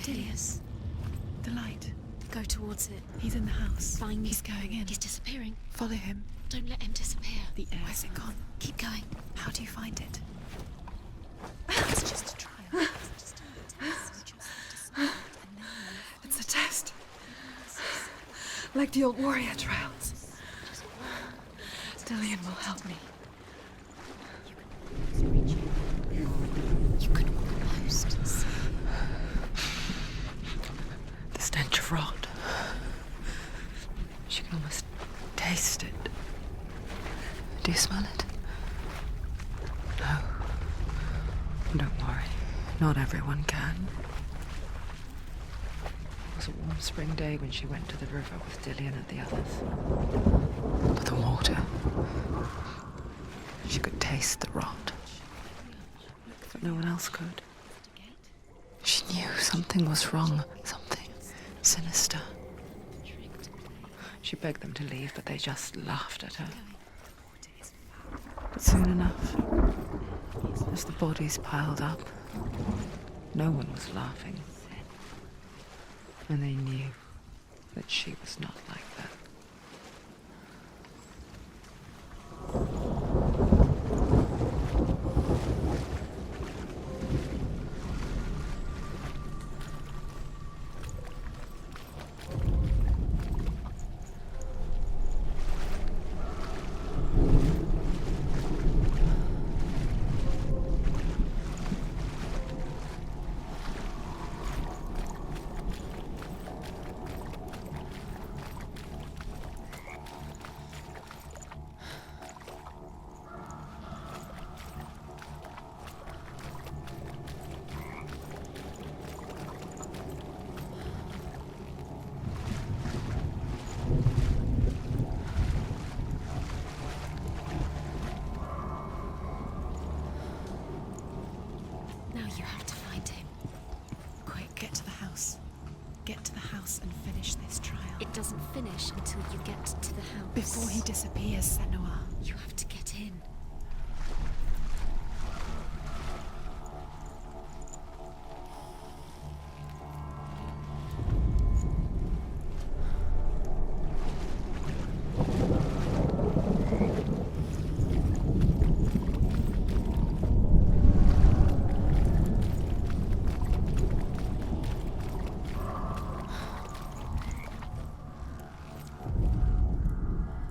Dilius. The light. Go towards it. He's in the house. Find me. He's going in. He's disappearing. Follow him. Don't let him disappear. The air. Where's it gone? Keep going. How do you find it? It's just a trial. It's a test. Like the old warrior trials. Dillion will help me. You can almost see. The stench of rot. She can almost taste it. Do you smell it? No. Don't worry. Not everyone can. It was a warm spring day when she went to the river with Dillion and the others. But the water. She could taste the rot. But no one else could. She knew something was wrong. Something sinister. She begged them to leave, but they just laughed at her. But soon enough, as the bodies piled up, no one was laughing. And they knew that she was not like that. You have to find him. Quick, get to the house. Get to the house and finish this trial. It doesn't finish until you get to the house. Before he disappears, Senua. You have to get in.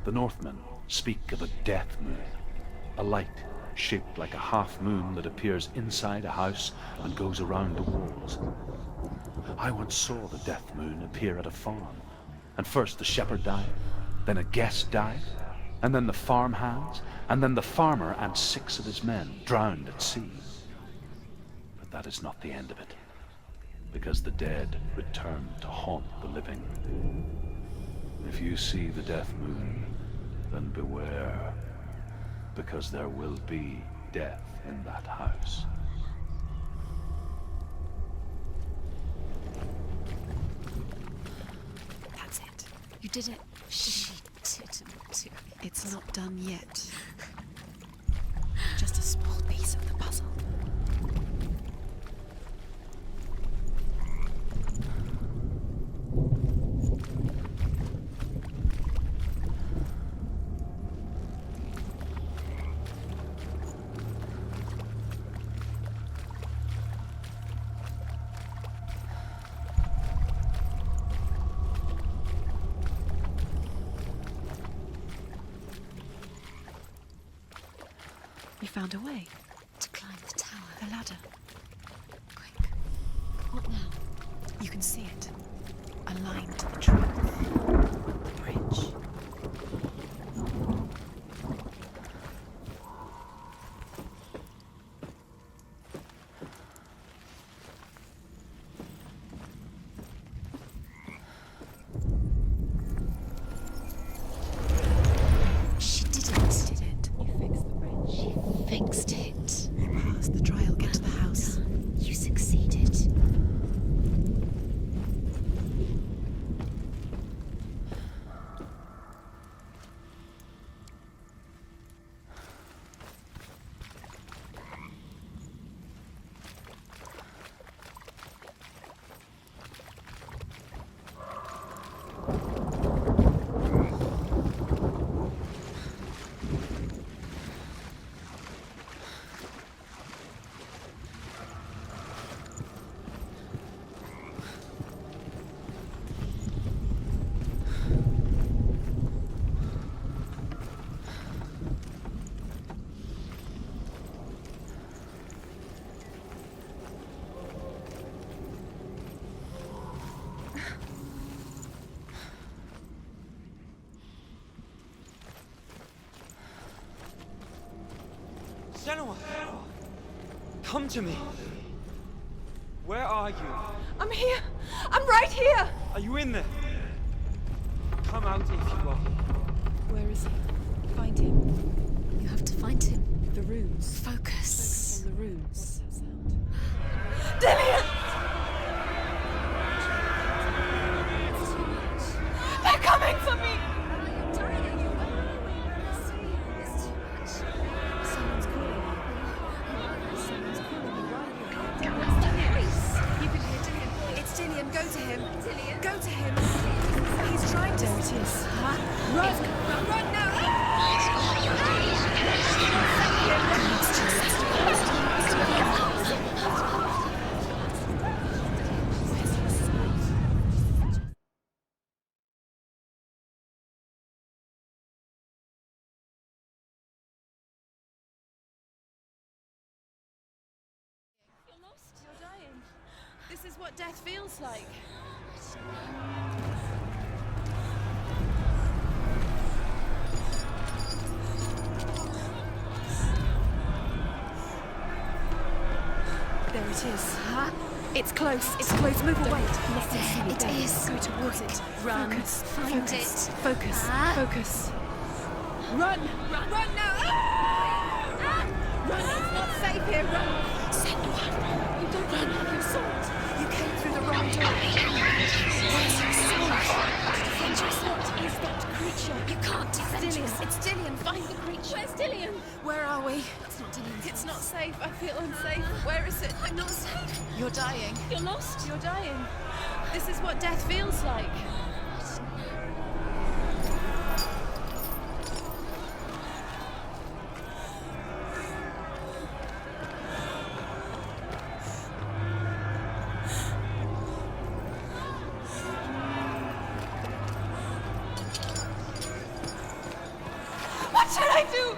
The Northmen speak of a death moon, a light shaped like a half moon that appears inside a house and goes around the walls. I once saw the death moon appear at a farm, and first the shepherd died, then a guest died, and then the farm hands, and then the farmer and 6 of his men drowned at sea. But that is not the end of it, because the dead return to haunt the living. If you see the death moon, then beware, because there will be death in that house. That's it. You did it. She didn't do it. It's not done yet. Just a small piece of the puzzle. You found a way. To climb the tower. The ladder. Quick. What now? You can see it. A line to the truth. The bridge. She did it. Did it. You fixed the bridge. She fixed it. You passed the trial. Get to the house. You succeeded. Senua! Come to me! Where are you? I'm here! I'm right here! Are you in there? Come out if you are. Where is he? Find him. You have to find him. The runes. Focus. On the runes. What's that sound? Dillian! They're coming for me! Someone's calling. Someone's calling me right here. What's that voice? You can hear Dillian. It's Dillian. Go to him. Dillian? Go to him. He's trying to. There it is. Run! Run now! You're dying. This is what death feels like. There it is. Huh? It's close. It's close. Move away. Let them see It there. is. Go towards it. Run. Focus. Find Focus. it. Focus. Ah. Focus. Run. Run now. Ah! Run. It's not safe here. Run. Senua. You don't run. You saw it. You came through the wrong door. Where's your sword? Defend yourself. What is that creature? You can't defend Dillian. yourself. It's Dillian. Find the creature. Where's Dillian? Where are we? It's not Dillian's It's not voice. safe. I feel unsafe. Where is it? I'm not safe. You're dying. You're lost. You're dying. This is what death feels like. What should I do?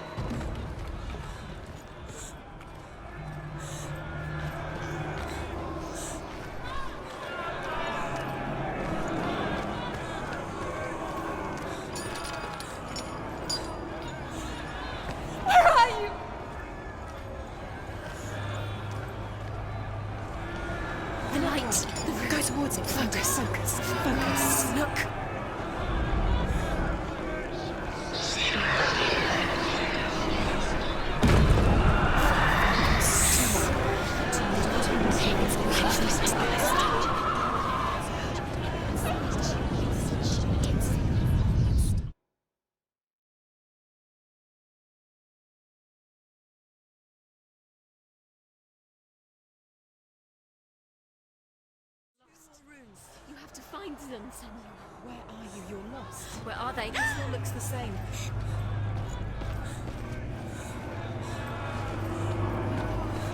Where are you? The light. The room. Go towards it. Focus. Focus. Focus. Look. You have to find them, Senua. Where are you? You're lost. Where are they? It all looks the same.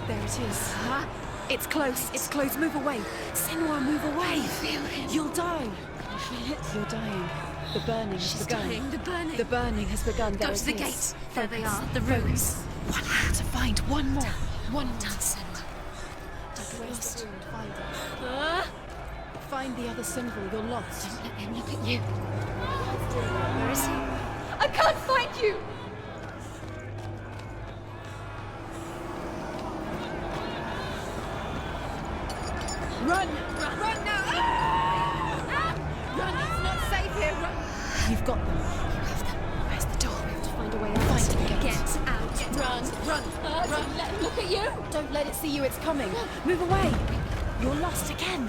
There it is. Huh? It's close. It's close. Move away. Senua, move away. Feel him. You'll die. Can you feel it? You're dying. The burning has She's begun. dying. The burning. The burning has begun. Go There to the it is. gate. There they Focus. are. The runes. One more to find. One more. One more. Down, Senua. Where's the rune? Find it. Ah! Find the other symbol. You're lost. Don't let him look at you. Where is he? I can't find you. Run! Run now! Ah! Run! It's not safe here. Run! You've got them. You have them. Where's the door? We have to find a way out. Find Find it. the gate. Get out. Run! Run! Run! Don't let him look at you. Don't let it see you. It's coming. Move away. You're lost again.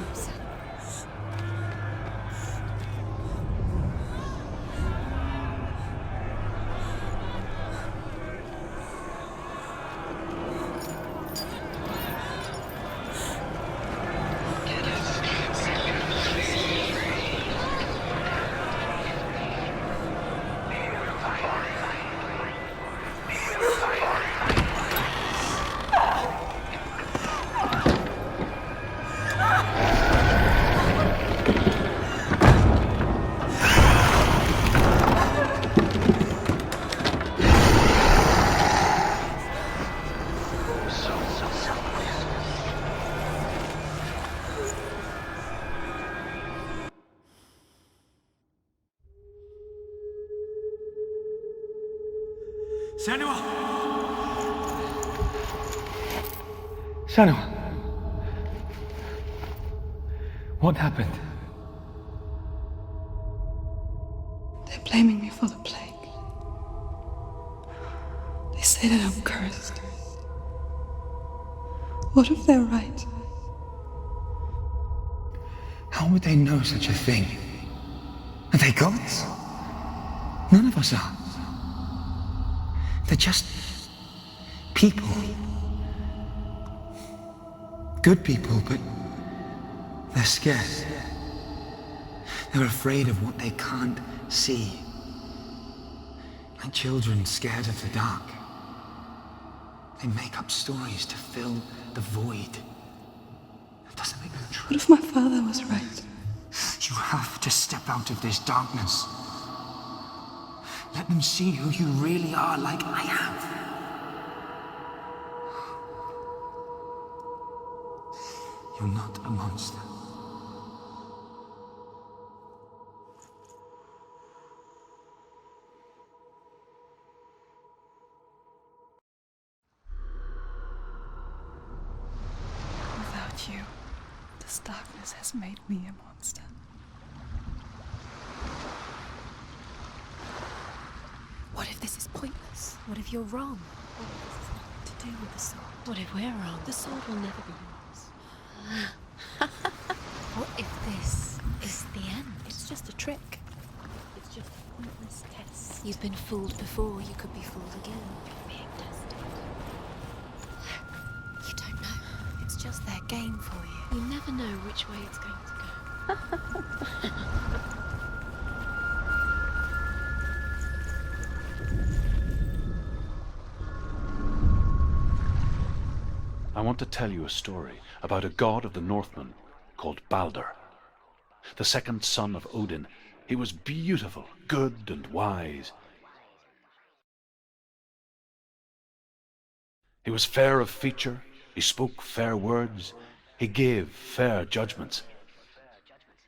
Senua! Shadow. What happened? They're blaming me for the plague. They say that I'm cursed. What if they're right? How would they know such a thing? Are they gods? None of us are. They're just people. Good people, but they're scared. They're afraid of what they can't see. Like children scared of the dark. They make up stories to fill the void. That doesn't make them true. What if my father was right? You have to step out of this darkness. Let them see who you really are, like I have. You're not a monster. Without you, this darkness has made me a monster. What if this is pointless? What if you're wrong? What if this is nothing to do with the sword? What if we're wrong? The sword will never be yours. What if this is the end? It's just a trick. It's just a pointless test. You've been fooled before, you could be fooled again. You're being tested. You don't know. It's just their game for you. You never know which way it's going to go. I want to tell you a story about a god of the Northmen called Balder. The second son of Odin. He was beautiful, good and wise. He was fair of feature, he spoke fair words, he gave fair judgments.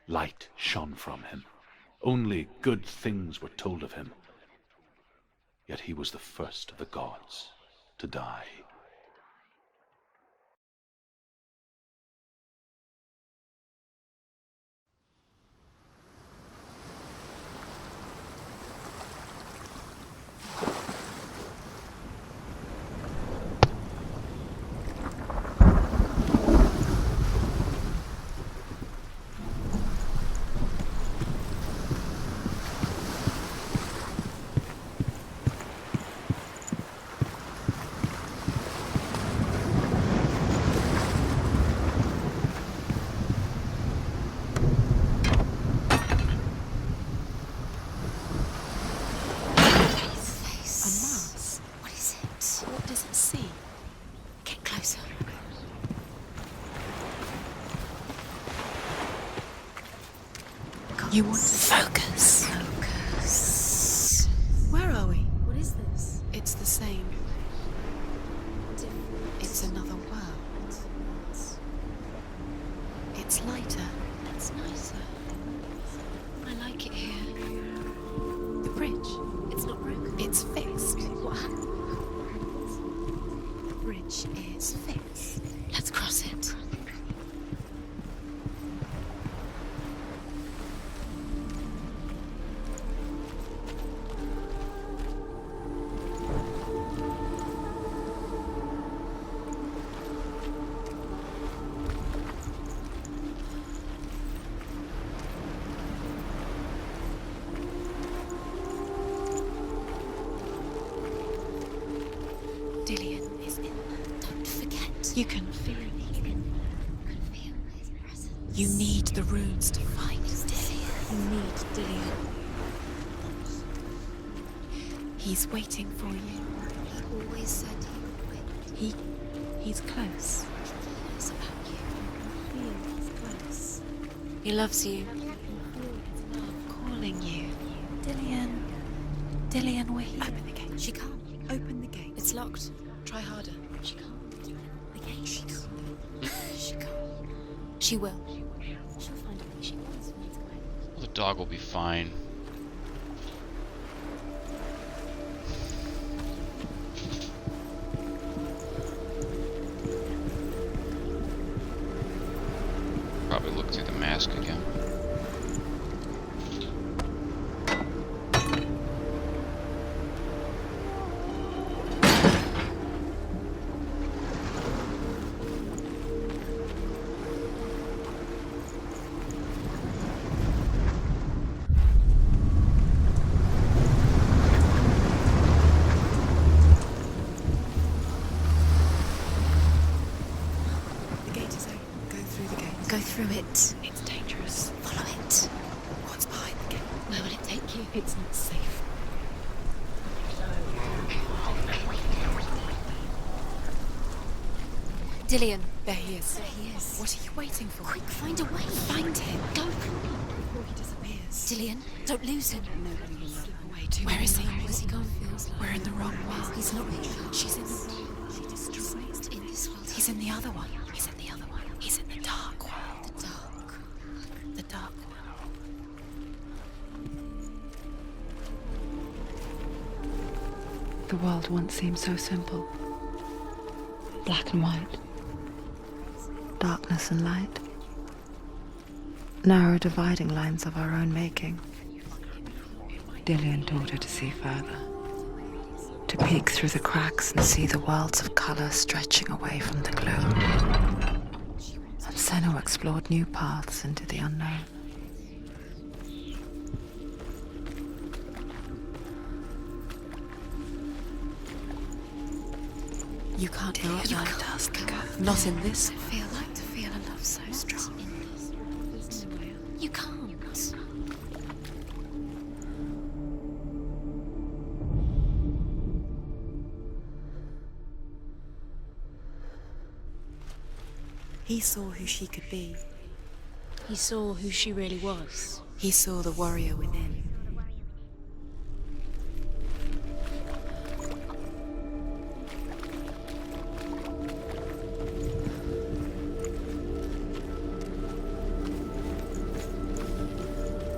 Light shone from him. Only good things were told of him. Yet he was the first of the gods to die. You want to focus. Focus. Where are we? What is this? It's the same. It's another world. It's lighter. It's nicer. I like it here. The bridge. It's not broken. It's fixed. What happened? The bridge is fixed. Let's cross it. Dillion is in there. Don't forget. You can feel it. You need the runes to fight Dillion. You need Dillion. He's waiting for you. He always said he would. He's close. He cares about you. You can feel he's close. He loves you. You can feel his love calling you. Dillion. Dillion, we're here. Open the gate. She can't. Open the gate. It's locked. Try harder. She can't. The gate. She can't. She can't. She will. She'll find a way. She always finds a way. The dog will be fine. it. It's dangerous. Follow it. What's behind the gate? Where will it take you? It's not safe. Dillion. There he is. There he is. What are you waiting for? Quick, find a way. Find him. Go. Before he disappears. Dillion, don't lose him. Nobody will slip away too. Where is he? Where's he gone? We're in the wrong world. He's not here. She's in the wrong. She destroys. In this world. He's in the other one. He's in the other one. He's in the dark world. The dark. The dark world. The world once seemed so simple. Black and white. Darkness and light. Narrow dividing lines of our own making. Dillion taught her to see further. To peek through the cracks and see the worlds of colour stretching away from the gloom. And Senna explored new paths into the unknown. You can't know what life does, Kaka. Not in this world. Feel like to feel a love so strong. You can't. He saw who she could be. He saw who she really was. He saw the warrior within.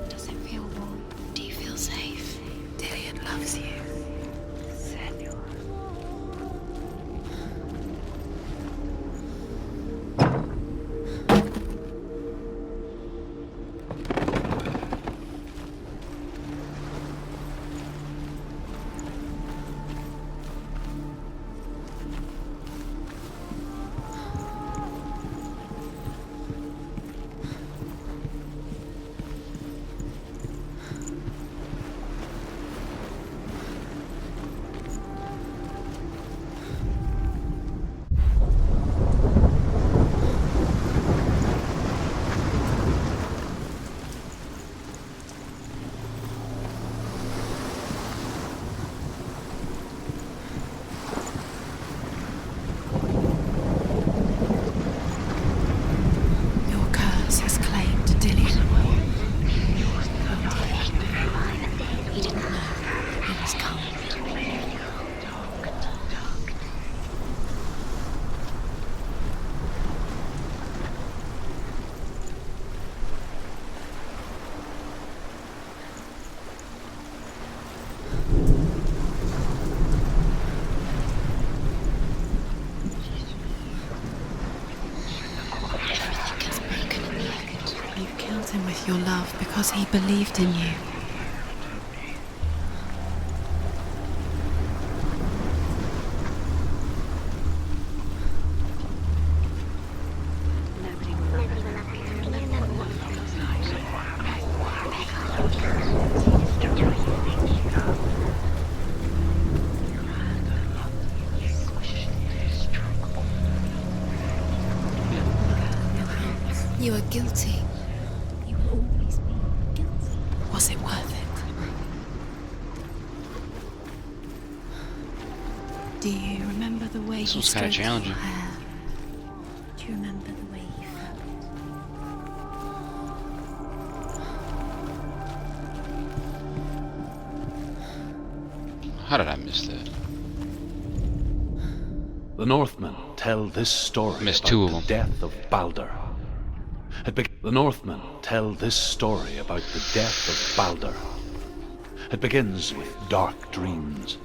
Does it feel warm? Do you feel safe? Dillion loves you. Senor. Your curse has claimed Dillion. He didn't know. He was coming. Everything gets broken in the end. You killed him with your love because he believed in you. You are guilty. You will always be guilty. Was it worth it? Do you remember the way This he was kinda stroked challenging. your hair? Do you remember the way you felt? How did I miss that? The Northmen tell this story Missed about two of the them. death of Balder. The Northmen tell this story about the death of Balder. It begins with dark dreams.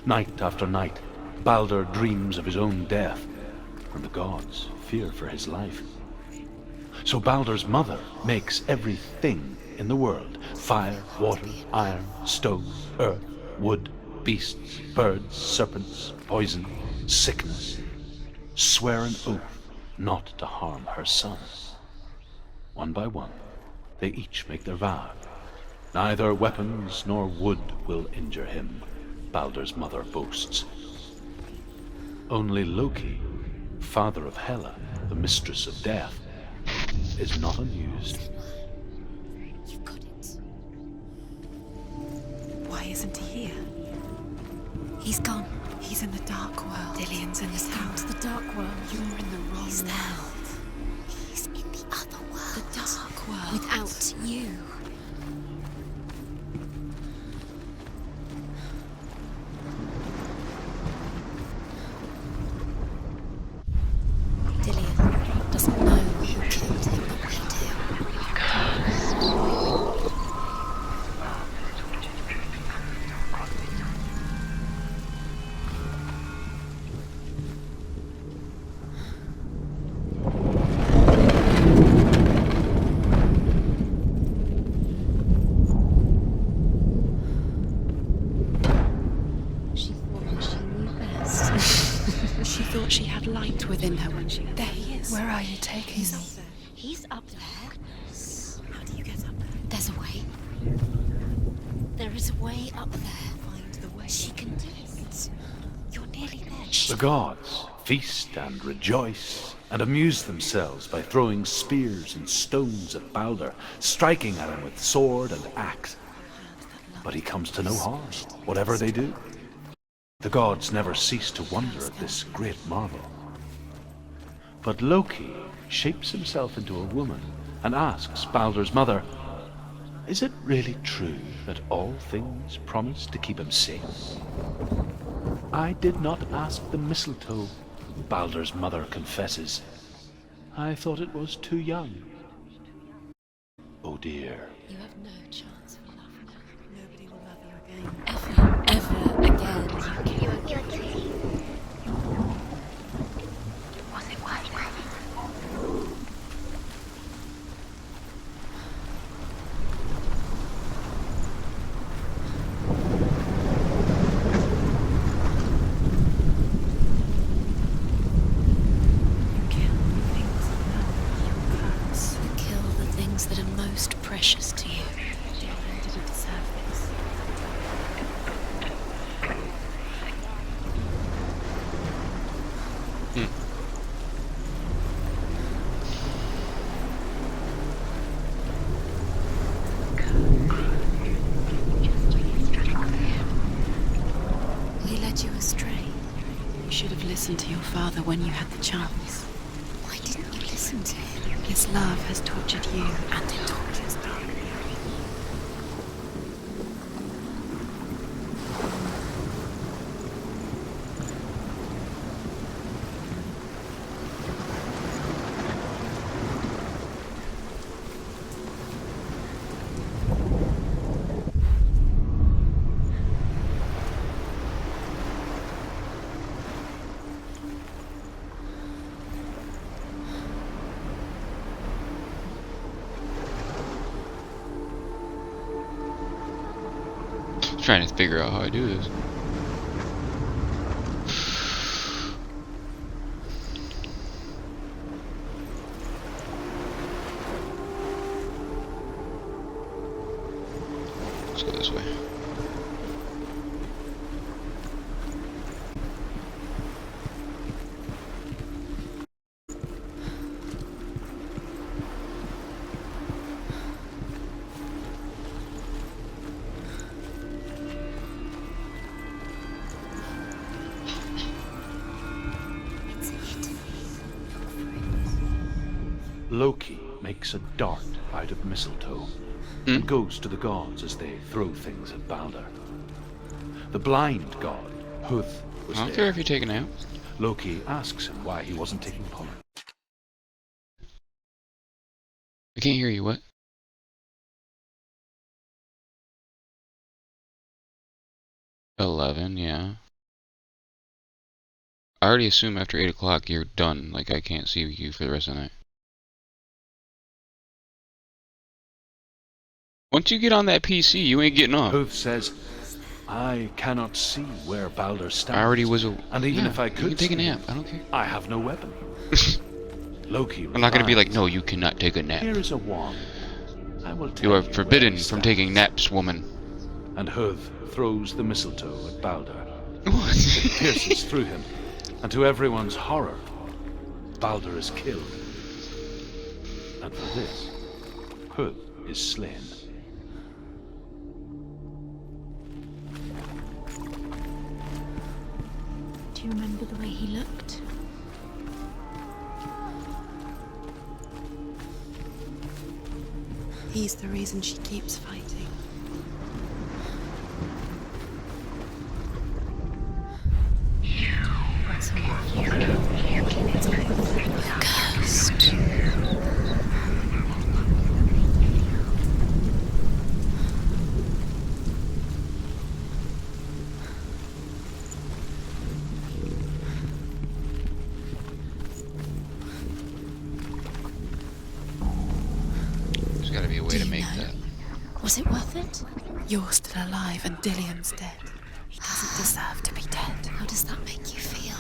Night after night, Balder dreams of his own death, and the gods fear for his life. So Balder's mother makes everything in the world: fire, water, iron, stone, earth, wood, beasts, birds, serpents, poison, sickness. Swear an oath not to harm her son. One by one, they each make their vow. Neither weapons nor wood will injure him, Balder's mother boasts. Only Loki, father of Hela, the mistress of death, is not amused. You got it. Why isn't he here? He's gone. He's in the dark world. Dillian's in the Out the dark world. You're in the wrong world. He's in the other world. The dark world. Without you. Dillian doesn't know who killed him, but we do. She thought she knew best. She thought she had light within her when she... There he is. Where are you taking me? He's up there. How do you get up there? There's a way. There is a way up there. Find the way. She can do it. You're nearly there. The gods feast and rejoice and amuse themselves by throwing spears and stones at Balder, striking at him with sword and axe. But he comes to no harm, whatever they do. The gods never cease to wonder at this great marvel. But Loki shapes himself into a woman and asks Balder's mother, "Is it really true that all things promise to keep him safe?" "I did not ask the mistletoe," Balder's mother confesses. "I thought it was too young." Oh dear. You have no chance for love now. Nobody will love you again. Ever again. You're guilty. Was it worth it? Kill the things that are most precious to you. Did you deserve this? He led you astray. You should have listened to your father when you had the chance. Why didn't you listen to him? His love has tortured you. And it tortures me. Trying to figure out how I do this. Let's go this way. It's hidden. Loki makes a dart out of mistletoe and goes to the gods as they throw things at Balder. The blind god, Huth, was I don't care there. if you take a nap. Loki asks him why he wasn't taking part. I can't hear you. What? $11, yeah. I already assume after 8 o'clock you're done. Like, I can't see you for the rest of the night. Once you get on that PC, you ain't getting off. Huth says, "I cannot see where Balder stands. I already was a... And even yeah, if I you could can take a see nap. him, I don't care. I have no weapon." Loki I'm not gonna be like, replies, no, you cannot take a nap. "Here is a wand. I will tell You are where forbidden he from stands." taking naps, woman. And Huth throws the mistletoe at Balder. What? It pierces through him, and to everyone's horror, Balder is killed. And for this, Hood is slain. Do you remember the way he looked? He's the reason she keeps fighting. Cursed. There's gotta be a way Do to you make know? that. Was it worth it? You're still alive and Dillian's dead. He doesn't deserve to be dead. How does that make you feel?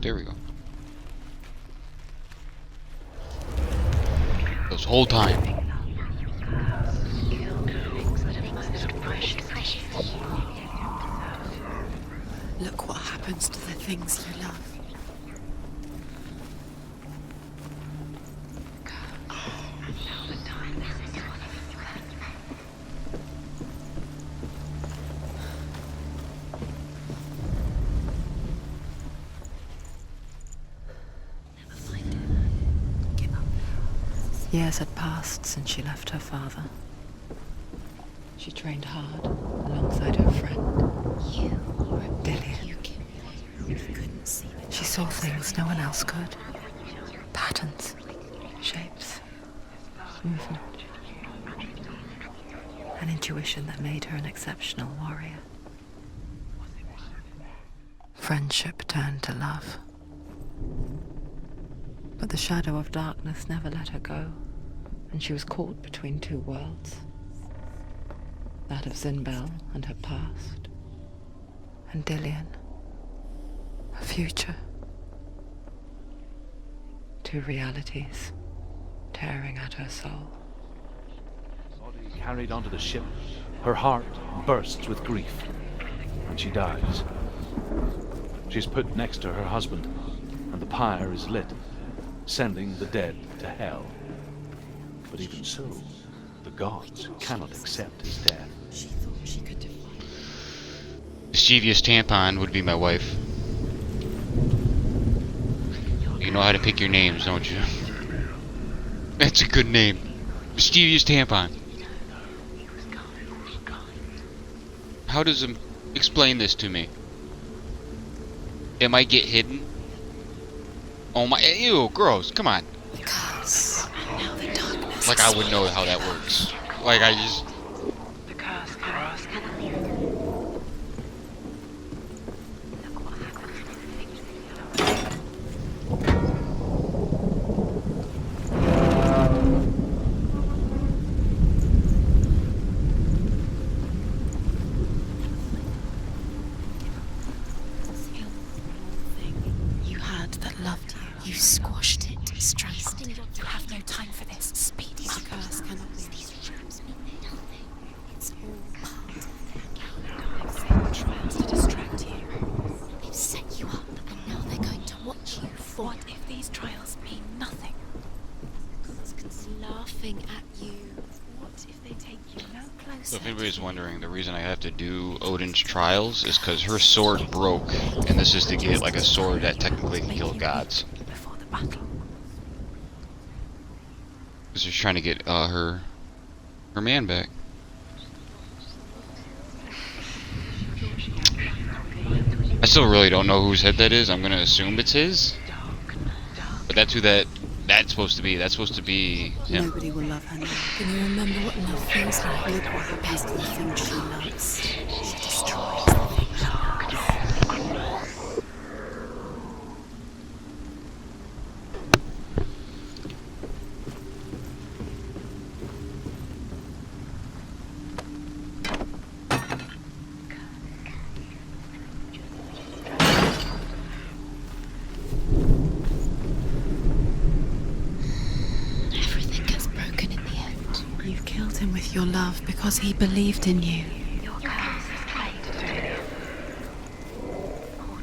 There we go. This whole time. Look what happens to the things you love. Years had passed since she left her father. She trained hard alongside her friend, Dillian. She saw things no one else could. Patterns, shapes, movement. An intuition that made her an exceptional warrior. Friendship turned to love. But the shadow of darkness never let her go, and she was caught between two worlds. That of Zinbel and her past, and Dillian, her future. Two realities tearing at her soul. Body carried onto the ship, her heart bursts with grief, and she dies. She's put next to her husband, and the pyre is lit, sending the dead to hell. But even so, the gods cannot accept his death. She thought she could defy. Mischievous Tampon would be my wife. You know how to pick your names, don't you? That's a good name. Mischievous Tampon. How does him explain this to me? It might get hidden. Oh my, ew, gross, come on. The curse. Now the darkness. Like I would know how that works. Like I just... The curse cannot You had that loved you. You squashed it, strangled it. You have no time for this. Speed. The curse cannot be. These traps mean nothing. It's all part of their trials to distract you. They've set you up, and now they're going to watch you. What if these trials mean nothing? God's laughing at you. What if they take you no closer? So if anybody's wondering, the reason I have to do Odin's trials is because her sword broke, and this is to get like a sword that technically can kill gods. Before the battle. Because she's trying to get her man back. I still really don't know whose head that is. I'm gonna assume it's his. But that's who that's supposed to be. That's supposed to be him. Nobody will love her now. Can you remember what love feels like? Look what happens to the thing she loves. She destroys the thing she loves. Everything gets broken in the end. You killed him with your love because he believed in you. Your curse is played through. Poor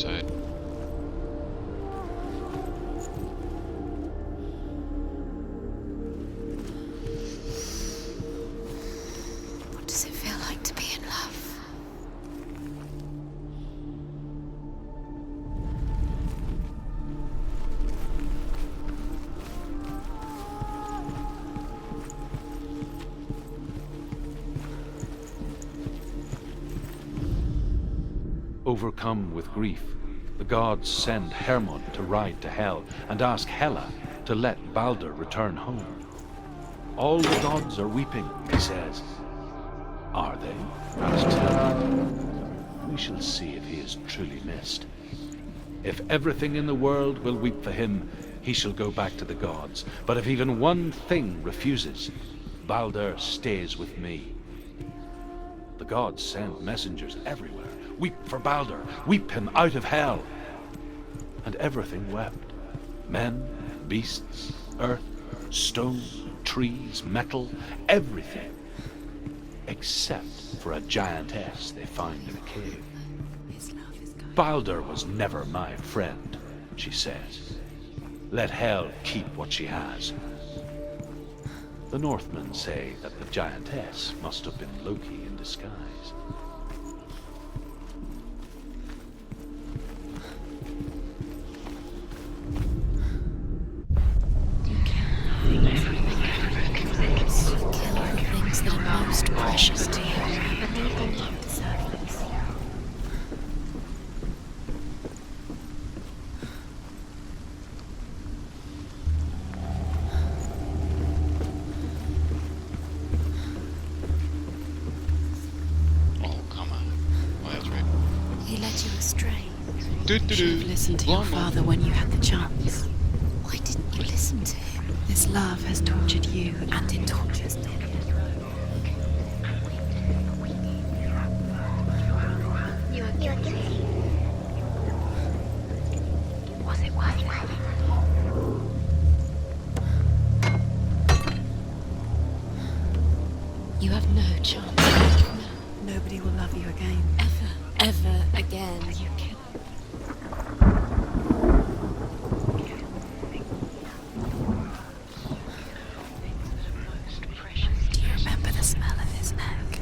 outside. What does it feel like to be in love? Overcome with grief, the gods send Hermod to ride to Hell and ask Hela to let Balder return home. All the gods are weeping, he says. Are they? Asks Hela. We shall see if he is truly missed. If everything in the world will weep for him, he shall go back to the gods. But if even one thing refuses, Balder stays with me. The gods send messengers everywhere. Weep for Balder, weep him out of Hell. And everything wept. Men, beasts, earth, stone, trees, metal, everything. Except for a giantess they find in a cave. Balder was never my friend, she says. Let Hel keep what she has. The Northmen say that the giantess must have been Loki in disguise. Things that are most precious to you, but they don't deserve this. Oh, come on. Oh, that's right. He led you astray. Do, do, You should have do. listened to your Lawnmower. father when you had the chance. Why didn't you listen to him? This love has tortured you, and it tortures him. You're guilty. Was it worth it? You have no chance. Nobody will love you again. Ever again. You can. Do you remember the smell of his neck?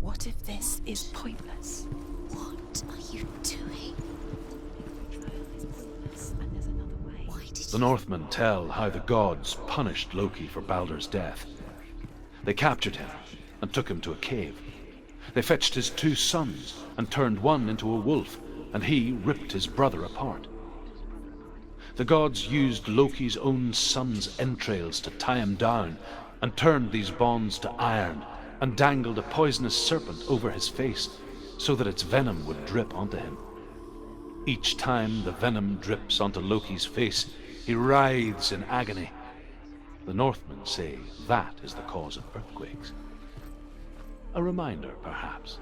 What if this is pointless? What are you doing? Why did The Northmen tell how the gods punished Loki for Balder's death. They captured him and took him to a cave. They fetched his 2 sons and turned one into a wolf, and he ripped his brother apart. The gods used Loki's own son's entrails to tie him down and turned these bonds to iron and dangled a poisonous serpent over his face so that its venom would drip onto him. Each time the venom drips onto Loki's face, he writhes in agony. The Northmen say that is the cause of earthquakes. A reminder, perhaps,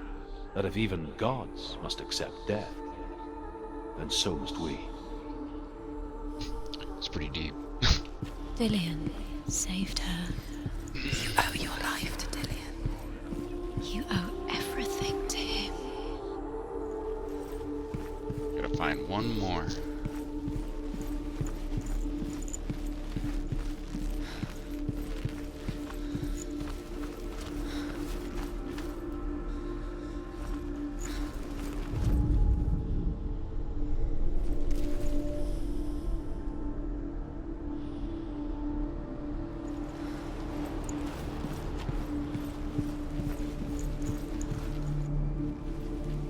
that if even gods must accept death, then so must we. It's pretty deep. Dillion saved her. You owe your life to Dillion. You owe everything to him. Gotta find one more.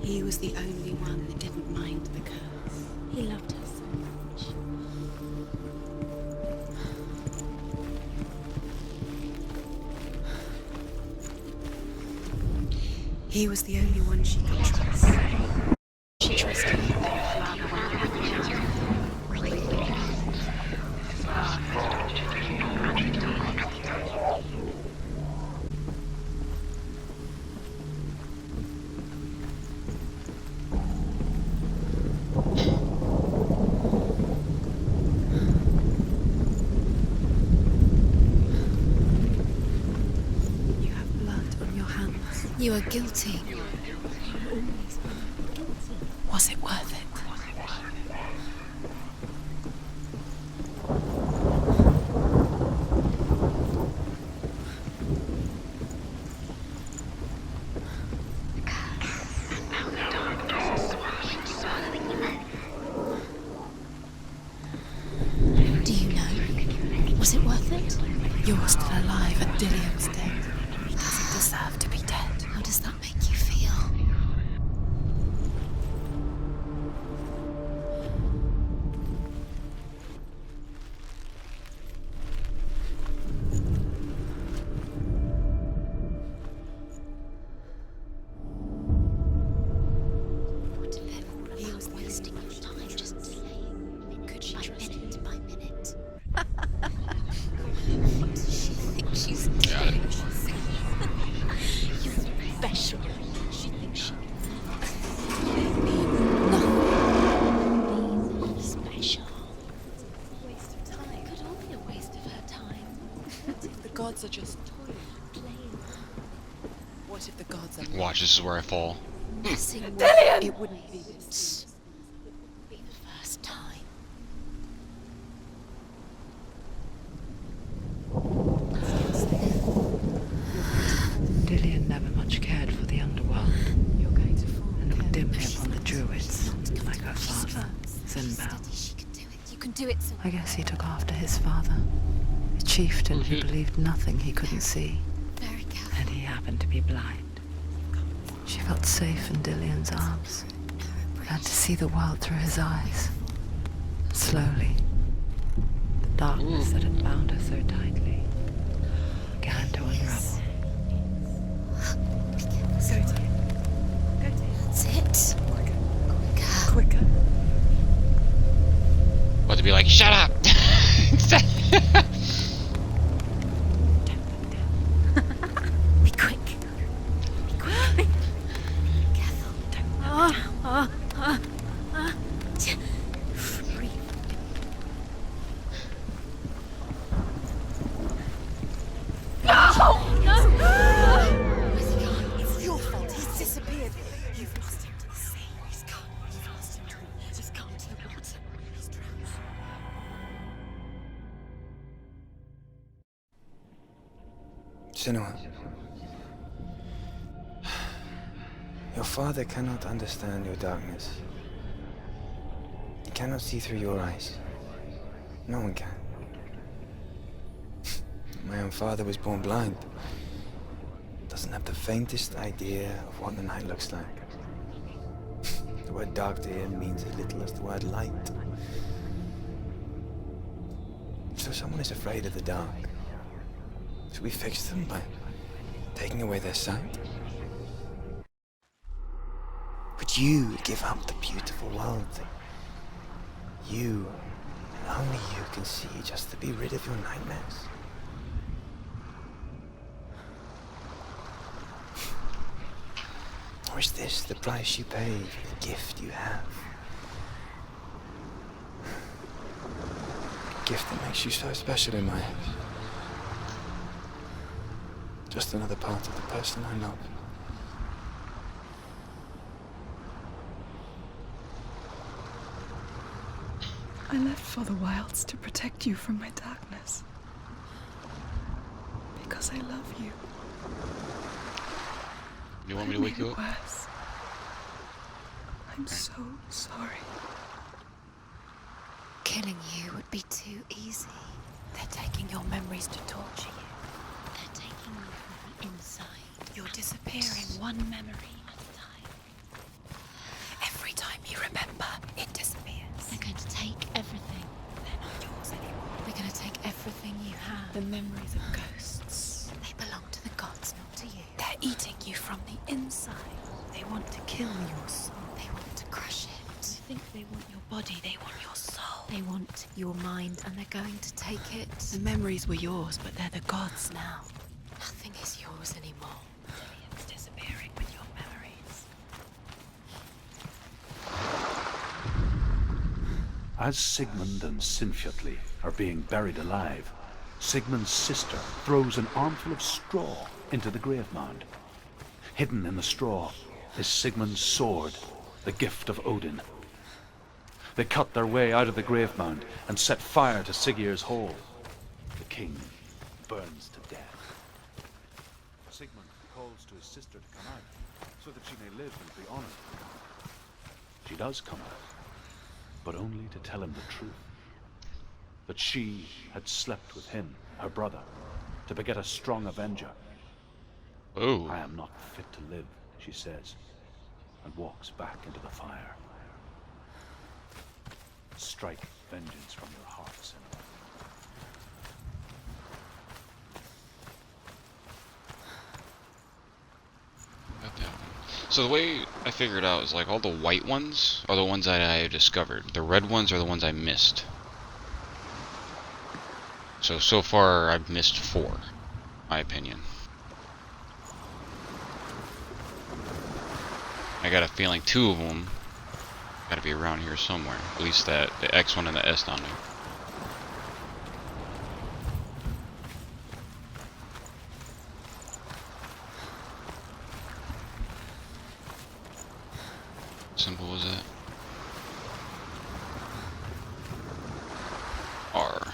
He was the only one that didn't mind the curse. He loved her so much. He was the only one she could trust. She trusted him rather when he had the chance. You are guilty. Was it worth it? Do you know? Was it worth it? You're still alive and Dillian's dead. He doesn't deserve to be dead. How does that make you feel? What if everyone he was wasting your time just delaying minute by minute? What does she think she's doing? You're special. She thinks she nothing. Special. Waste of time. It could all be a waste of her time. The gods are just toying, playing. What if the gods are Watch, this is where I fall. Missing Dillian! It wouldn't be this. It wouldn't be the first time. Dillian never much cared for the underworld You're going to fall. and looked dimly upon the druids, like her father, Zinbel. She can do it. You can do it. I guess he took after his father, a chieftain who Mhm. believed nothing he couldn't see, Very careful. and he happened to be blind. She felt safe in Dillian's arms, had to see the world through his eyes. Slowly, the darkness that had bound her so tightly began to unravel. Go to it. Go to it. That's it. Quicker. Quicker. About to be like, shut up! Be quick. Be quick. Careful. Breathe. Where's he gone? It's your fault. He's disappeared. You've lost him to the sea. He's gone. You've lost him to the... He's gone to the water. He's drowned. Senua, your father cannot understand your darkness. He cannot see through your eyes. No one can. My own father was born blind. Doesn't have the faintest idea of what the night looks like. The word dark to him means as little as the word light. So someone is afraid of the dark. Should we fix them by taking away their sight? Would you give up the beautiful world that you, and only you, can see just to be rid of your nightmares? Or is this the price you pay for the gift you have? A gift that makes you so special in my eyes. Just another part of the person I love. I left for the wilds to protect you from my darkness. Because I love you. You want me to wake you up? Worse. I'm so sorry. Killing you would be too easy. They're taking your memories to torture you. They're taking you from the inside. You're disappearing one memory at a time. Every time you remember, it disappears. They're going to take everything. They're not yours anymore. They're going to take everything you have. The memories of ghosts. They belong to the gods, not to you. They're eating you from the inside. They want to kill your soul. They want to crush it. You think they want your body, they want your soul. They want your mind, and they're going to take it. The memories were yours, but they're the gods now. Nothing is yours anymore. Dillian's disappearing with your memories. As Sigmund and Sinfjotli are being buried alive, Sigmund's sister throws an armful of straw into the grave mound. hidden in the straw, is Sigmund's sword, the gift of Odin. They cut their way out of the grave mound and set fire to Siggeir's hall. The king burns to death. Sigmund calls to his sister to come out, so that she may live and be honored. She does come out, but only to tell him the truth. That she had slept with him, her brother, to beget a strong avenger. Oh. I am not fit to live, she says, and walks back into the fire. Strike vengeance from your heart, Senua. Got that one. So the way I figured out is like all the white ones are the ones that I discovered. The red ones are the ones I missed. So far I've missed 4, my opinion. I got a feeling 2 of them gotta be around here somewhere. At least that the X one and the S down there. What symbol was that? R.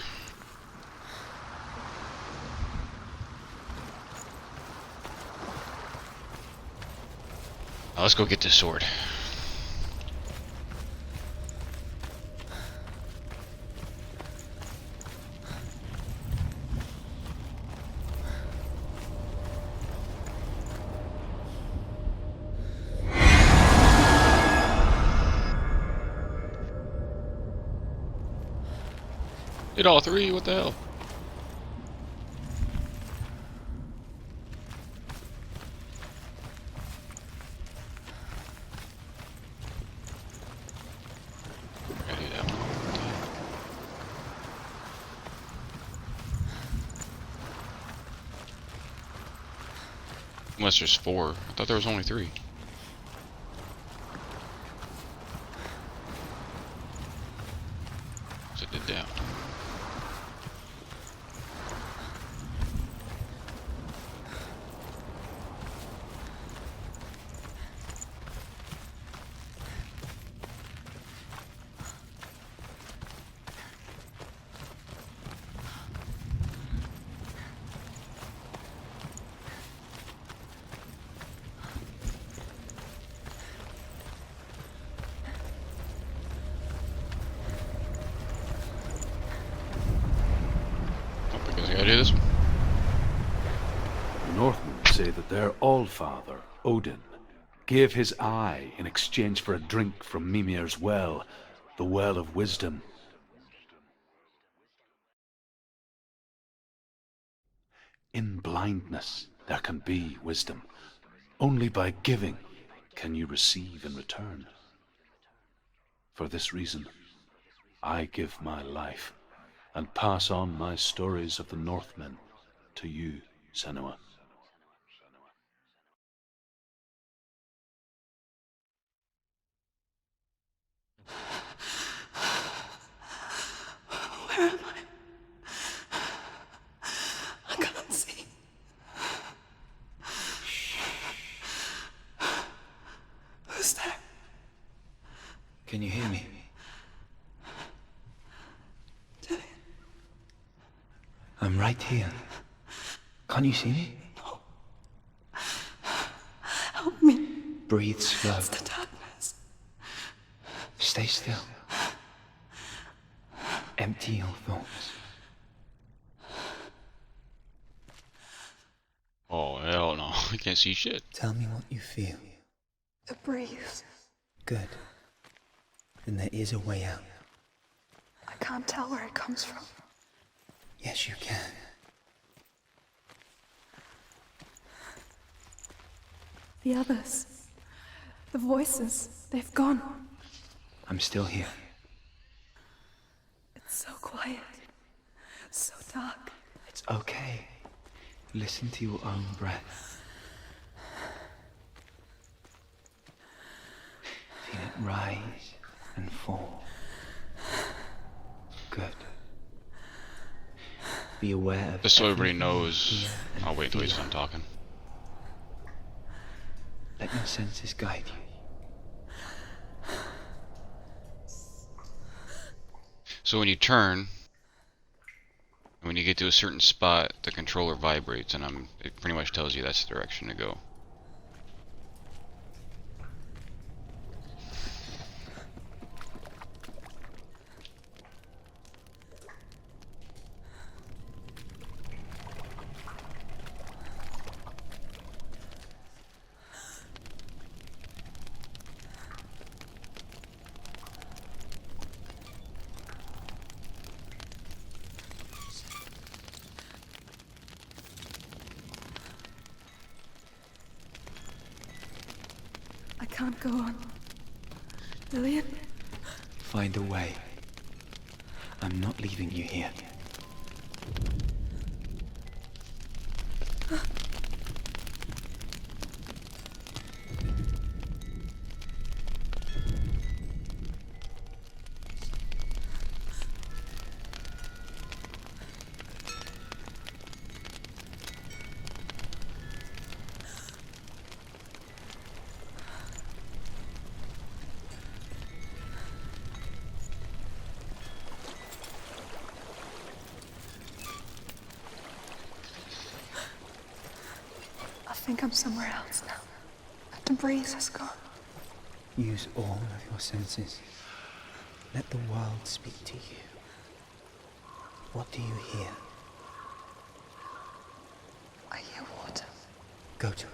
Now let's go get this sword. Hit all 3, what the hell? Gotta do that one. Unless there's 4. I thought there was only 3. So I did that. I gotta do this one. The Northmen say that their Allfather, Odin, gave his eye in exchange for a drink from Mimir's well, the Well of Wisdom. In blindness there can be wisdom. Only by giving can you receive in return. For this reason, I give my life and pass on my stories of the Northmen to you, Senua. Where am I? I can't see. Who's there? Can you hear me? I'm right here. Can't you see me? No. Help me. Breathe slow. It's the darkness. Stay still. Empty your thoughts. Oh, hell no. I can't see shit. Tell me what you feel. The breeze. Good. Then there is a way out. I can't tell where it comes from. Yes, you can. The others. The voices. They've gone. I'm still here. It's so quiet. So dark. It's okay. Listen to your own breath. Feel it rise and fall. Good. Be aware of Just so everybody everything knows. you hear and I'll wait till he's feel. done talking. Let your senses guide you. So when you turn, when you get to a certain spot, the controller vibrates, and it pretty much tells you that's the direction to go. I can't go on. Lillian? Find a way. I'm not leaving you here. I think I'm somewhere else now. The breeze has gone. Use all of your senses. Let the world speak to you. What do you hear? I hear water. Go to it.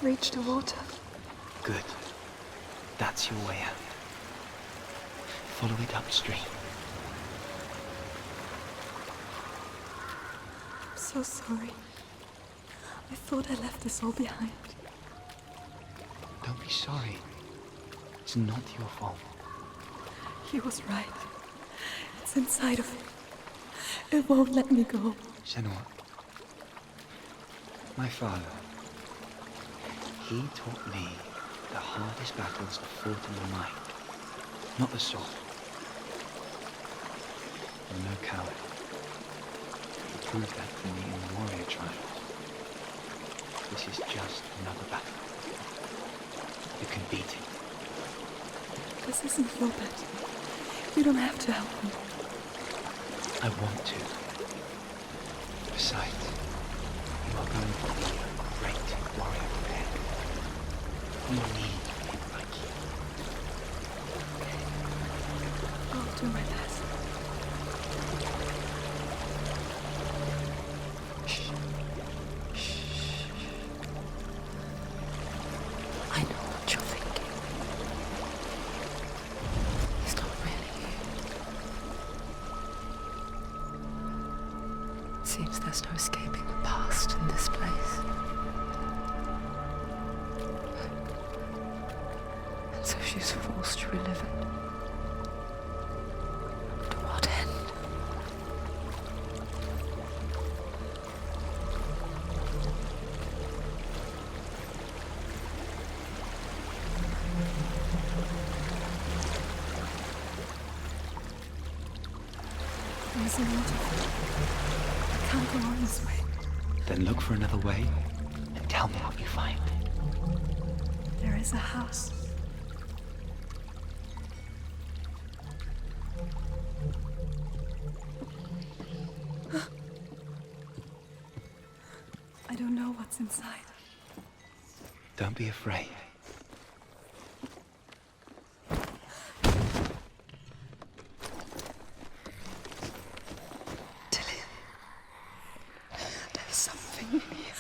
I've reached the water. Good. That's your way out. Follow it upstream. I'm so sorry. I thought I left this all behind. Don't be sorry. It's not your fault. He was right. It's inside of me. It won't let me go. Senua. My father. He taught me the hardest battles are fought in the mind, not the sword. I'm no coward. He proved that to me in the warrior trials. This is just another battle. You can beat it. This isn't your battle. You don't have to help me. I want to. Besides, you are going to be a great warrior man. We need people like you. I'll do my best. Shh. Shh. I know what you're thinking. He's not really here. Seems there's no escaping the past in this place. And so she's forced to relive it. To what end? There's a waterfall. I can't go on this way. Then look for another way and tell me what you find. There is a house. I don't know what's inside. Don't be afraid. Dillian, there's something in here.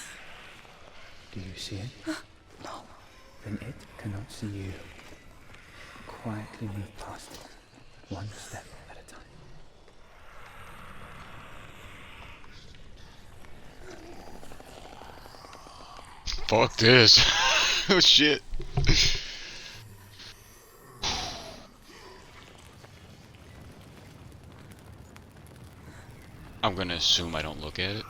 Do you see it? No. Then it cannot see you. Quietly move past it, one step at a time. Fuck this. Oh shit. I'm gonna assume I don't look at it.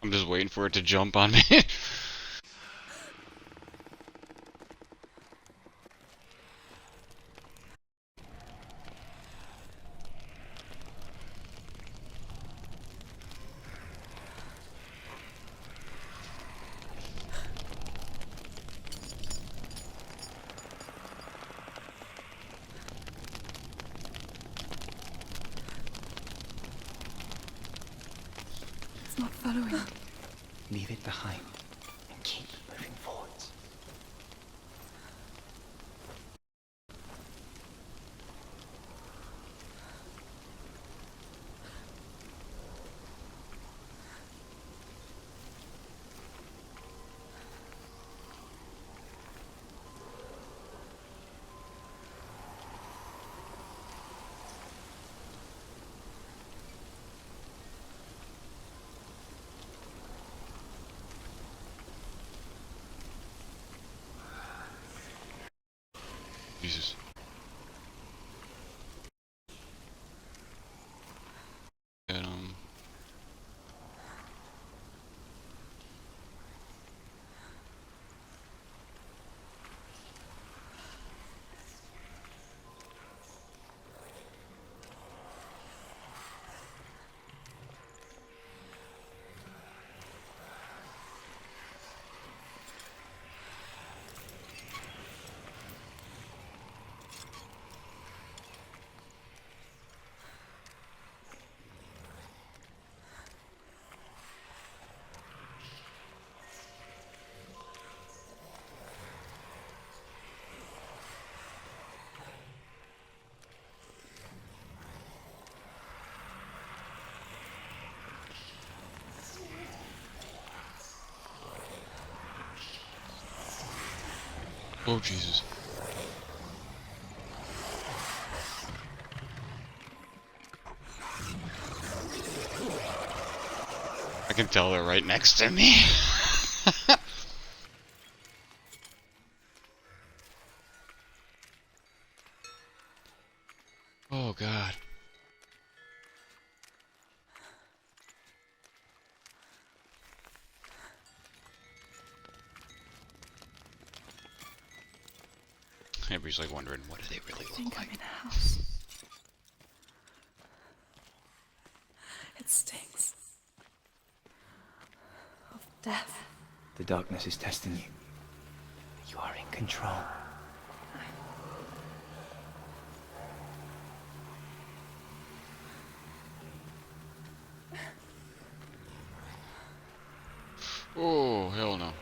I'm just waiting for it to jump on me. It's not following. Leave it behind and keep moving forwards. Jesus. Get him. Oh Jesus. I can tell they're right next to me. Oh God. Everybody's like wondering, what do they really I look think like? I'm in a house. It stinks of death. The darkness is testing you. You are in control. Oh, hell no.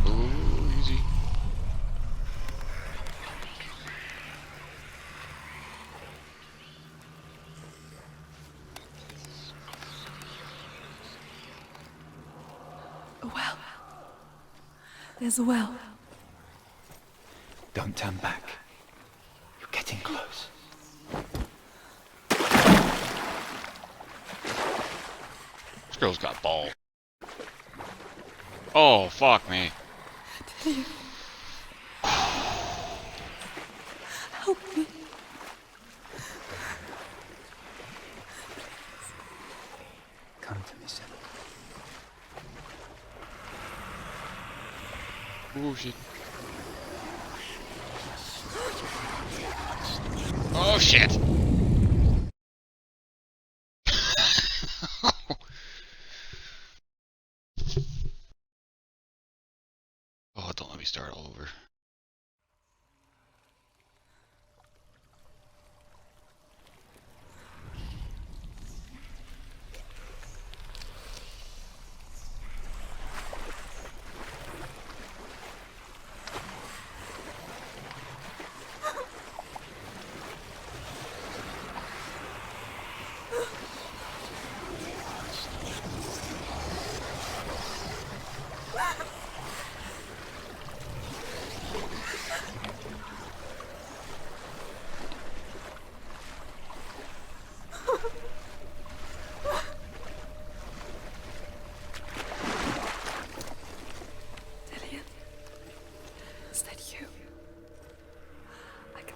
Oh, easy. A well. There's a well. Don't turn back. You're getting close. This girl's got balls. Oh, fuck me. Help me. Come to me, son. Oh, shit. Oh, shit. Oh, don't let me start all over.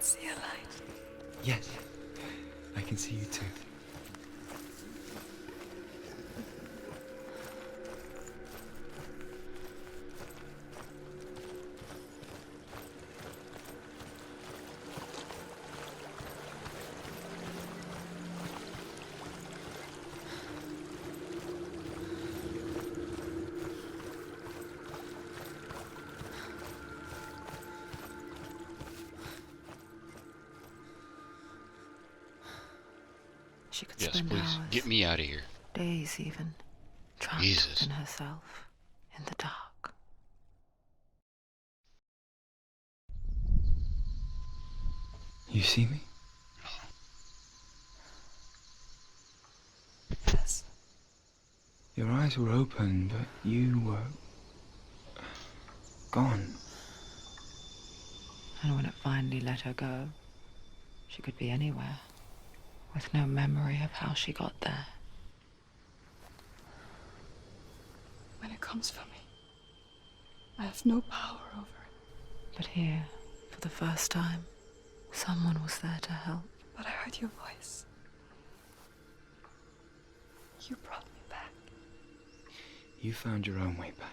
see a light. Yes, I can see you too. She could Yes, spend please. hours, Get me out of here. days even, trapped Jesus. within herself, in the dark. You see me? Yes. Your eyes were open, but you were gone. And when it finally let her go, she could be anywhere, with no memory of how she got there. When it comes for me, I have no power over it. But here, for the first time, someone was there to help. But I heard your voice. You brought me back. You found your own way back.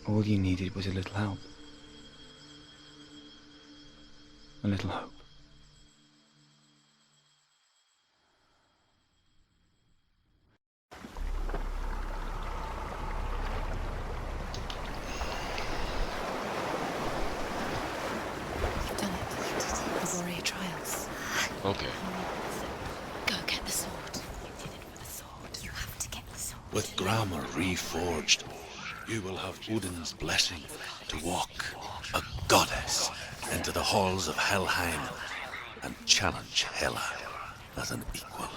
All you needed was a little help. A little hope. You've done it. The warrior trials. Okay. Go get the sword. You did it for the sword. You have to get the sword. With grammar reforged, you will have Odin's blessing to walk, a goddess, into the halls of Helheim and challenge Hela as an equal.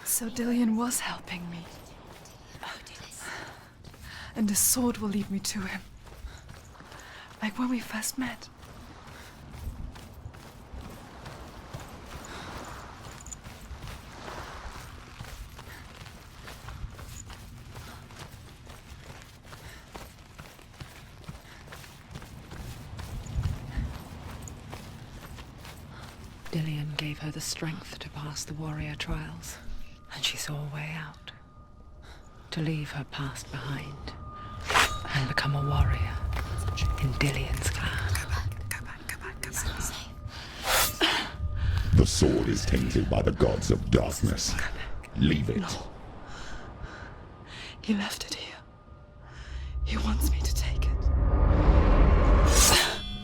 So Dillion was helping me. And the sword will lead me to him. Like when we first met. Dillion gave her the strength to pass the warrior trials, and she saw a way out. To leave her past behind and become a warrior in Dillion's clan. Go back. It's not safe. The sword is tainted by the gods of darkness. Leave it. No. He left it here. He wants me to take it.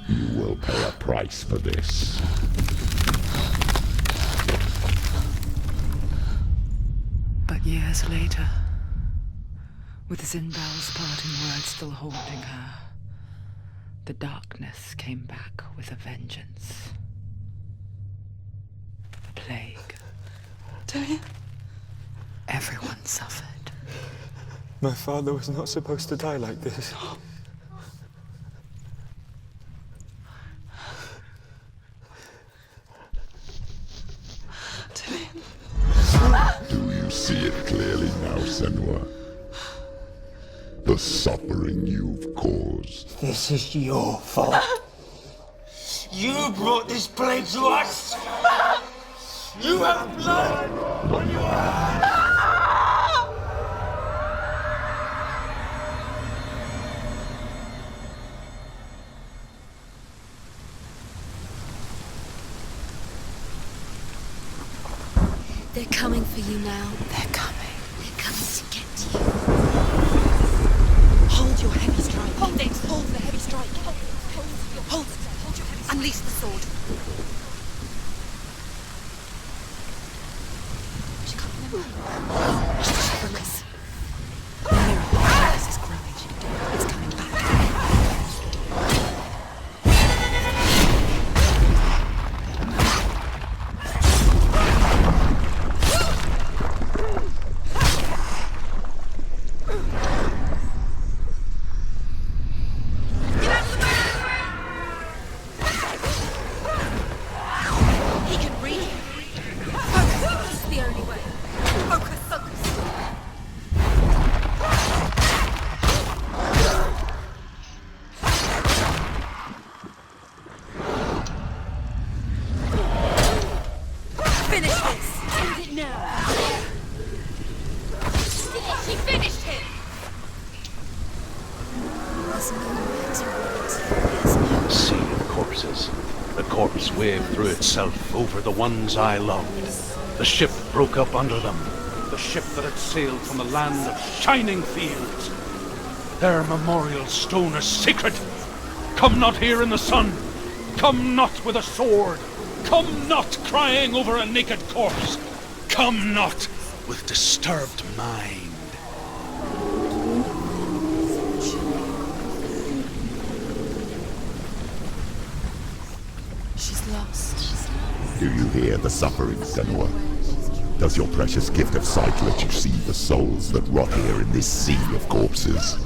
You will pay a price for this. But years later, with Zindal's parting words still haunting her, the darkness came back with a vengeance. A plague. Dillion? Everyone suffered. My father was not supposed to die like this. Dillion? Do you see it clearly now, Senua? The suffering you've caused. This is your fault. You brought this plague to us! You have blood on your hands! They're coming for you now. They're coming. They're coming to get you. Hold your heavy strike. Hold it. Hold the heavy strike. Hold it. Hold your heavy strike. Unleash the sword. She can't remember. She's shivering. The mirror. This is growing. It's coming back. corpse waved through itself over the ones I loved. The ship broke up under them. The ship that had sailed from the land of shining fields. Their memorial stone is sacred. Come not here in the sun. Come not with a sword. Come not crying over a naked corpse. Come not with disturbed mind. She's lost. Do you hear the suffering, Senua? Does your precious gift of sight let you see the souls that rot here in this sea of corpses?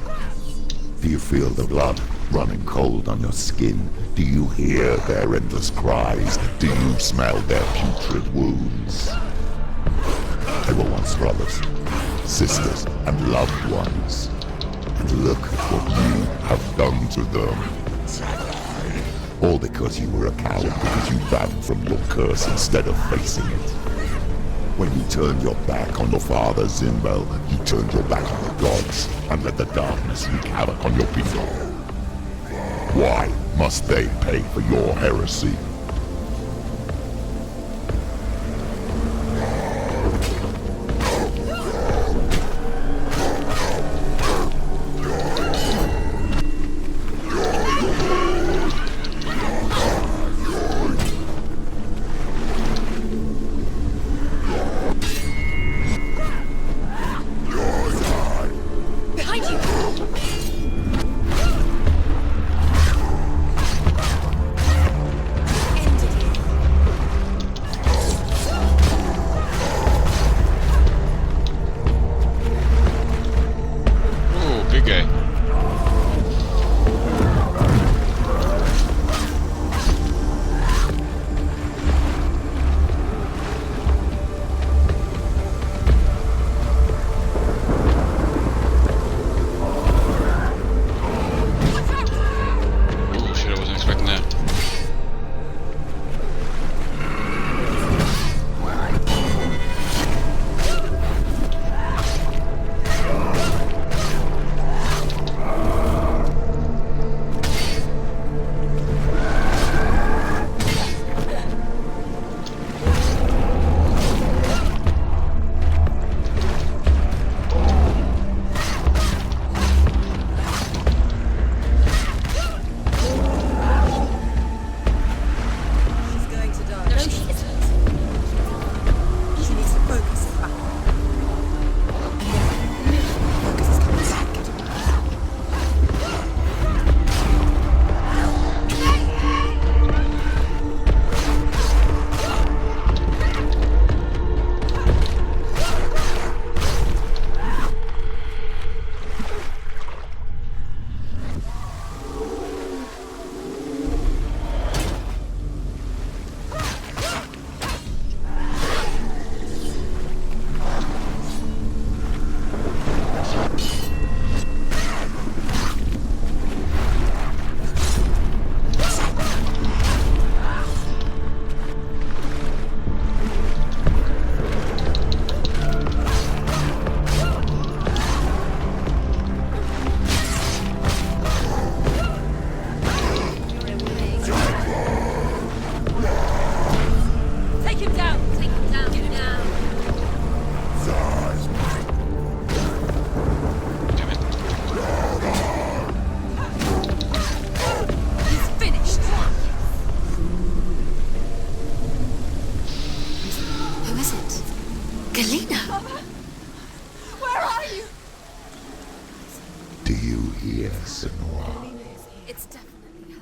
Do you feel the blood running cold on your skin? Do you hear their endless cries? Do you smell their putrid wounds? They were once brothers, sisters, and loved ones. And look at what you have done to them. All because you were a coward, because you ran from your curse instead of facing it. When you turned your back on your father, Zimbel, you turned your back on the gods and let the darkness wreak havoc on your people. Why must they pay for your heresy?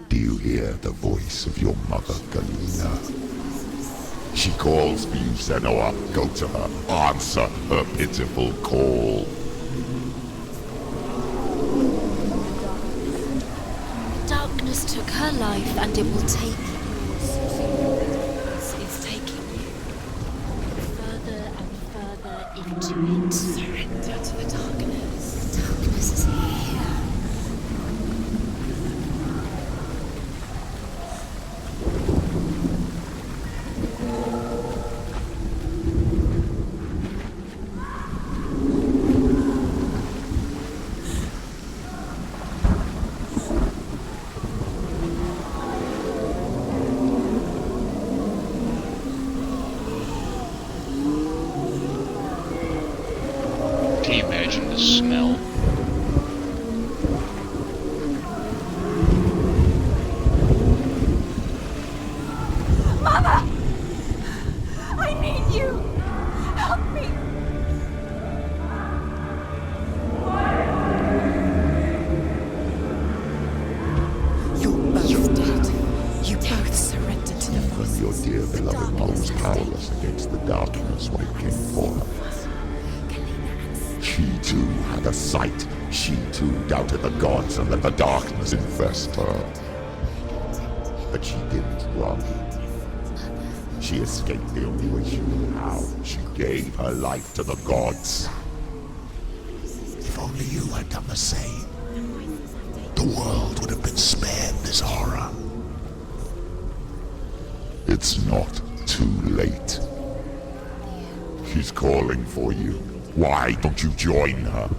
Do you hear the voice of your mother, Galena? She calls for you, Senua. Go to her. Answer her pitiful call. Darkness took her life, and it will take yours. It's taking you further and further into it. Surrender to the darkness. Darkness is here. smell. Mother! I need you! Help me! You're dead. You both surrendered to the Even forces. your dear beloved mother was powerless against the darkness when it came for her. She too had a sight. She too doubted the gods and let the darkness infest her. But she didn't run. She escaped the only way she knew how. She gave her life to the gods. If only you had done the same, the world would have been spared this horror. It's not too late. She's calling for you. Why don't you join her?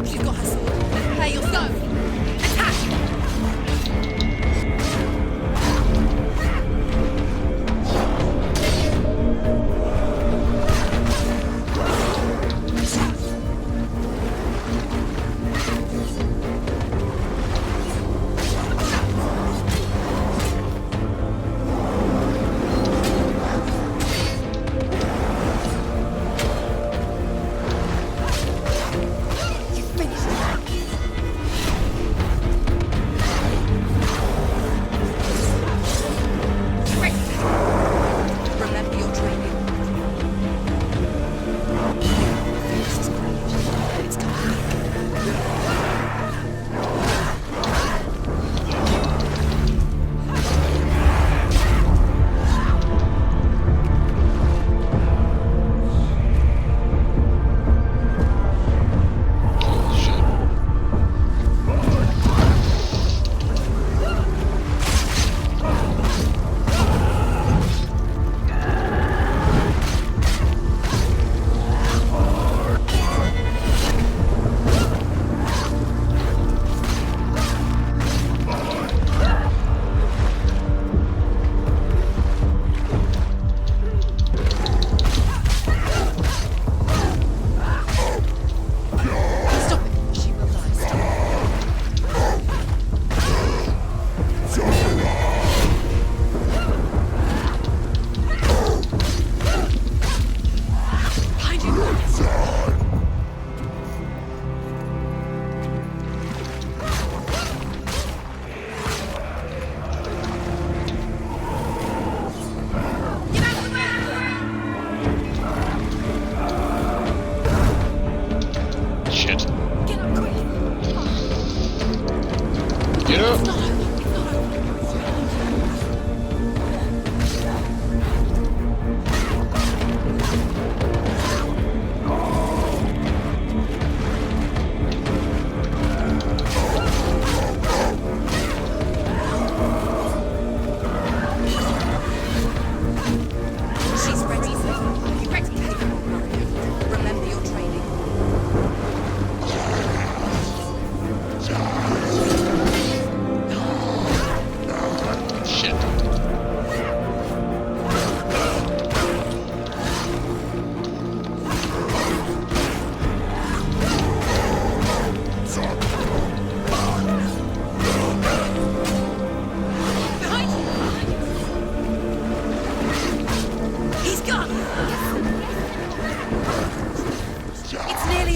She's got her sword.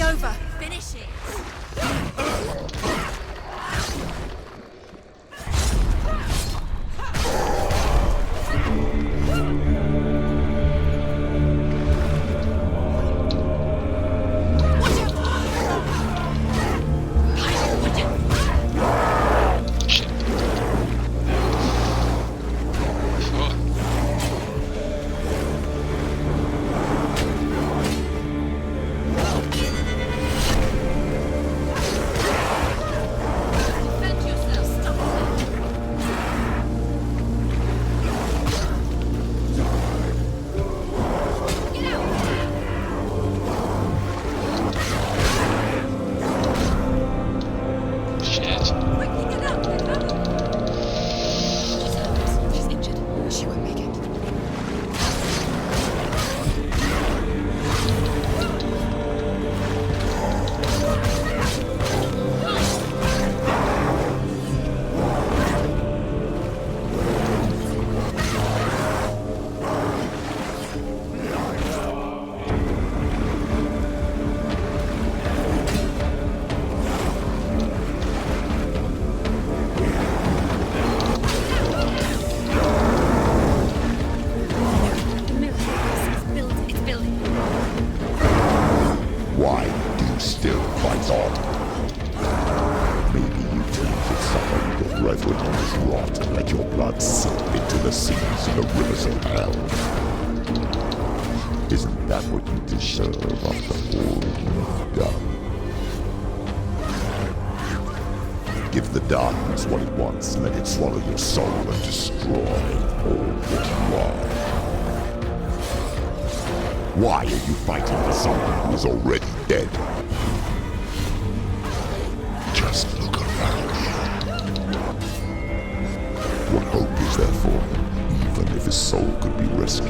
over. Finish it. Isn't that what you deserve after all you've done? Give the darkness what it wants, let it swallow your soul and destroy all that you are. Why are you fighting for someone who is already dead? Just look around you. What hope is there for him, even if his soul could be rescued?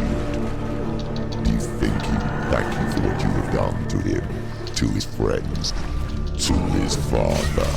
Do you think he would thank you for what you have done to him, to his friends, to his father?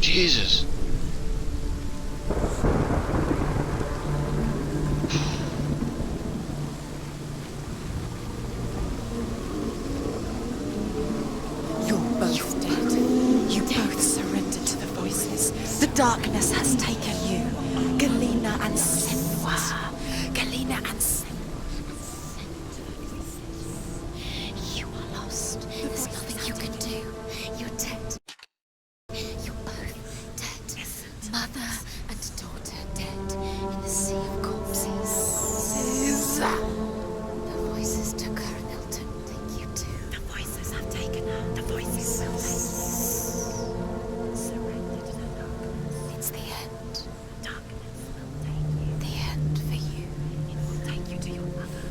Jesus. You're both dead. You both surrendered to the voices. The darkness has taken you. Galena and Senwa. Galena and Senwa. You are lost. There's nothing you can do. You're dead. You're both dead. Mother and daughter dead in the sea of corpses. The voices took her and they'll take you too. The voices have taken her. The voices will take you. Surrender to the darkness. It's the end. Darkness will take you. The end for you. It will take you to your mother.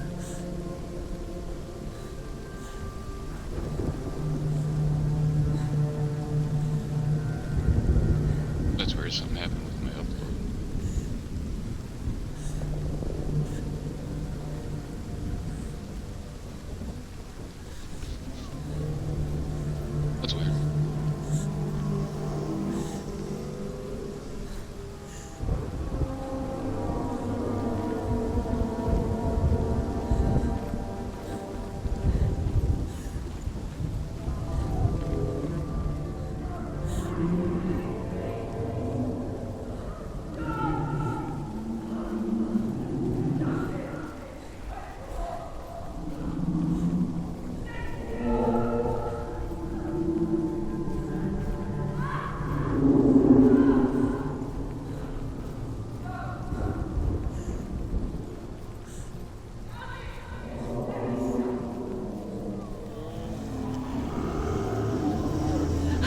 That's where something happened with my upload. That's weird.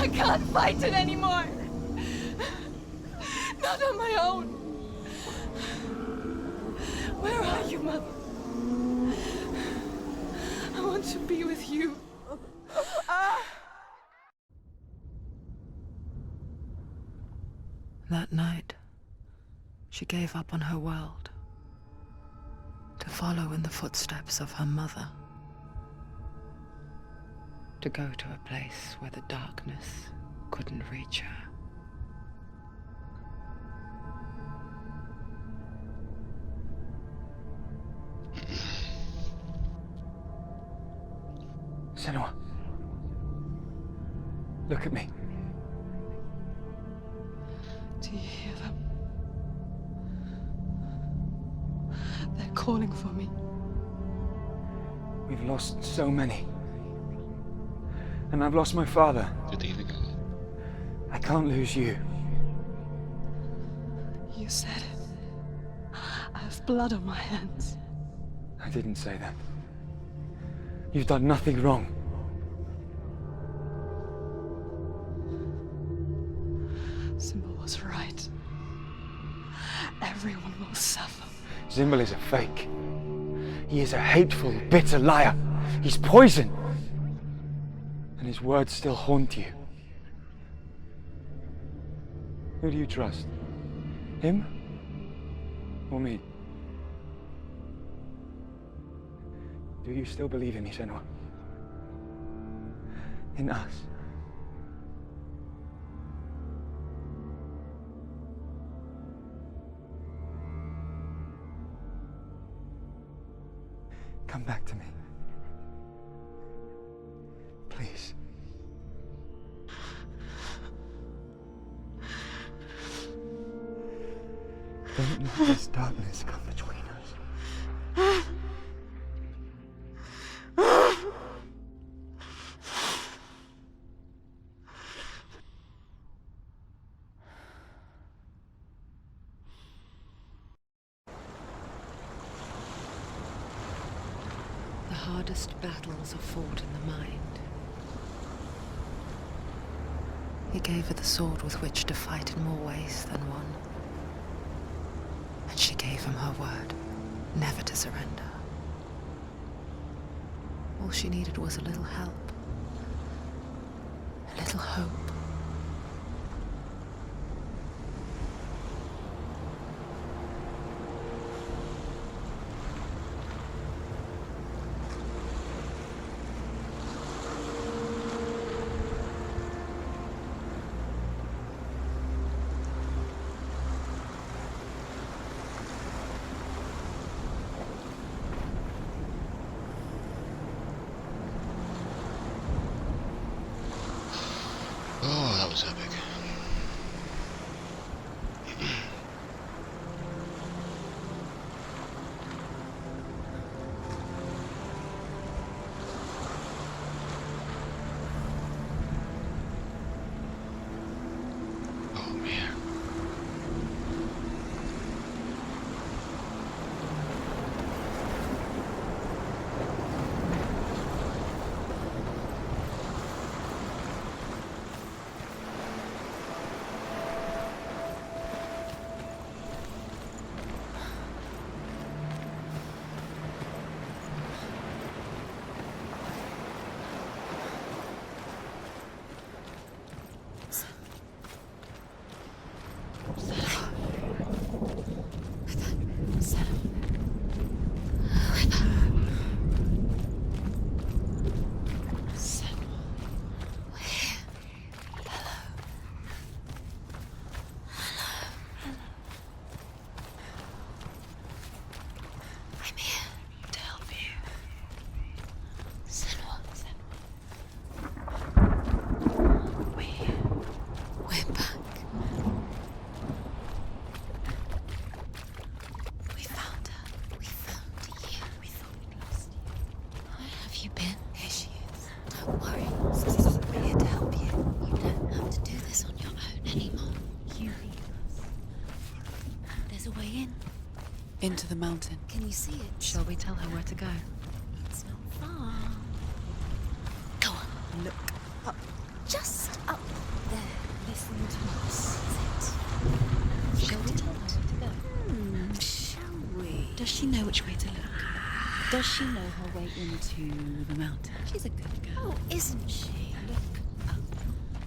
I can't fight it anymore. Not on my own. Where are you, Mother? I want to be with you. That night, she gave up on her world to follow in the footsteps of her mother, to go to a place where the darkness couldn't reach her. Senua, look at me. Do you hear them? They're calling for me. We've lost so many. And I've lost my father. I can't lose you. You said it. I have blood on my hands. I didn't say that. You've done nothing wrong. Simba was right. Everyone will suffer. Zimbel is a fake. He is a hateful, bitter liar. He's poison. And his words still haunt you. Who do you trust? Him? Or me? Do you still believe in me, Senua? In us? Come back to me. Please. Don't let this darkness come between us. The hardest battles are fought in the mind. He gave her the sword with which to fight in more ways than one. And she gave him her word, never to surrender. All she needed was a little help, a little hope. Oh, that was epic. Oh, man. Into the mountain. Can you see it? Shall we tell her where to go? It's not far. Go on. Look up. Just up. will tell us. Shall we tell her where to go? Shall we? Does she know which way to look? Does she know her way into the mountain? She's a good girl. Oh, isn't she? Look up.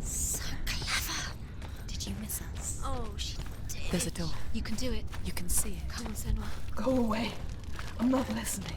So clever. Did you miss us? Oh, she did. There's a door. You can do it. You can see it. Come on, Senwa. Go away. I'm not listening.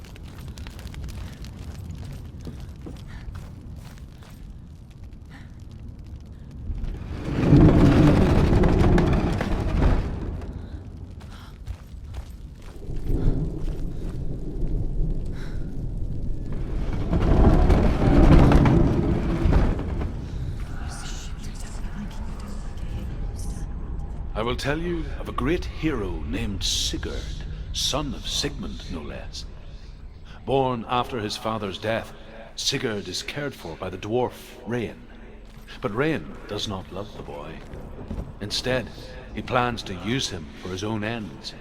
I will tell you of a great hero named Sigurd, son of Sigmund, no less. Born after his father's death, Sigurd is cared for by the dwarf Rain. But Rain does not love the boy. Instead, he plans to use him for his own ends.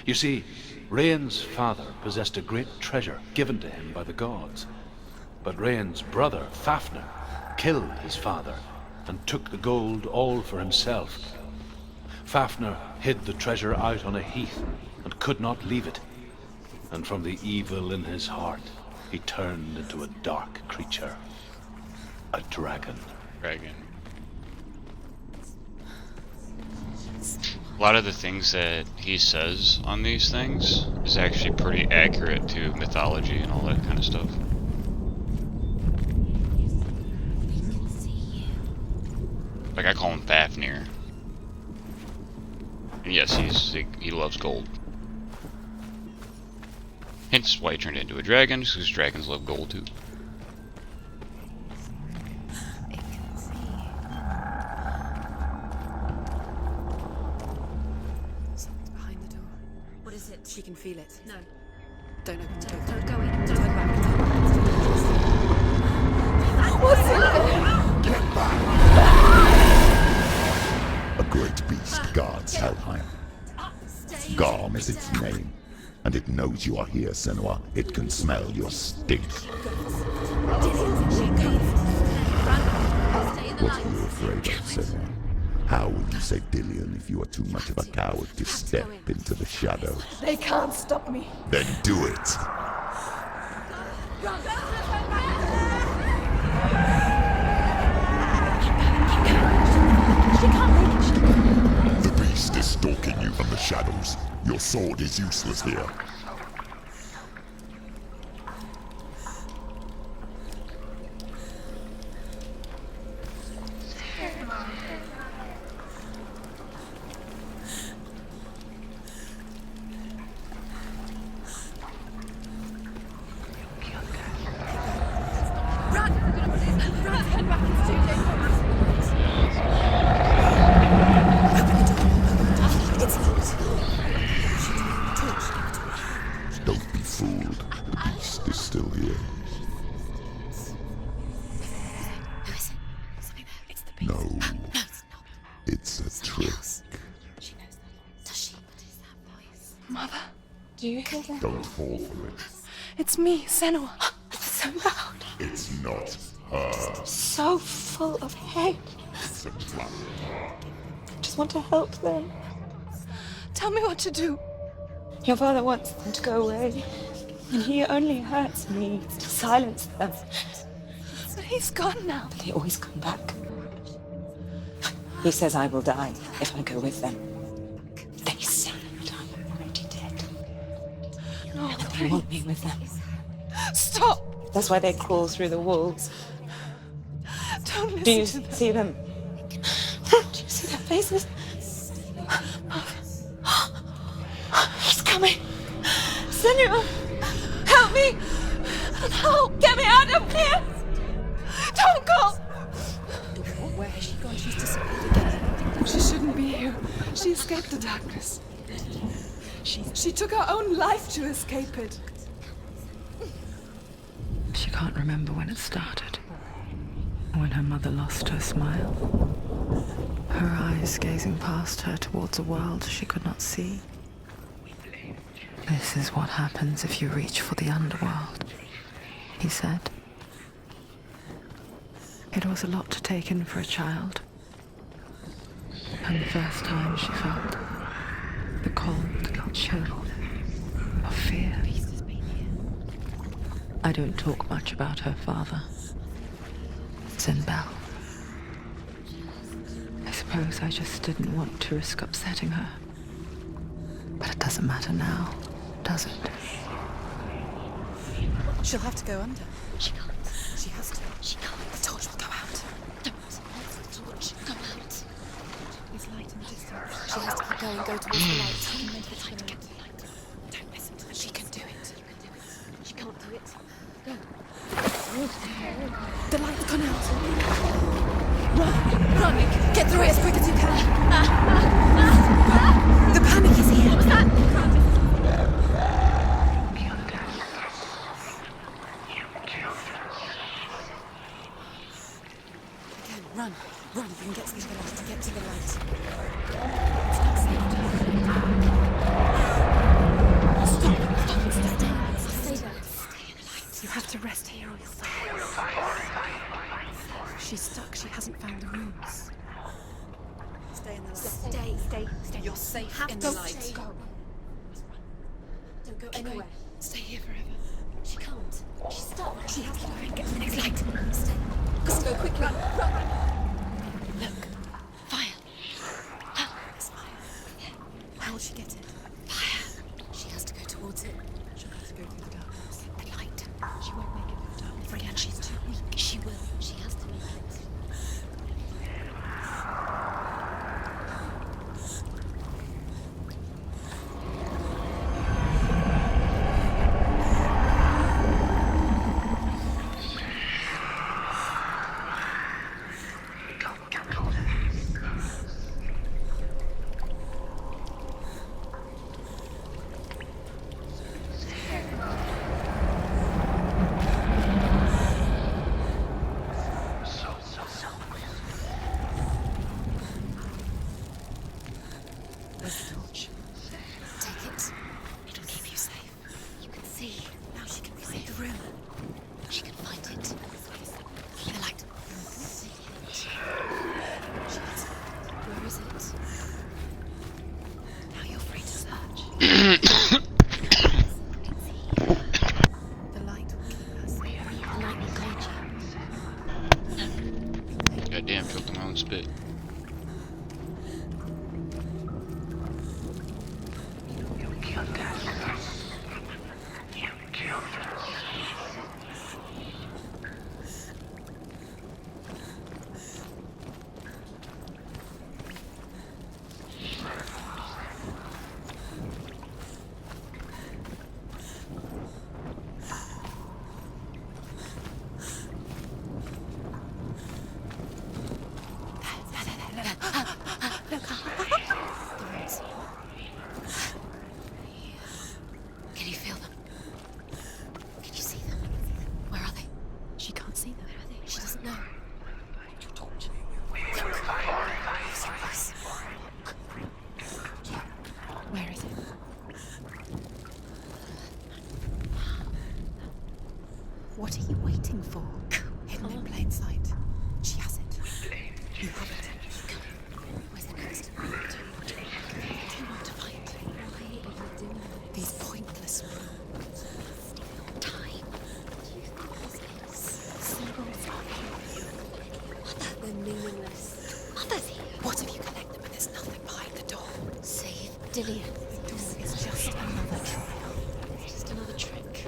You see, Rain's father possessed a great treasure given to him by the gods. But Rain's brother, Fafnir, killed his father and took the gold all for himself. Fafnir hid the treasure out on a heath and could not leave it. And from the evil in his heart, he turned into a dark creature. A dragon. Dragon. A lot of the things that he says on these things is actually pretty accurate to mythology and all that kind of stuff. Like, I call him Fafnir. And yes, he loves gold. Hence why he turned into a dragon, because dragons love gold too. Something's behind the door. What is it? She can feel it. No. Don't open the door. Don't go in. Don't Turn back. What's in there? A great beast guards Helheim. Garm is its name, and it knows you are here, Senua. It can smell your stink. What are you afraid of, Senua? How will you save Dillion if you are too much of a coward to step into the shadows? They can't stop me. Then do it! The beast is stalking you from the shadows. Your sword is useless here. Don't be fooled. The beast is still here. Who is it? Something there. It's the beast. No, No, it's not. it's a trick. She knows that. Does she? What is that voice? Mother, do you hear that? Don't fall for it. It's me, Senua. It's so loud. It's not her. So full of hate. It's a trap. I just want to help them. Tell me what to do. Your father wants them to go away, and he only hurts me to silence them. But he's gone now. But they always come back. He says I will die if I go with them. They say that I'm already dead. No, they want me with them. Stop! That's why they crawl through the walls. Don't listen. Do you see them? Do you see their faces? He's coming. Senua, help me. Help, get me out of here. Don't go. Where has she gone? She's disappeared again. She shouldn't be here. She escaped the darkness. She took her own life to escape it. She can't remember when it started. When her mother lost her smile. Her eyes gazing past her towards a world she could not see. This is what happens if you reach for the underworld, he said. It was a lot to take in for a child. And the first time she felt the cold chill of fear. I don't talk much about her father. It's in Belle. I suppose I just didn't want to risk upsetting her. But it doesn't matter now, does it? She'll have to go under. She can't. She has to. She can't. The torch will go out. Don't let the torch go out. There's light in the distance. She has to keep going, go towards the light. Don't listen to her. She can do it. She can't do it. Go. The light's gone out. Run! Run! Get through it as quick as you can. The panic is here. What was that? Again, run. Run. You can get to the light. Get to the light. Stop. Stop. Stay there. Stay in the light. You have to rest here or you'll die. She's stuck. She hasn't found the rooms. Stay in the light. Stay. You're safe Have in to the light. stay. Go. Don't go Keep anywhere. going. Stay here forever. She can't. She's stuck. She has to go and get to the next light. Stay. Just go quickly. Run. Look. Fire. There's fire. How will she get it? Fire. She has to go towards it. She'll have to go through the darkness. The light. She won't make it through the darkness. Again, she's too weak. She will. She has to make it. Where's the torch? Take it. It'll keep you safe. You can see. Now she can find the room. She can find it. The light. See it. She has it. Where is it? Now you're free to search. The light will keep us safe. The light will guide you. Goddamn, choked on my own spit. Can you feel them? Can you see them? Where are they? She can't see them. Where are they? She doesn't know. Your torch. Where is it? What are you waiting for? Hidden in plain sight. She has it. You have it. Where's the next? What do you want to find? Why are you doing These pointless rooms. time? Symbols are here. They're meaningless. Mother's here. What if you connect them and there's nothing behind the door? Save Dillian. The door is just another trial. Just another trick.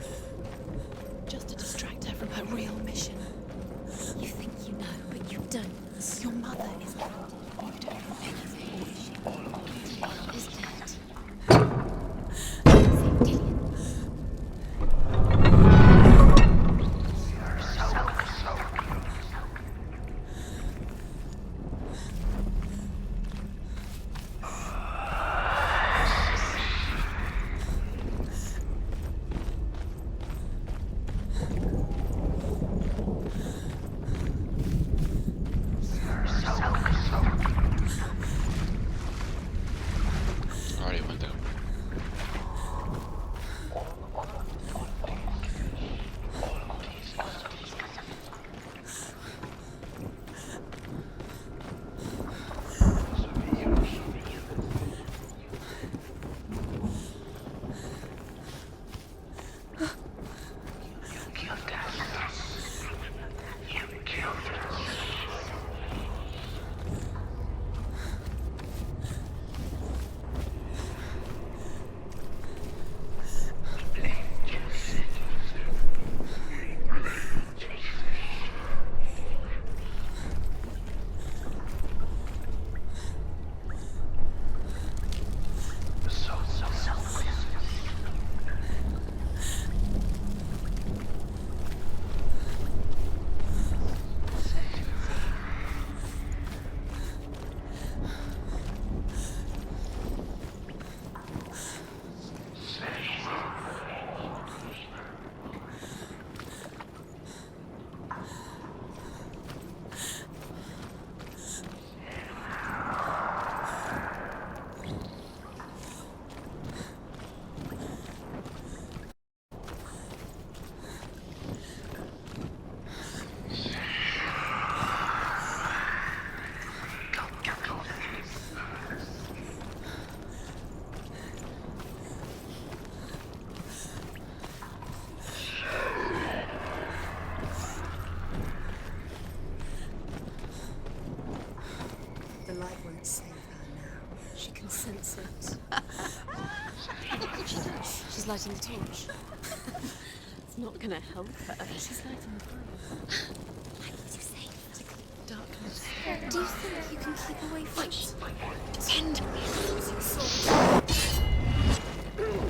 Just to distract her from her real mission. You think you know, but you don't. Your mother is dead. You don't know anything. Dillian is dead. Save Dillian. can sense it. She's lighting the torch. It's not gonna help her. She's lighting the fire. Darkness. Do you think you can keep away from it? Pretend.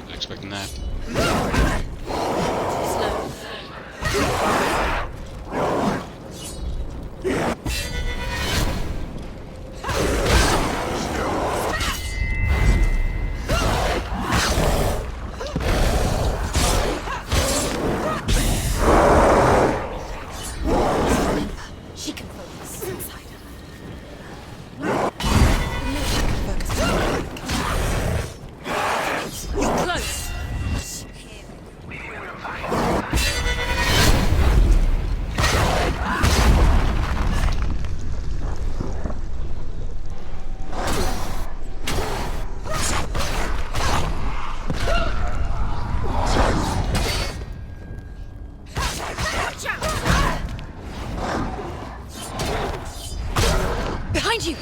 Not expecting that. Slow. She can focus inside her. You're close. Behind you!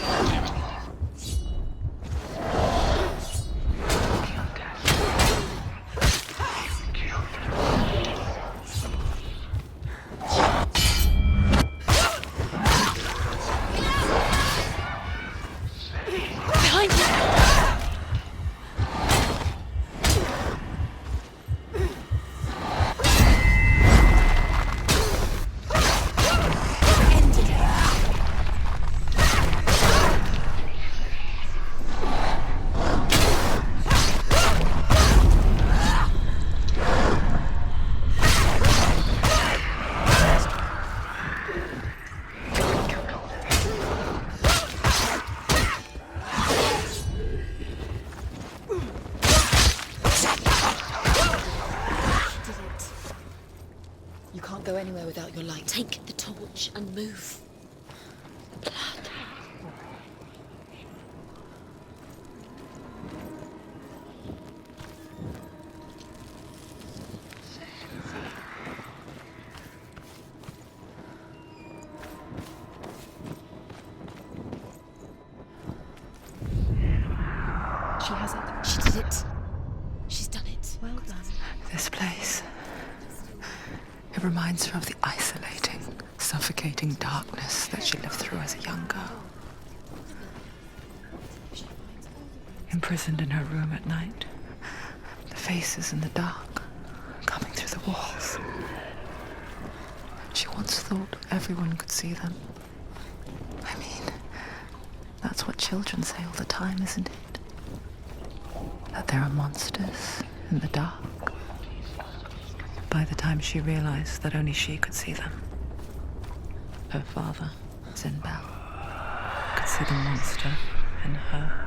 Behind you! Ended it. Did it. You can't go anywhere without your light. Take the torch and move. Blood. She has it. She did it. She's done it. Well done. This place. It reminds her of the isolating, suffocating darkness that she lived through as a young girl. Imprisoned in her room at night, the faces in the dark, coming through the walls. She once thought everyone could see them. I mean, that's what children say all the time, isn't it? That there are monsters in the dark. By the time she realized that only she could see them, her father, Sinbad, could see the monster in her.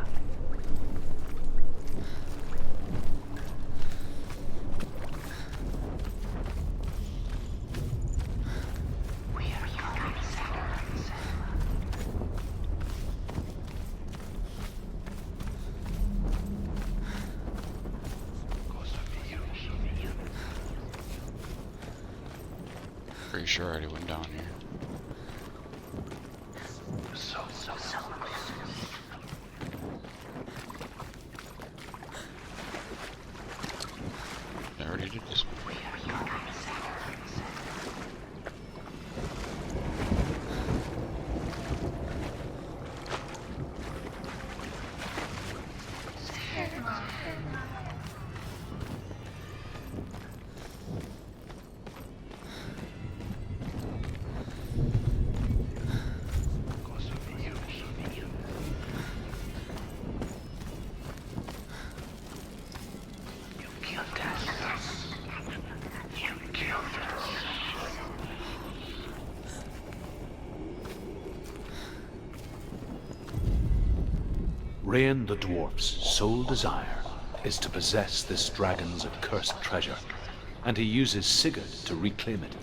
Pretty sure I already went down here. I already did this one. Rain the dwarf's sole desire is to possess this dragon's accursed treasure, and he uses Sigurd to reclaim it.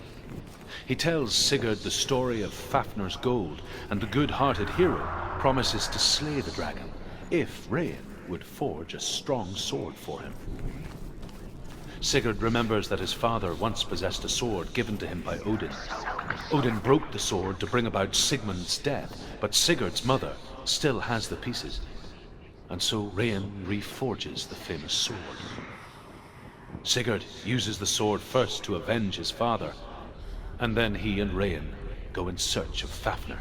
He tells Sigurd the story of Fafnir's gold, and the good-hearted hero promises to slay the dragon if Rain would forge a strong sword for him. Sigurd remembers that his father once possessed a sword given to him by Odin. Odin broke the sword to bring about Sigmund's death, but Sigurd's mother still has the pieces. and so Rain reforges the famous sword. Sigurd uses the sword first to avenge his father, and then he and Rain go in search of Fafnir.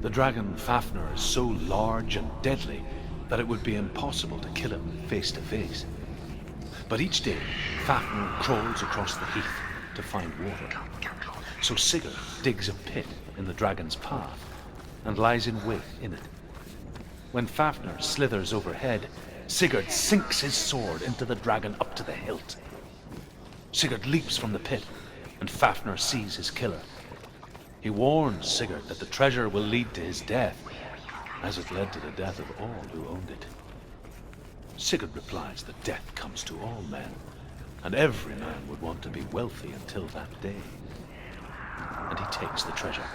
The dragon Fafnir is so large and deadly that it would be impossible to kill him face to face. But each day, Fafnir crawls across the heath to find water. So Sigurd digs a pit in the dragon's path and lies in wait in it. When Fafnir slithers overhead, Sigurd sinks his sword into the dragon up to the hilt. Sigurd leaps from the pit, and Fafnir sees his killer. He warns Sigurd that the treasure will lead to his death, as it led to the death of all who owned it. Sigurd replies that death comes to all men, and every man would want to be wealthy until that day. And he takes the treasure.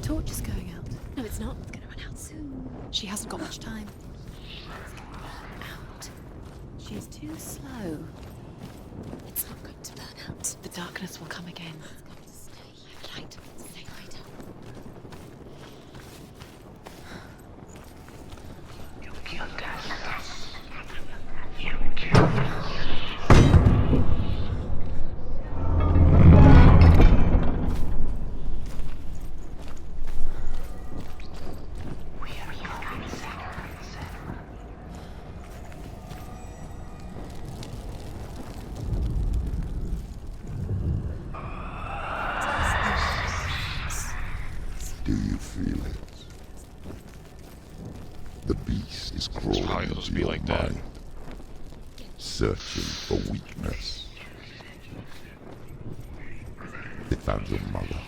Torch is going out. No, it's not. It's going to run out soon. She hasn't got much time. It's going to burn out. She's too slow. It's not going to burn out. The darkness will come again. It's going to stay. Light. Stay right up. You killed us. The beast is crawling into your mind, searching for weakness. It found your mother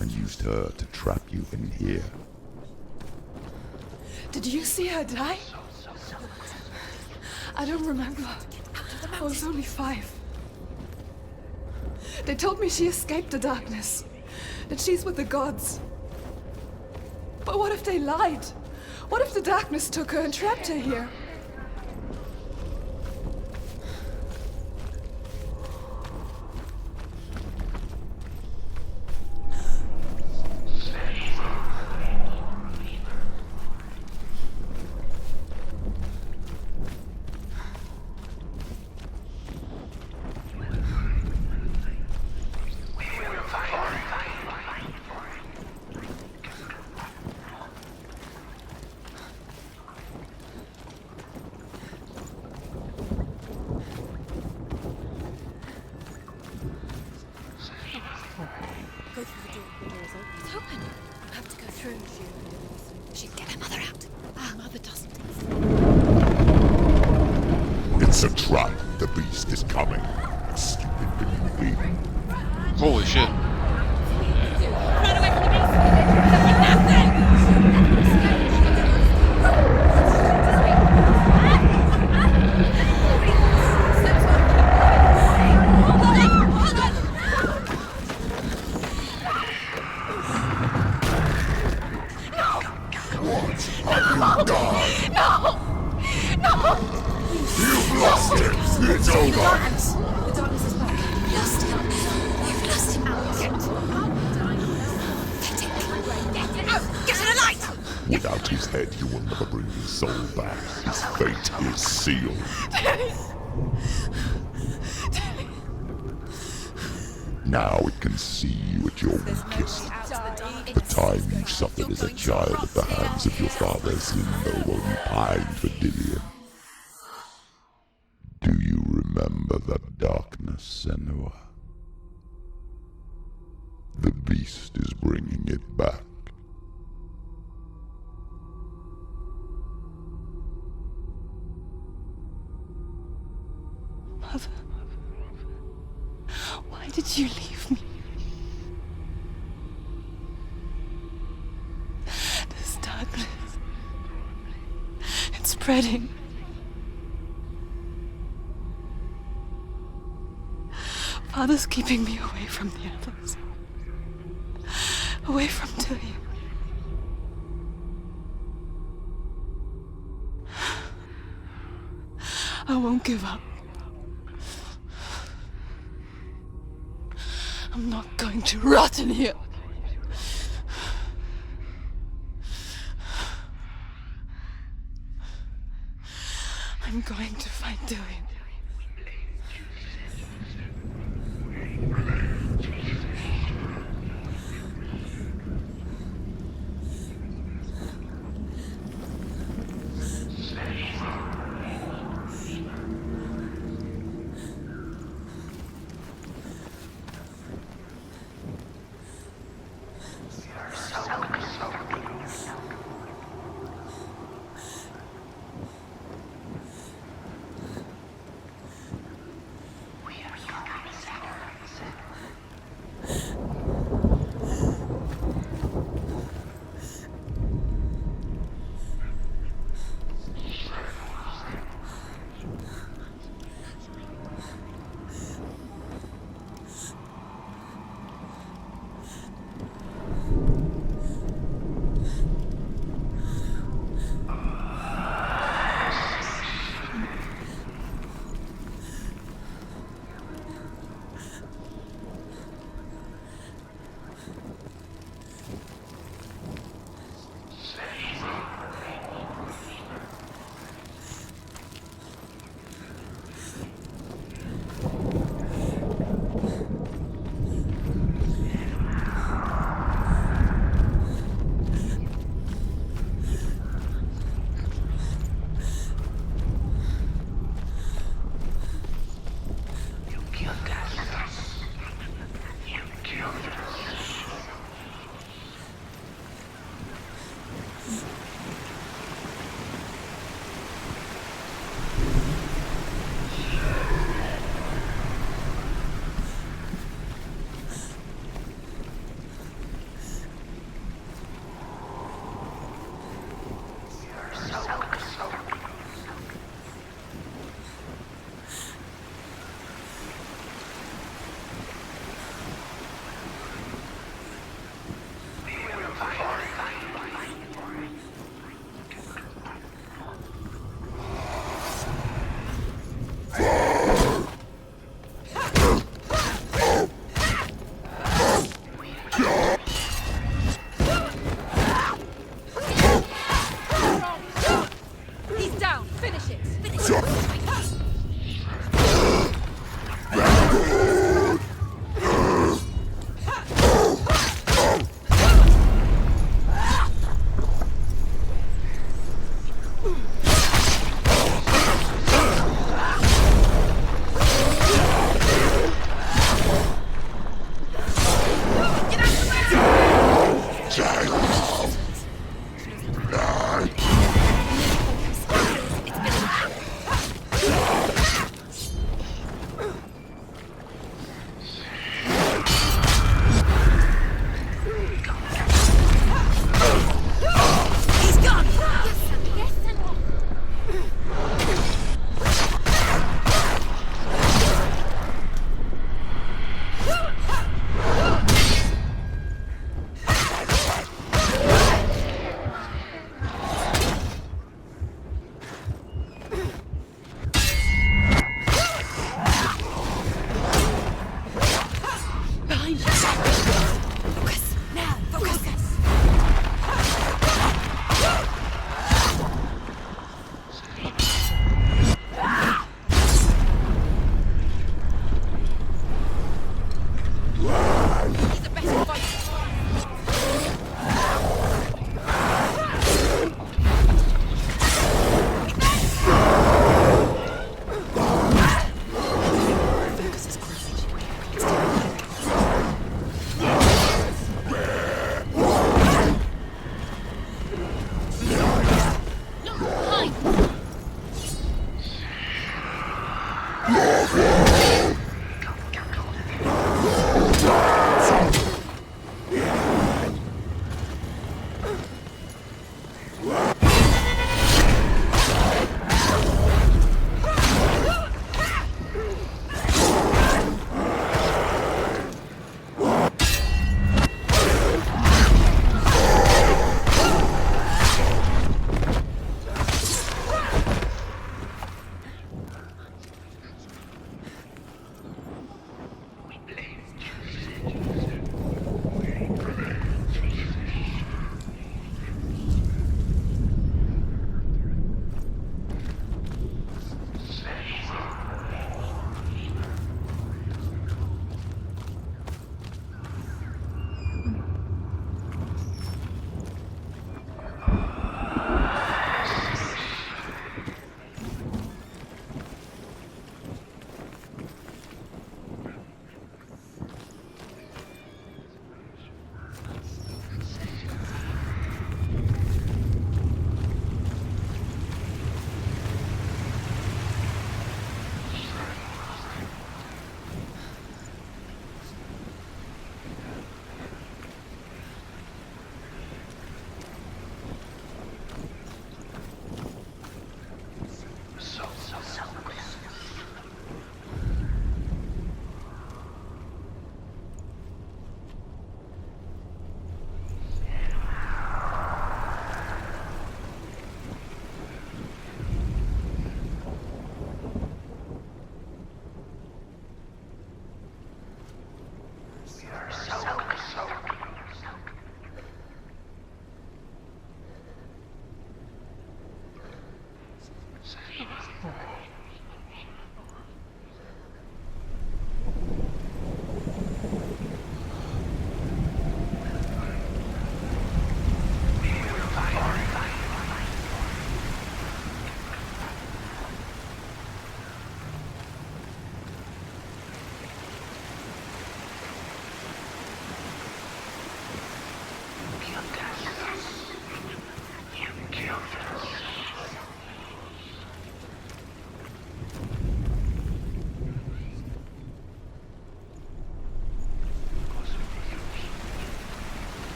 and used her to trap you in here. Did you see her die? I don't remember. I was only 5. They told me she escaped the darkness, that she's with the gods. But what if they lied? What if the darkness took her and trapped her here? It's open. We'll have to go through. She'd get her mother out. Our mother doesn't. It's a trap. The beast is coming. Stupid baby. Holy shit. Run away from the beast! You've lost it! It's over! The darkness is back. You've lost him. You've lost him. Get it out! Get it alight! Without his head, you will never bring his soul back. His fate is sealed. Now it can see you at your weakest. The time you suffered as a child at the hands of your father's limbo while you pined for Dillion. Do you remember that darkness, Senua? The beast is bringing it back. Mother, why did you leave me? This darkness, it's spreading. Father's keeping me away from the others. Away from Dillion. I won't give up. I'm not going to rot in here. I'm going to fight Dillion.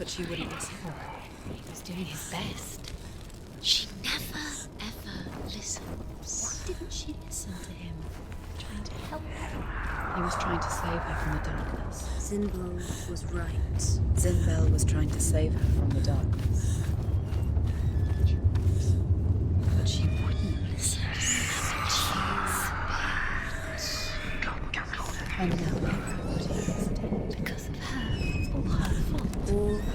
She wouldn't listen. He was doing his best. She never, ever listens. Why didn't she listen to him? Trying to help her. He was trying to save her from the darkness. Zinbel was right. Zinbel was trying to save her from the darkness. But she wouldn't listen. And now look what he is dead. Because of her. It's all her fault. All her fault.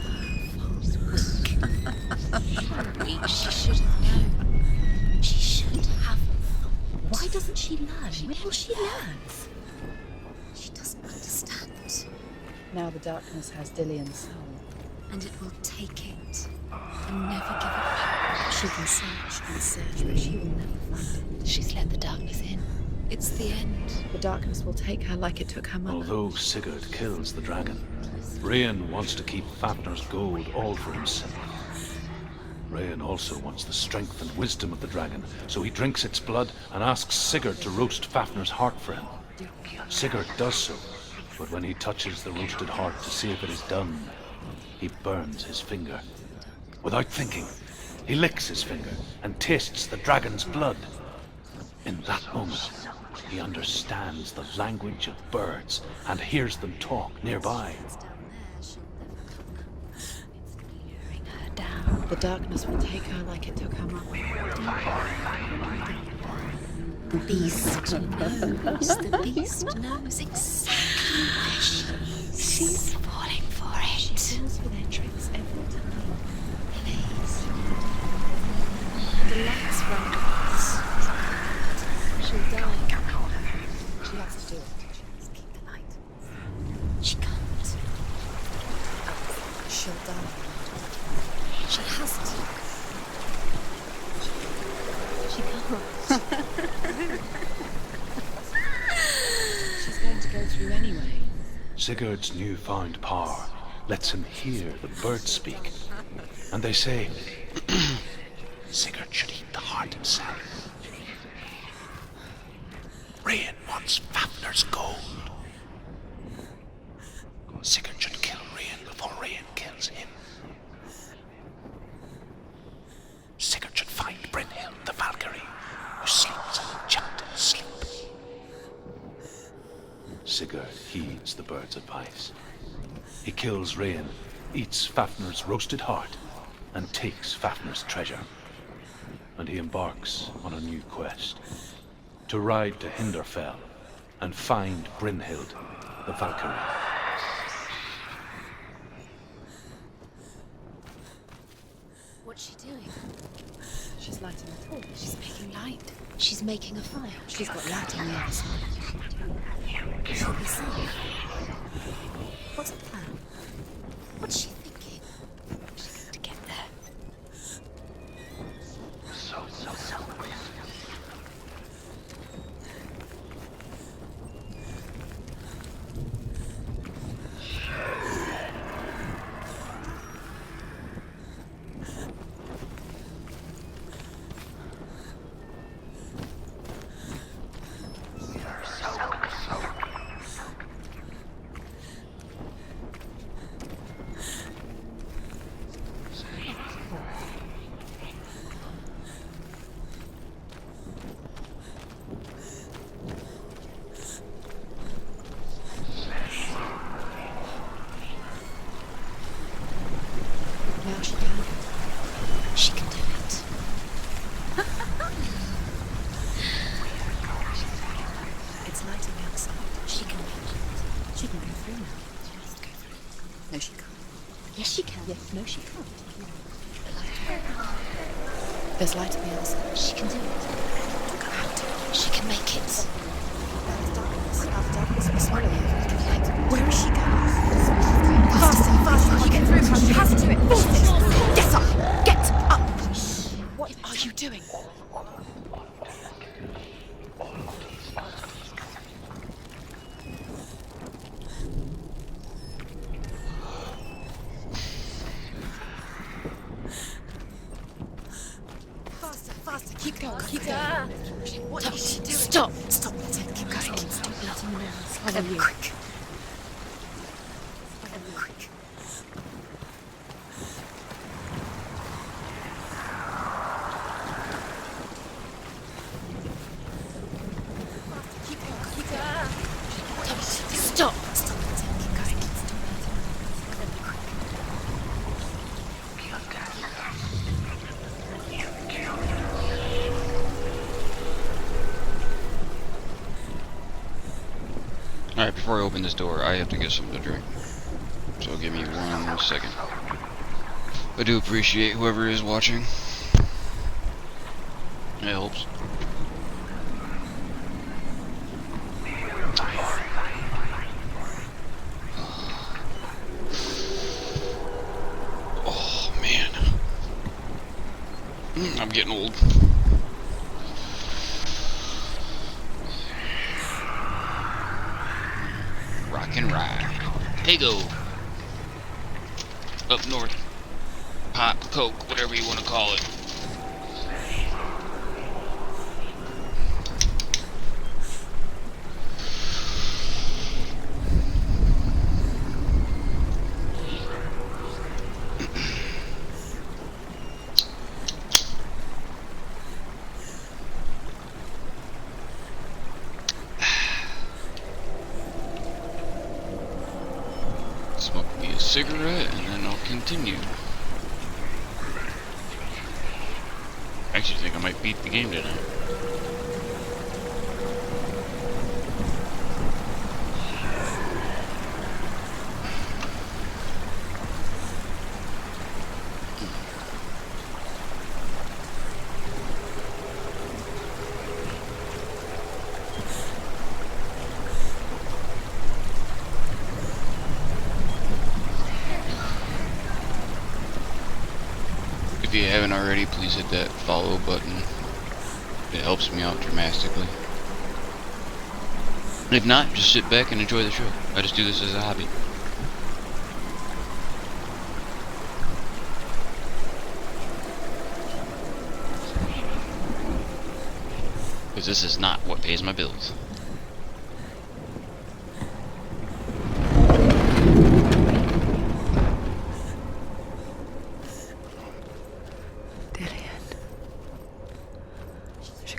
She should have known. She should have thought. Why doesn't she learn? When will she learn? She doesn't understand. Now the darkness has Dillian's soul. And it will take it and never give it back. She can search, but she will never find it. She's let the darkness in. It's the end. The darkness will take her like it took her mother. Although Sigurd kills the dragon, Rayan wants to keep Fafnir's gold all for himself. Rayan also wants the strength and wisdom of the dragon, so he drinks its blood and asks Sigurd to roast Fafnir's heart for him. Sigurd does so, but when he touches the roasted heart to see if it is done, he burns his finger. Without thinking, he licks his finger and tastes the dragon's blood. In that moment, he understands the language of birds and hears them talk nearby. The darkness will take her like it took her mother. The beast knows. The beast knows exactly where she is. She's falling for it. She falls for their tricks every time. Please. The lights run out. She'll die. She has to do it. Just keep the light. She can't. She'll die. She has to. She can't. She's going to go through anyway. Sigurd's newfound power lets him hear the birds speak. And they say, Sigurd should eat the heart himself. Rayan wants Fafnir's gold. Sigurd should kill Rayan before Rayan kills him. Sigurd should find Brynhild the Valkyrie, who sleeps an enchanted sleep. Sigurd heeds the bird's advice. He kills Rayan, eats Fafnir's roasted heart, and takes Fafnir's treasure. And he embarks on a new quest, to ride to Hinderfell and find Brynhild the Valkyrie. What's she doing? She's lighting a torch. She's making light. She's making a fire. She's got light on the other side. She'll be safe. What's the plan? What's she thinking? She's going to get there. No, she can't. Yes, she can. Yes, no, she can't. There's light on the other side. She can do it. She can make it. There's darkness. Now the darkness will swallow you. Where is she going? Faster, faster. Get through. She has to do it. Force it. Get up. Get up. What are you doing? Faster, faster. Keep going. Keep going. What is she doing? Stop. Stop. Keep going. Stop letting me Follow you. quick. Keep going. Keep going. Stop. Stop. Keep going. Alright, before I open this door, I have to get something to drink. So give me 1 second. I do appreciate whoever is watching. It helps. Oh, man. I'm getting old. Rock and ride. Hey-go. Up north. Pop, Coke, whatever you want to call it. Smoke me a cigarette and then I'll continue. I actually think I might beat the game tonight. If you haven't already, please hit that follow button. It helps me out dramatically. If not, just sit back and enjoy the show. I just do this as a hobby. Because this is not what pays my bills.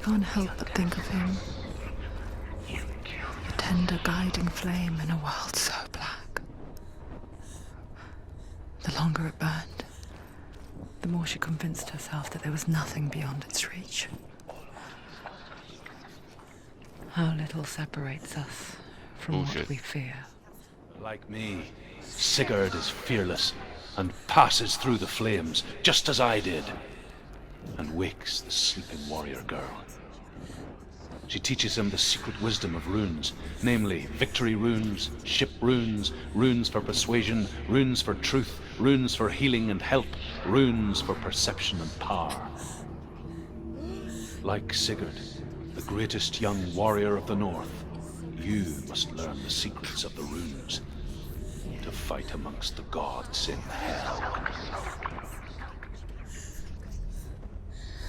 Can't help but think of him. A tender guiding flame in a world so black. The longer it burned, the more she convinced herself that there was nothing beyond its reach. How little separates us from what we fear. Like me, Sigurd is fearless and passes through the flames, just as I did, and wakes the sleeping warrior girl. She teaches him the secret wisdom of runes, namely victory runes, ship runes, runes for persuasion, runes for truth, runes for healing and help, runes for perception and power. Like Sigurd, the greatest young warrior of the North, you must learn the secrets of the runes to fight amongst the gods in hell.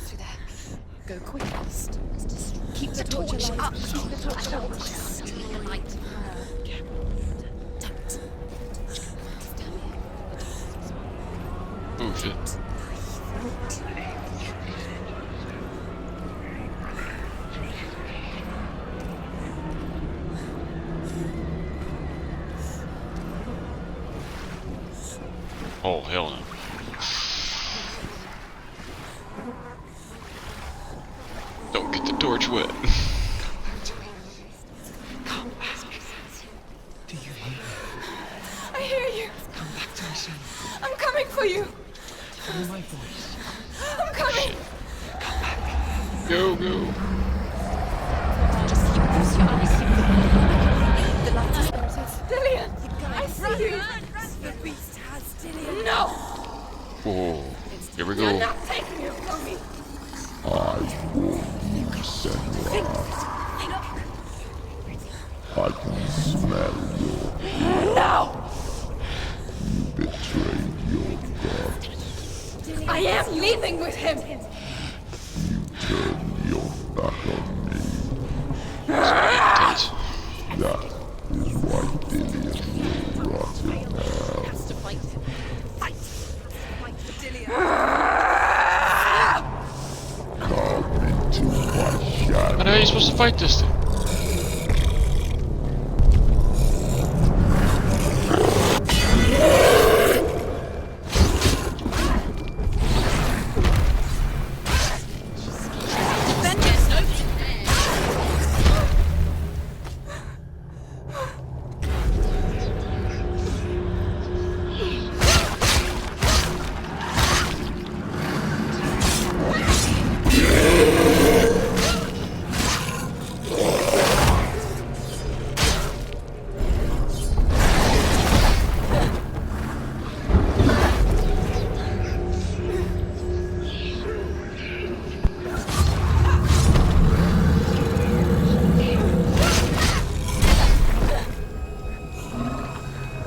Through there. Go quick. Keep the torch up. Keep the torch up. Steal the light. Don't. Oh shit. Oh hell no. Don't get the torch wet. Do you hear? for you. Follow my voice. I'm coming. Go, go. Just use your eyes. The light is Dillian, I see you. The beast has Dillian. No, Oh, here we you're go. not taking it from me. I warn you, Senra. I can smell your No, betrayed your god. I am leaving with him. Turn your back on me. Intense. That is why Dillian will rot in hell. Has to fight him. Fight. Fight for Dillian. Come into my shadow. How are you supposed to fight this thing?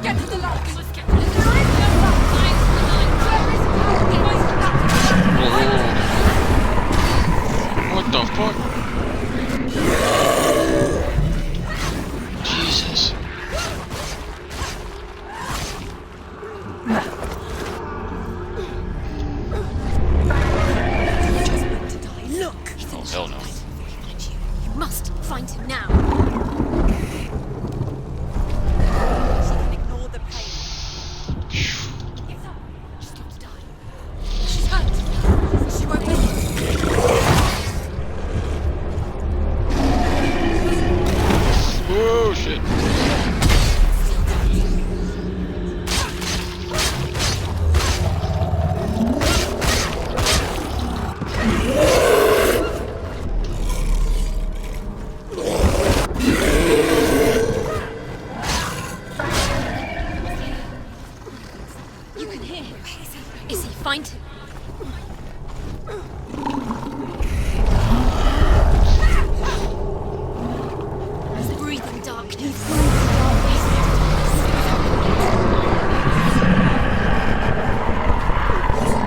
Get to the lock. What the fuck? Jesus. Look. Oh, hell no. You must find him now. She can ignore the pain. She's got to die. She's hurt. She won't live. Oh, shit. You can hear him. Is he? Find him. He's breathing darkness.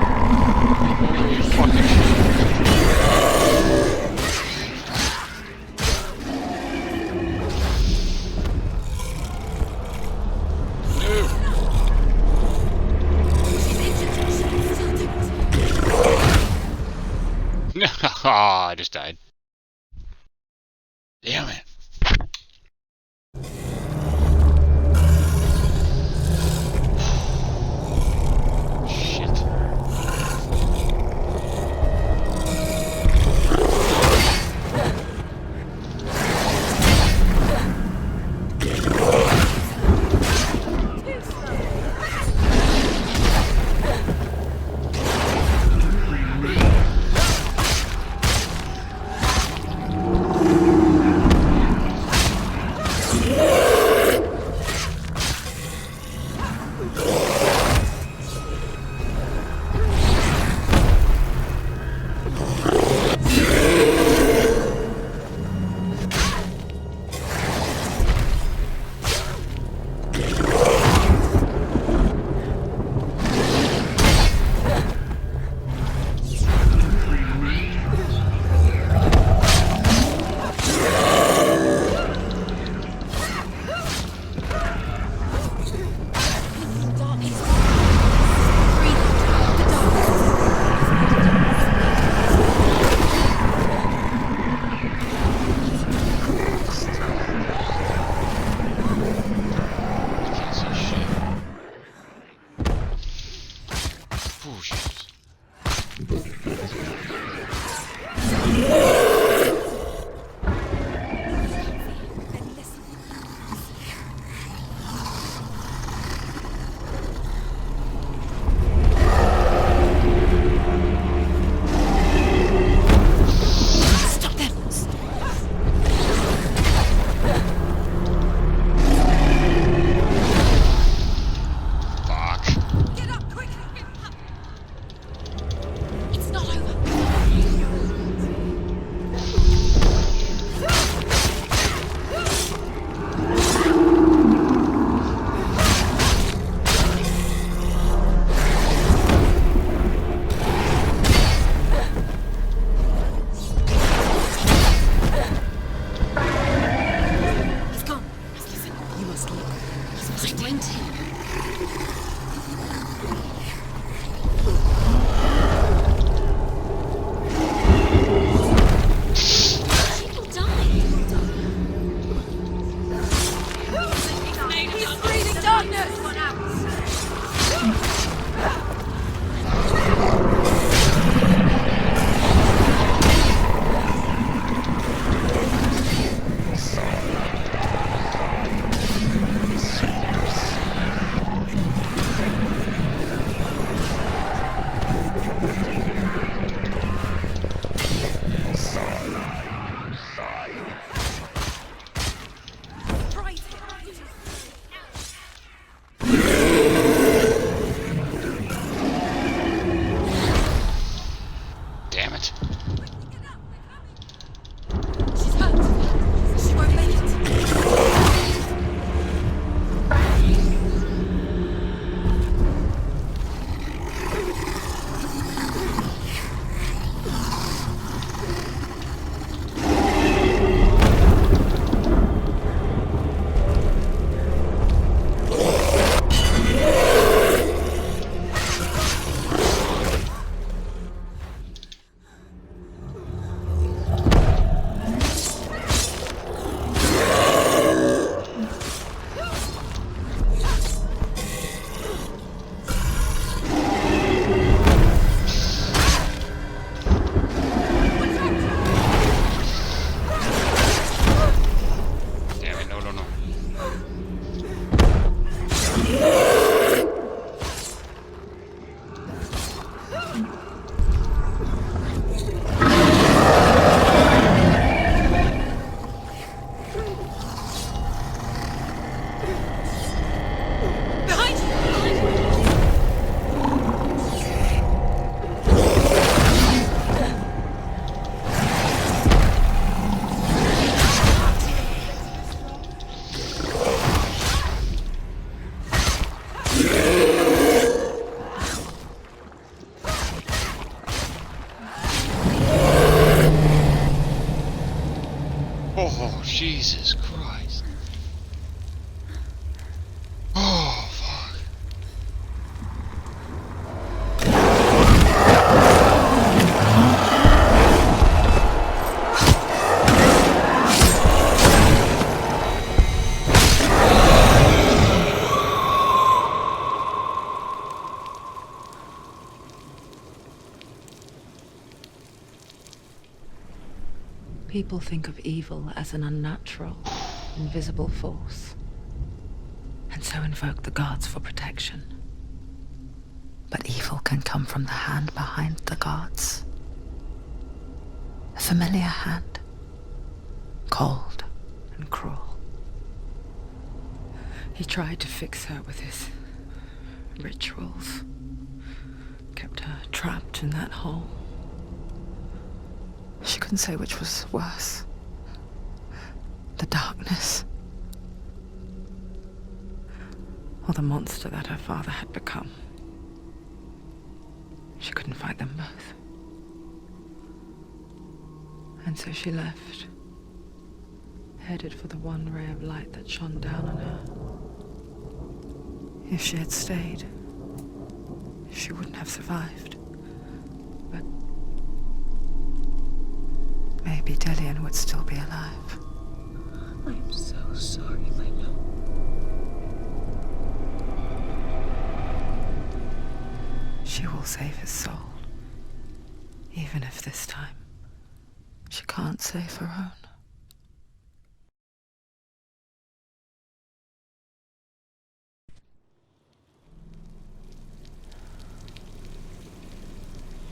Holy fucking shit. No. I just died. Damn it. Shit. Oh, shit. find him. She'll die. He's breathing darkness! Damn it. She's hurt. She won't make it. Damn it, no, no, no. Behind you! Oh, Jesus Christ. Oh, fuck. People think of evil as an unnatural, invisible force, and so invoke the gods for protection. But evil can come from the hand behind the gods. A familiar hand, cold and cruel. He tried to fix her with his rituals, kept her trapped in that hole. She couldn't say which was worse. The darkness, or the monster that her father had become. She couldn't fight them both. And so she left, headed for the one ray of light that shone down on her. If she had stayed, she wouldn't have survived. But maybe Delian would still be alive. I'm so sorry, my love. She will save his soul. Even if this time she can't save her own.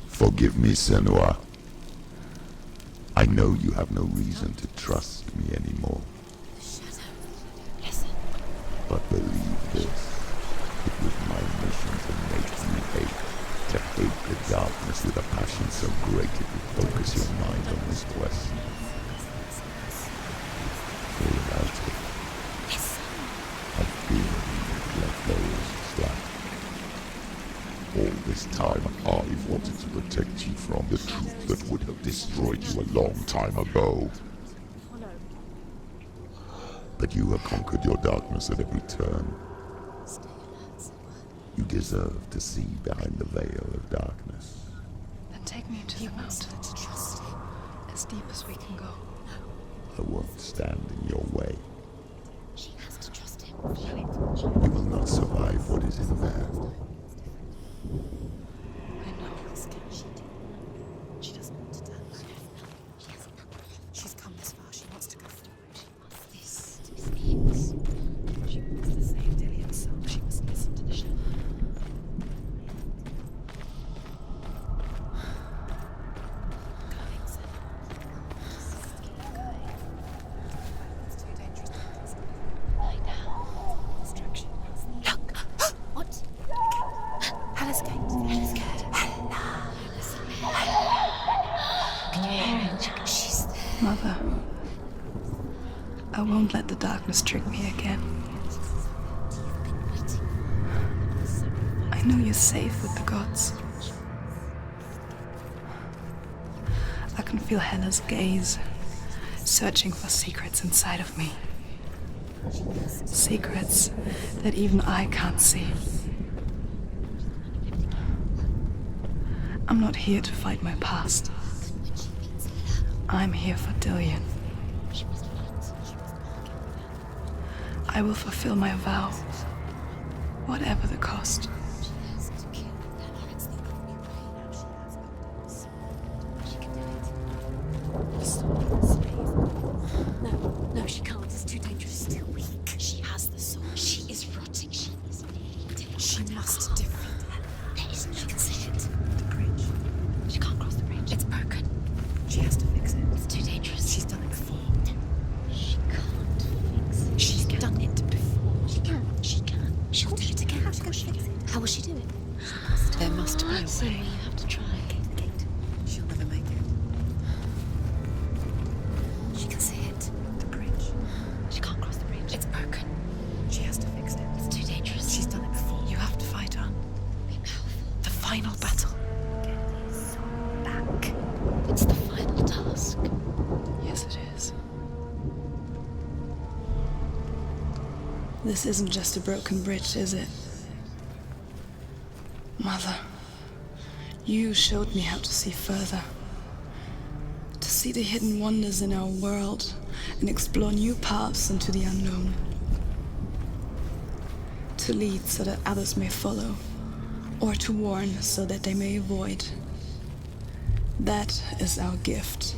Forgive me, Senua. I know you have no reason to trust me anymore. Listen. But believe this. It was my mission to make you hate. To hate the darkness with a passion so great it would focus your mind on this quest. All about it. I've been let those slack. All this time I've wanted to protect you from the truth that would have destroyed you a long time ago. But you have conquered your darkness at every turn. deserve to see behind the veil of darkness. Then take me to the mountain. As deep as we can go. I won't stand in your way. She has to trust him. You will not survive what is in there. I know. She doesn't want to die. She hasn't done it. She's come this far. She wants to go forward. She wants this to be things. She wants to save Dillion's soul. She must listen to the shadow. Mother, I won't let the darkness trick me again. I know you're safe with the gods. I can feel Hela's gaze, searching for secrets inside of me. Secrets that even I can't see. I'm not here to fight my past. I'm here for Dillion. I will fulfill my vow, whatever the cost. No, she can't. It's too dangerous. Still weak. She has the sword. She is rotting. She is weak. She must defeat her. There is no consent. The bridge. She can't cross the bridge. It's broken. She has to fix it. It's too dangerous. She's done it before. She can't fix it. She's done it before. She can. She can. She'll do it again. How will she do it? There must be a way. You have to try. The gate. She'll never make it. She can see it. The bridge. She can't cross the bridge. It's broken. She has to fix it. It's too dangerous. She's done it before. You have to fight on. Be powerful. The final battle. Get his soul back. It's the final task. Yes, it is. This isn't just a broken bridge, is it? Mother, you showed me how to see further. To see the hidden wonders in our world and explore new paths into the unknown. To lead so that others may follow, or to warn so that they may avoid. That is our gift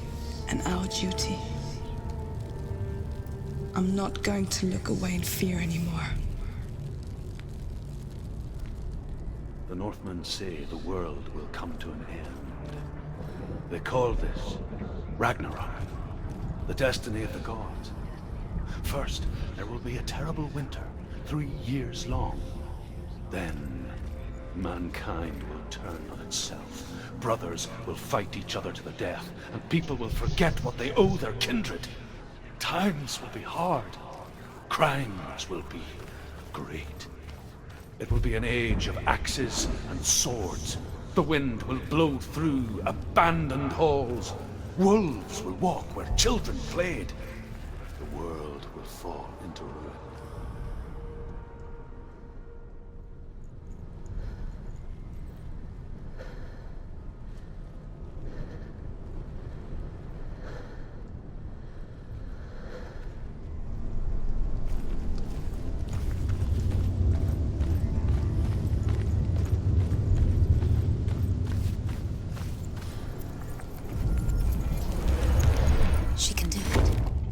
and our duty. I'm not going to look away in fear anymore. The Northmen say the world will come to an end. They call this Ragnarok, the destiny of the gods. First, there will be a terrible winter, 3 years long. Then, mankind will turn on itself. Brothers will fight each other to the death, and people will forget what they owe their kindred. Times will be hard. Crimes will be great. It will be an age of axes and swords. The wind will blow through abandoned halls. Wolves will walk where children played. The world will fall into ruin. She can do it.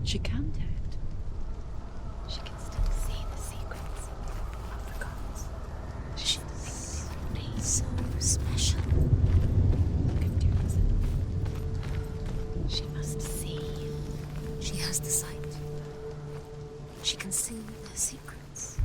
She can do it. She can still see the secrets of the gods. She thinks it would be so special. You can do this. She must see. She has the sight. She can see the secrets.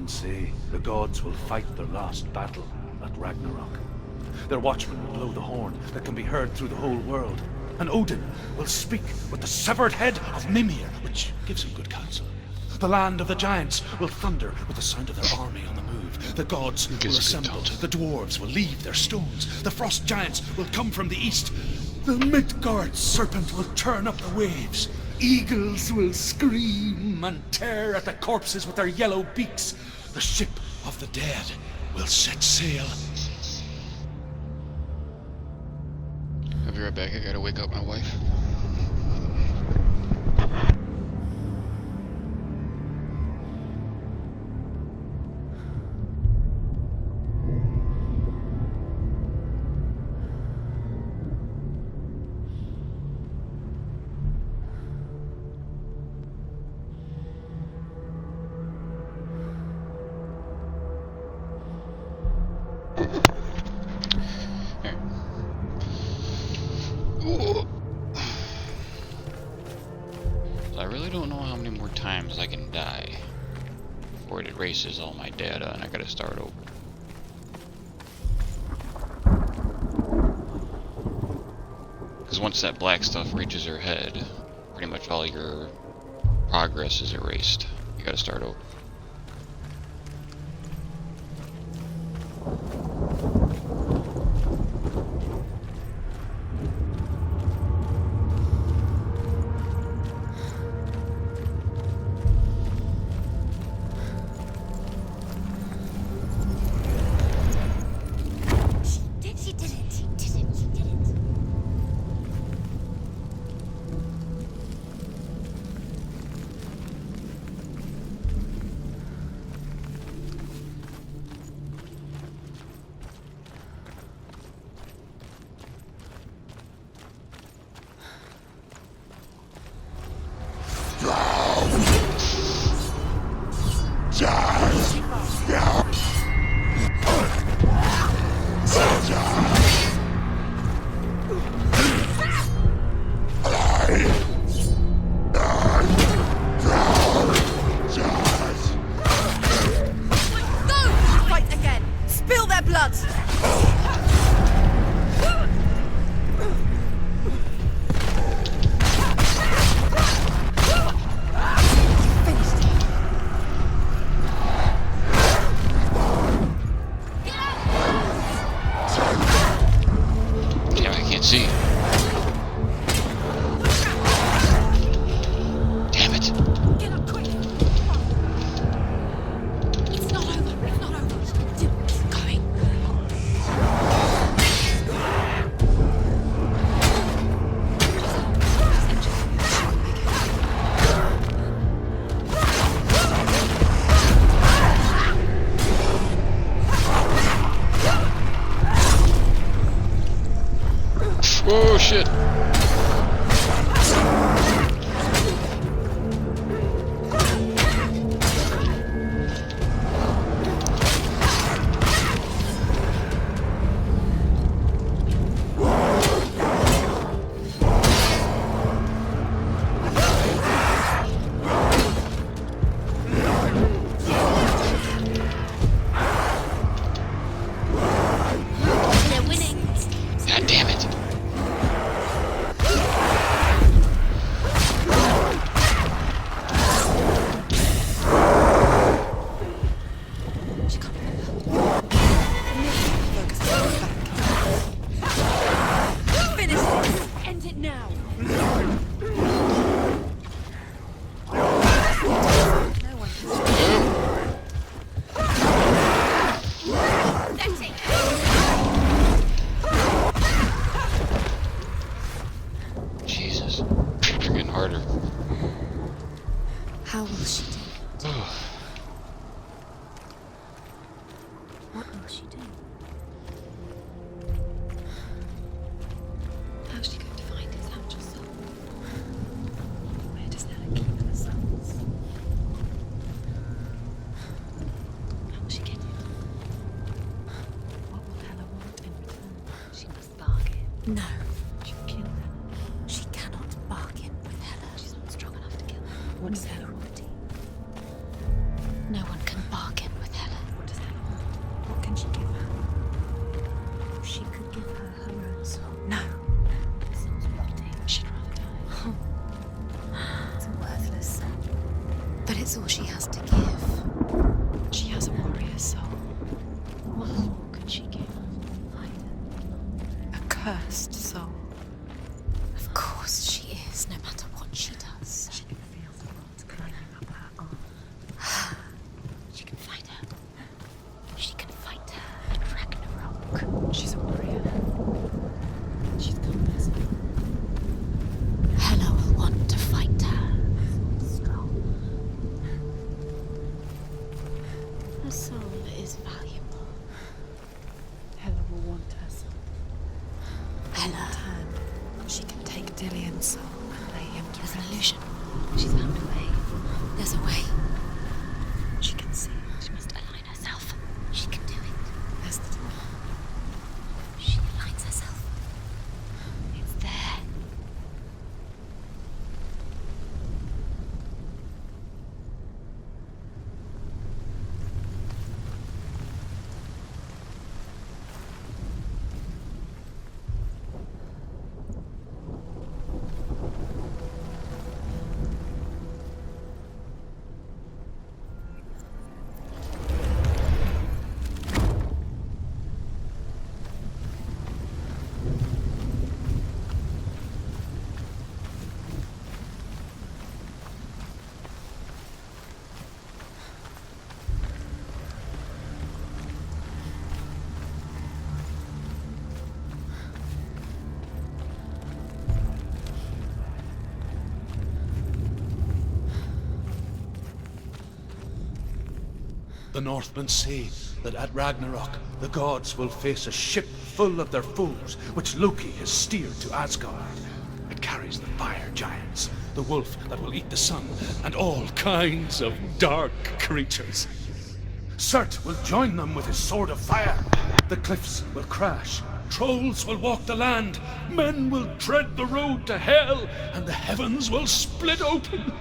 Northmen say the gods will fight their last battle at Ragnarok. Their watchmen will blow the horn that can be heard through the whole world, and Odin will speak with the severed head of Mimir, which gives him good counsel. The land of the giants will thunder with the sound of their army on the move. The gods will assemble. The dwarves will leave their stones. The frost giants will come from the east. The Midgard serpent will turn up the waves. Eagles will scream and tear at the corpses with their yellow beaks. The ship of the dead will set sail. I'll be right back. I gotta wake up my wife. I really don't know how many more times I can die before it erases all my data and I gotta start over. Because once that black stuff reaches her head, pretty much all your progress is erased. You gotta start over. Oh shit. How will she do it? What will she do? How's she going to find his angel soul? Where does Hela keep her souls? How will she get it? What will Hela want in return? She must bargain. No. She'll kill Hela. She cannot bargain with Hela. She's not strong enough to kill her. What does Hela want? No one can bargain cursed soul. Of course she is, no matter what she does. She can feel the rot climbing up her arm. She can fight her. She can fight her at Ragnarok. She's a warrior. She's come this far. Hela will want to fight her. Strong. Her soul is valuable. Hela will want her soul. Hela. She can take Dillion's soul and lay him to There's an rest. illusion. She's found a way. There's a way. She can see. She must align herself. She can do it. There's the door. She aligns herself. It's there. The Northmen say that at Ragnarok, the gods will face a ship full of their foes, which Loki has steered to Asgard. It carries the fire giants, the wolf that will eat the sun, and all kinds of dark creatures. Surt will join them with his sword of fire. The cliffs will crash. Trolls will walk the land. Men will tread the road to hell, and the heavens will split open.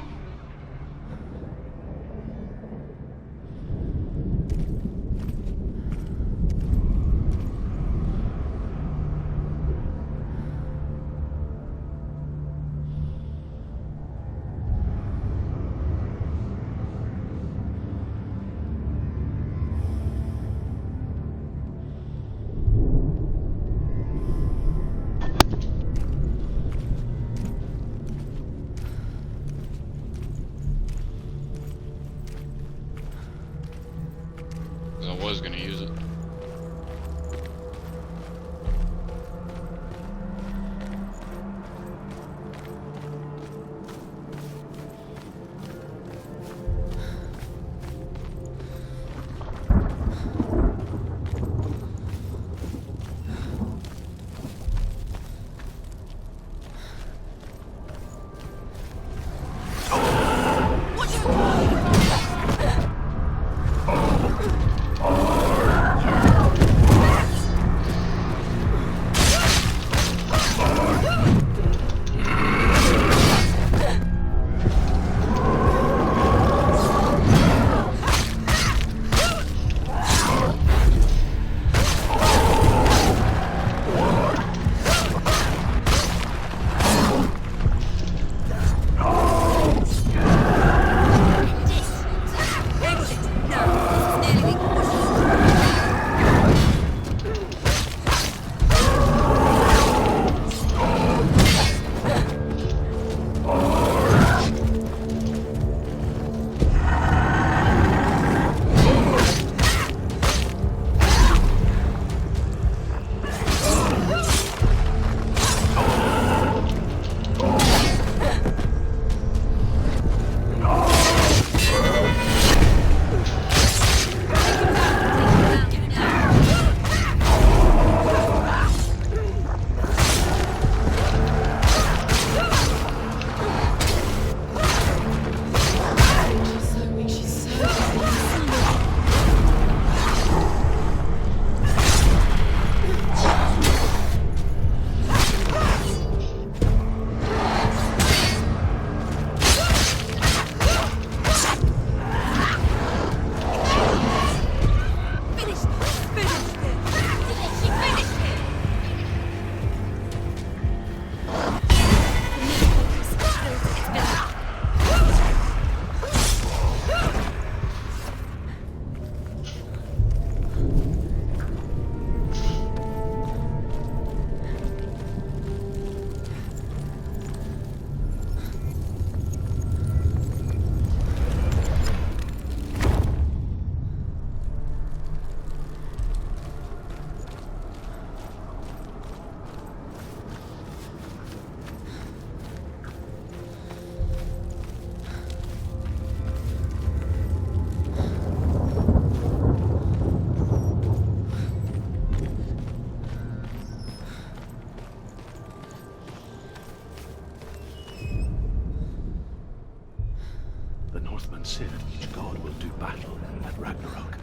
and Sif, each god will do battle at Ragnarok.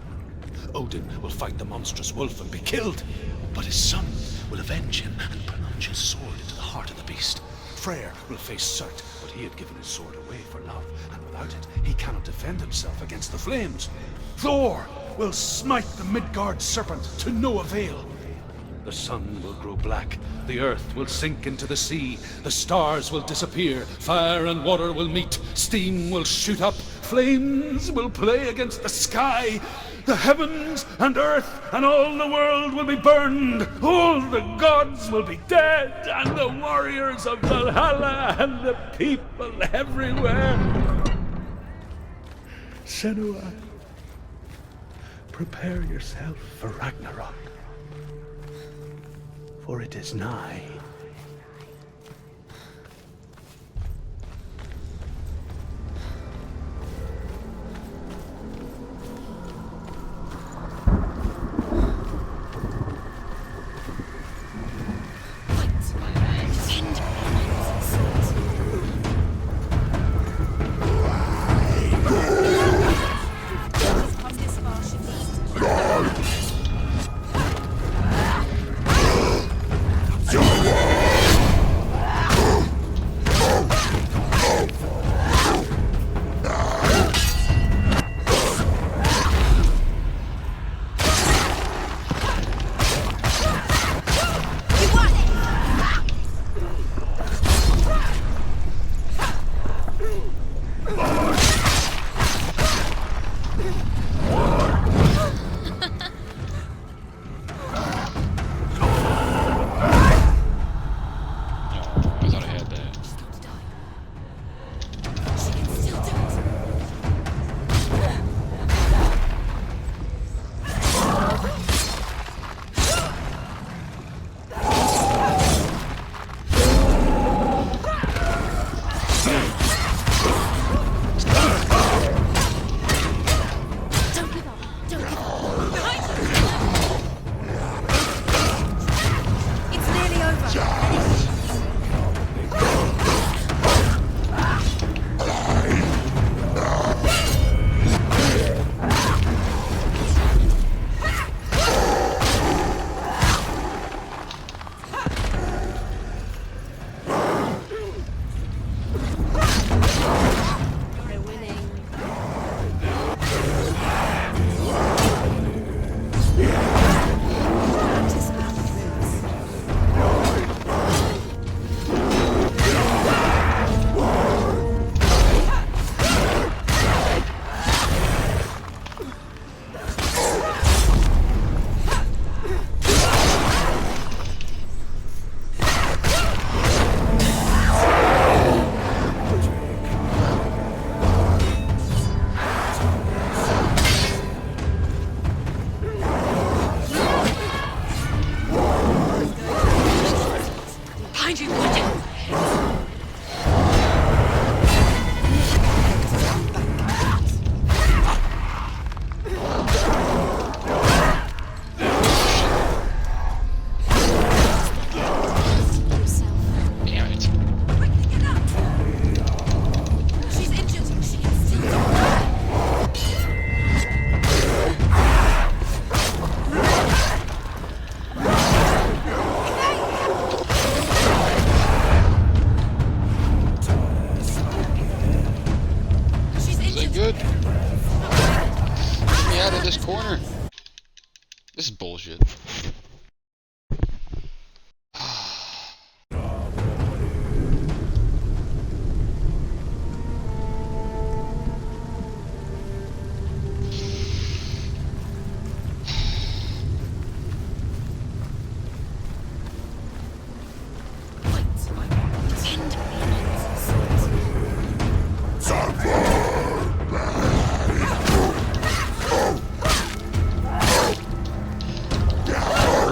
Odin will fight the monstrous wolf and be killed, but his son will avenge him and plunge his sword into the heart of the beast. Freyr will face Surt, but he had given his sword away for love, and without it, he cannot defend himself against the flames. Thor will smite the Midgard serpent to no avail. The sun will grow black, the earth will sink into the sea, the stars will disappear, fire and water will meet, steam will shoot up, flames will play against the sky, the heavens and earth and all the world will be burned, all the gods will be dead, and the warriors of Valhalla and the people everywhere. Senua, prepare yourself for Ragnarok, for it is nigh. This is bullshit. Down!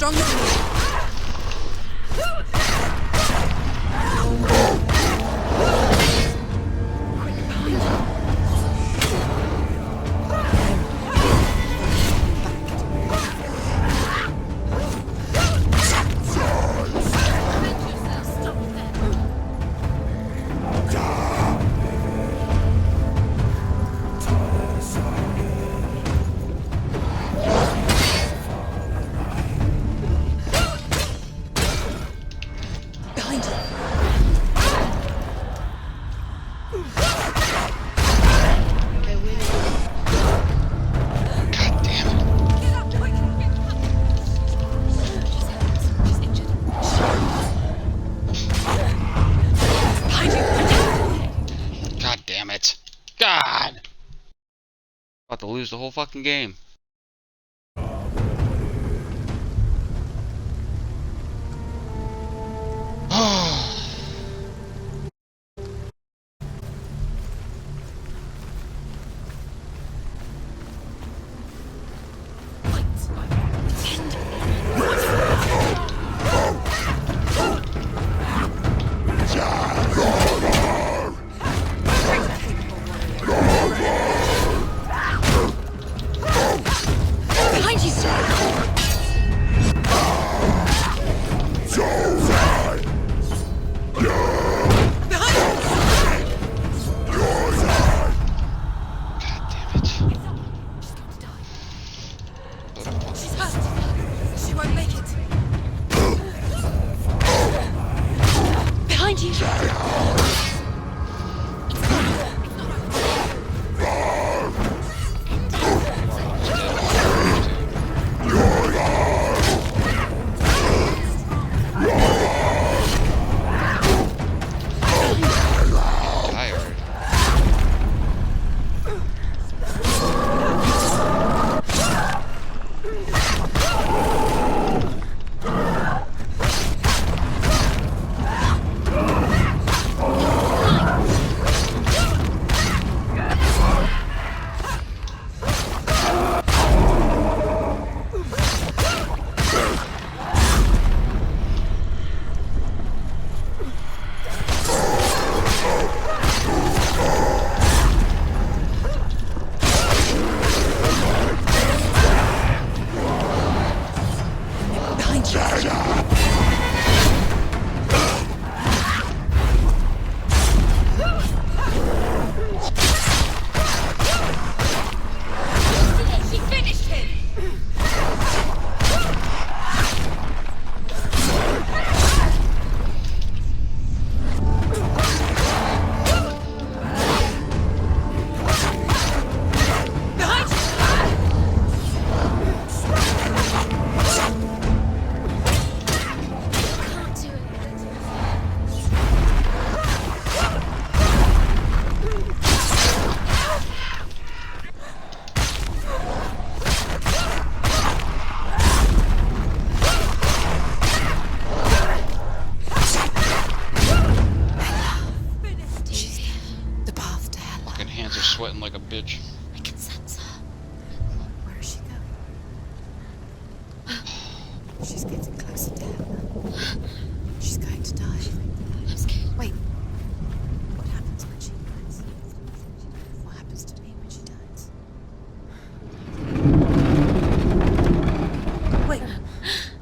stronger than me. About to lose the whole fucking game. Sweating like a bitch. I can sense her. Where is she going? She's getting closer to him. She's going to die. I'm scared. Wait. What happens when she dies? What happens to me when she dies? Wait.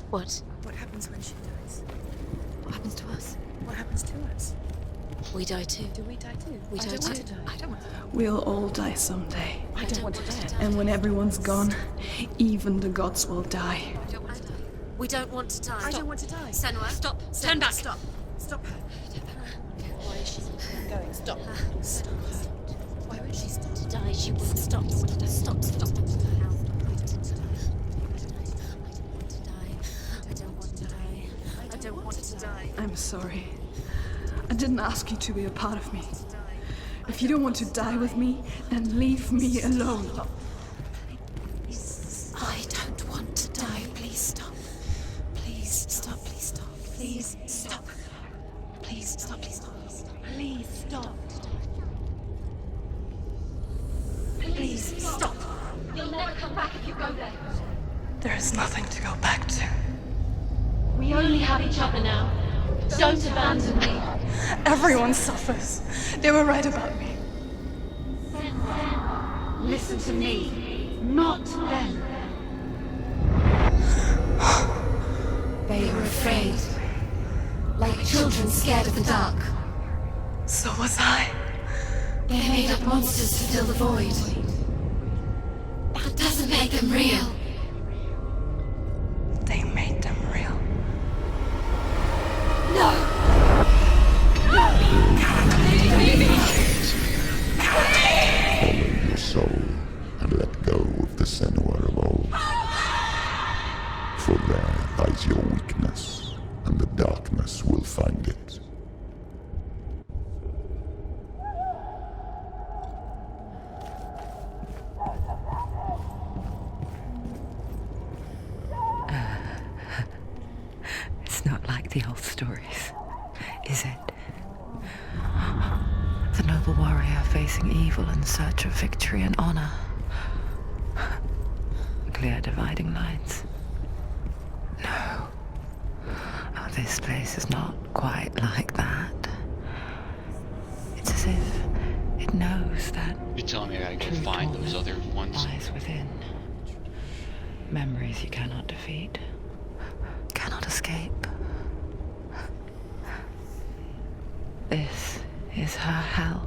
What? What happens when she dies? What happens to us? What happens to us? We die too. Do we die too? We die too. I don't want to die. We'll all die someday. I don't want to die. And when everyone's gone, even the gods will die. I don't want to die. We don't want to die. I don't want to die. Senua, stop. Turn back. Stop. Stop her. Why is she going? Stop. Stop her. Why would she stop to die? She won't stop. Stop. Stop. I don't want to die. I'm sorry. I didn't ask you to be a part of me. If you don't want to die with me, then leave me alone. I don't want to die. Please stop. Please stop. Please stop. Please stop. Please stop. Please stop. Please stop. Please stop. You'll never come back if you go there. There is nothing to go back to. We only have each other now. Don't abandon me. Everyone suffers. They were right about me. Listen to me, not them. They were afraid. Like children scared of the dark. So was I. They made up monsters to fill the void. That doesn't make them real. They made them real. No! Follow your soul and let go of the Senua of old. For there lies your weakness, and the darkness will find it. It's not like the old stories, is it? The noble warrior facing evil in search of victory and honor. Clear dividing lines. No. Oh, this place is not quite like that. It's as if it knows that You're telling me I gotta go true find those torment other ones? lies within. Memories you cannot defeat, cannot escape. This is her hell.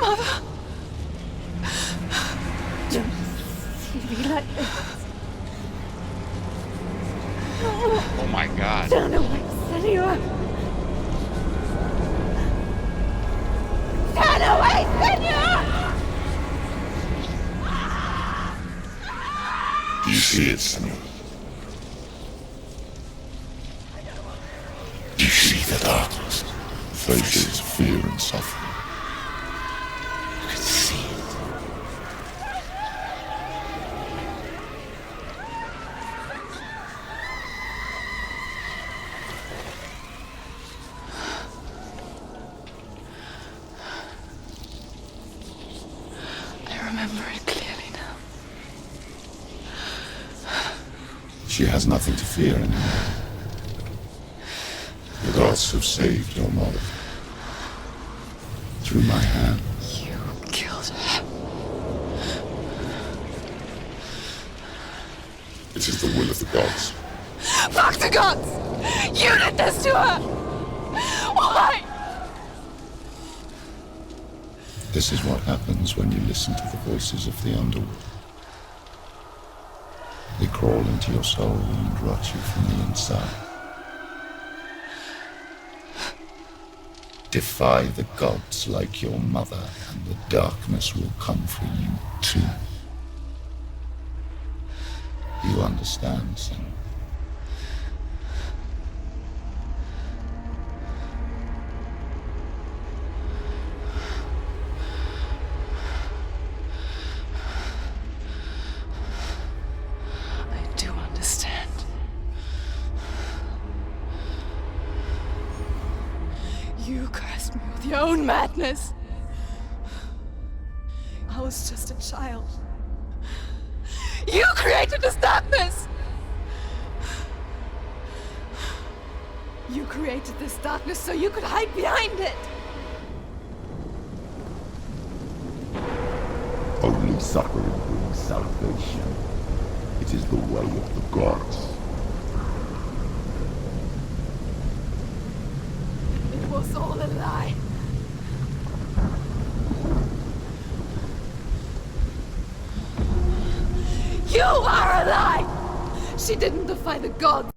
Mother! Be like this. Oh my god. Turn away, Senua! Turn away, Senua! Do you see it, Senua? Do you see the darkness? Faces fear and suffering. You can see it. I remember it clearly now. She has nothing to fear anymore. The gods have saved your mother. Through my hand. You killed her. It is the will of the gods. Fuck the gods! You did this to her! Why? This is what happens when you listen to the voices of the underworld. They crawl into your soul and rot you from the inside. Defy the gods like your mother, and the darkness will come for you too. You understand, son? I do understand. You cursed me with your own madness. I was just a child. You created this darkness! You created this darkness so you could hide behind it! Only suffering brings salvation. It is the way of the gods. It was all a lie. You are a lie! She didn't defy the gods.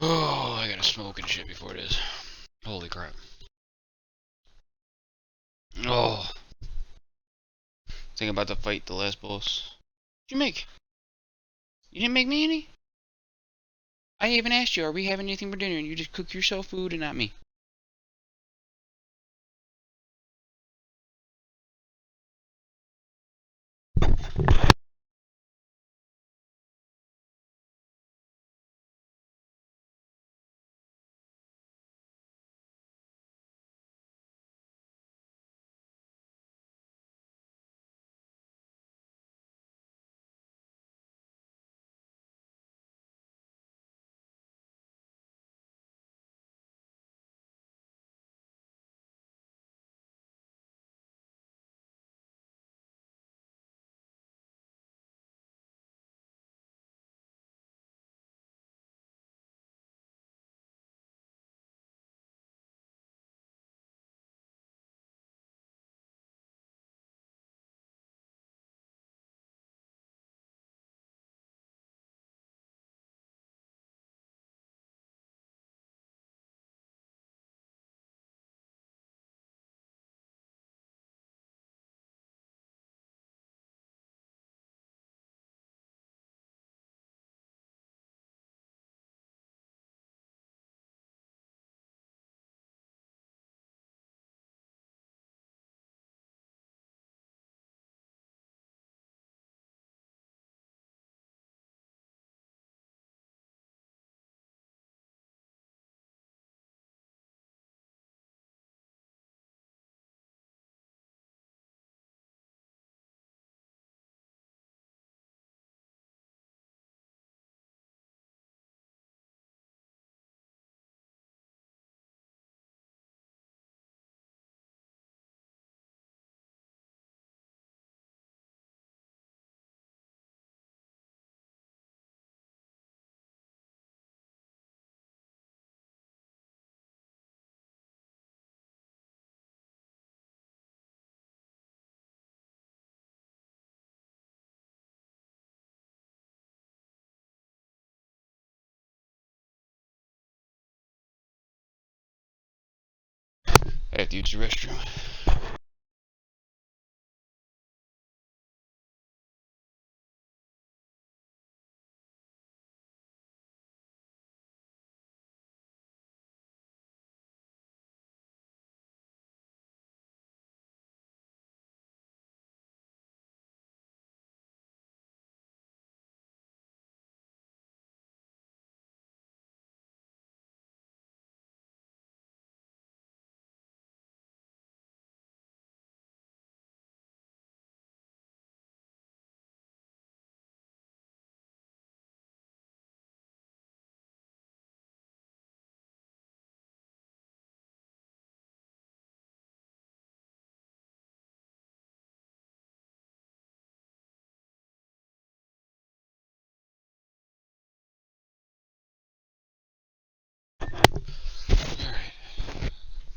Oh, I gotta smoke and shit before it is. Holy crap. Oh. Think about to fight the last boss. What'd you make? You didn't make me any? I even asked you, are we having anything for dinner? And you just cook yourself food and not me. I have to use the restroom.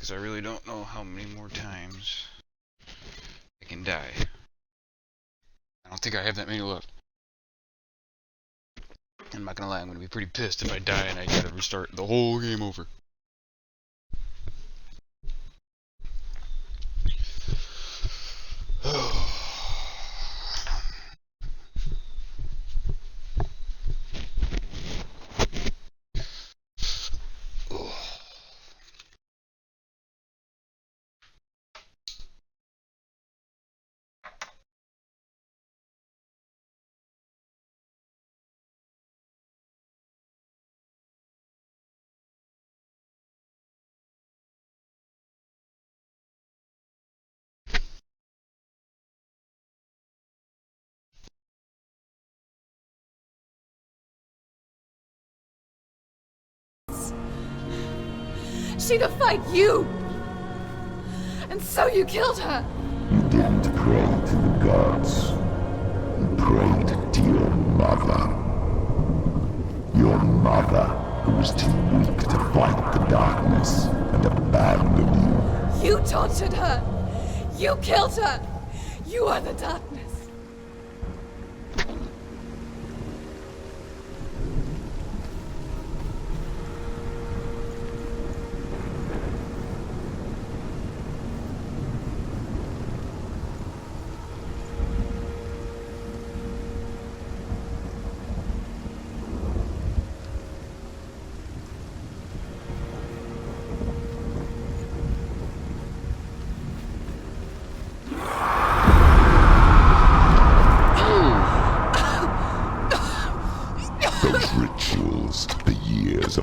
Because I really don't know how many more times I can die. I don't think I have that many left. I'm not gonna lie, I'm gonna be pretty pissed if I die and I gotta restart the whole game over. She defied you! And so you killed her! You didn't pray to the gods. You prayed to your mother. Your mother, who was too weak to fight the darkness and abandoned you. You tortured her! You killed her! You are the darkness!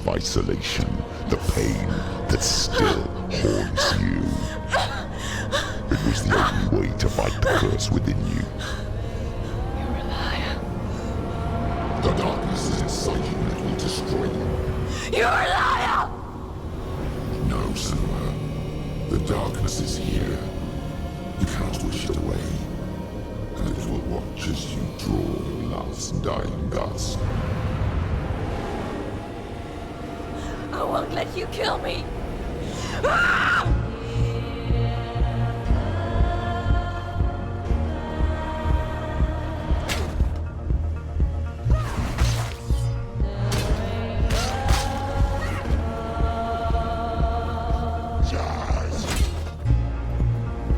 of isolation, the pain that still haunts you. It was the only way to fight the curse within you. You're a liar. The darkness is inside you that will destroy you. You're a liar! No, Senua. The darkness is here. You cannot wish it away. And it will watch as you draw your last dying gasp. I won't let you kill me! Ah!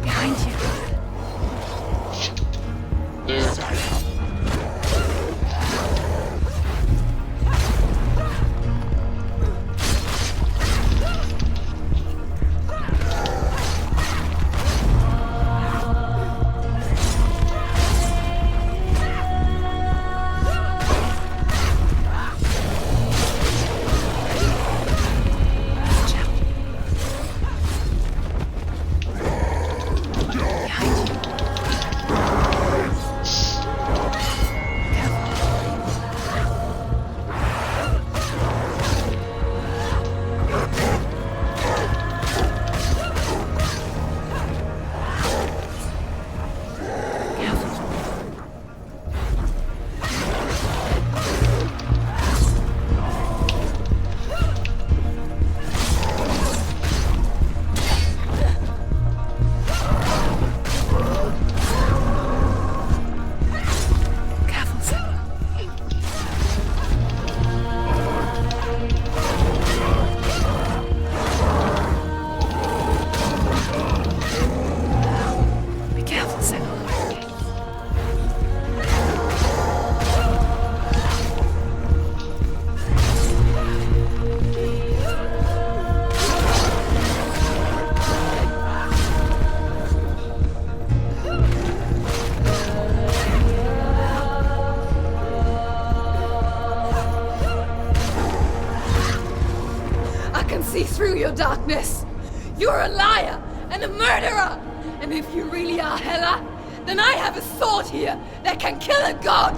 Behind you. See through your darkness. You're a liar and a murderer. And if you really are Hela, then I have a sword here that can kill a god.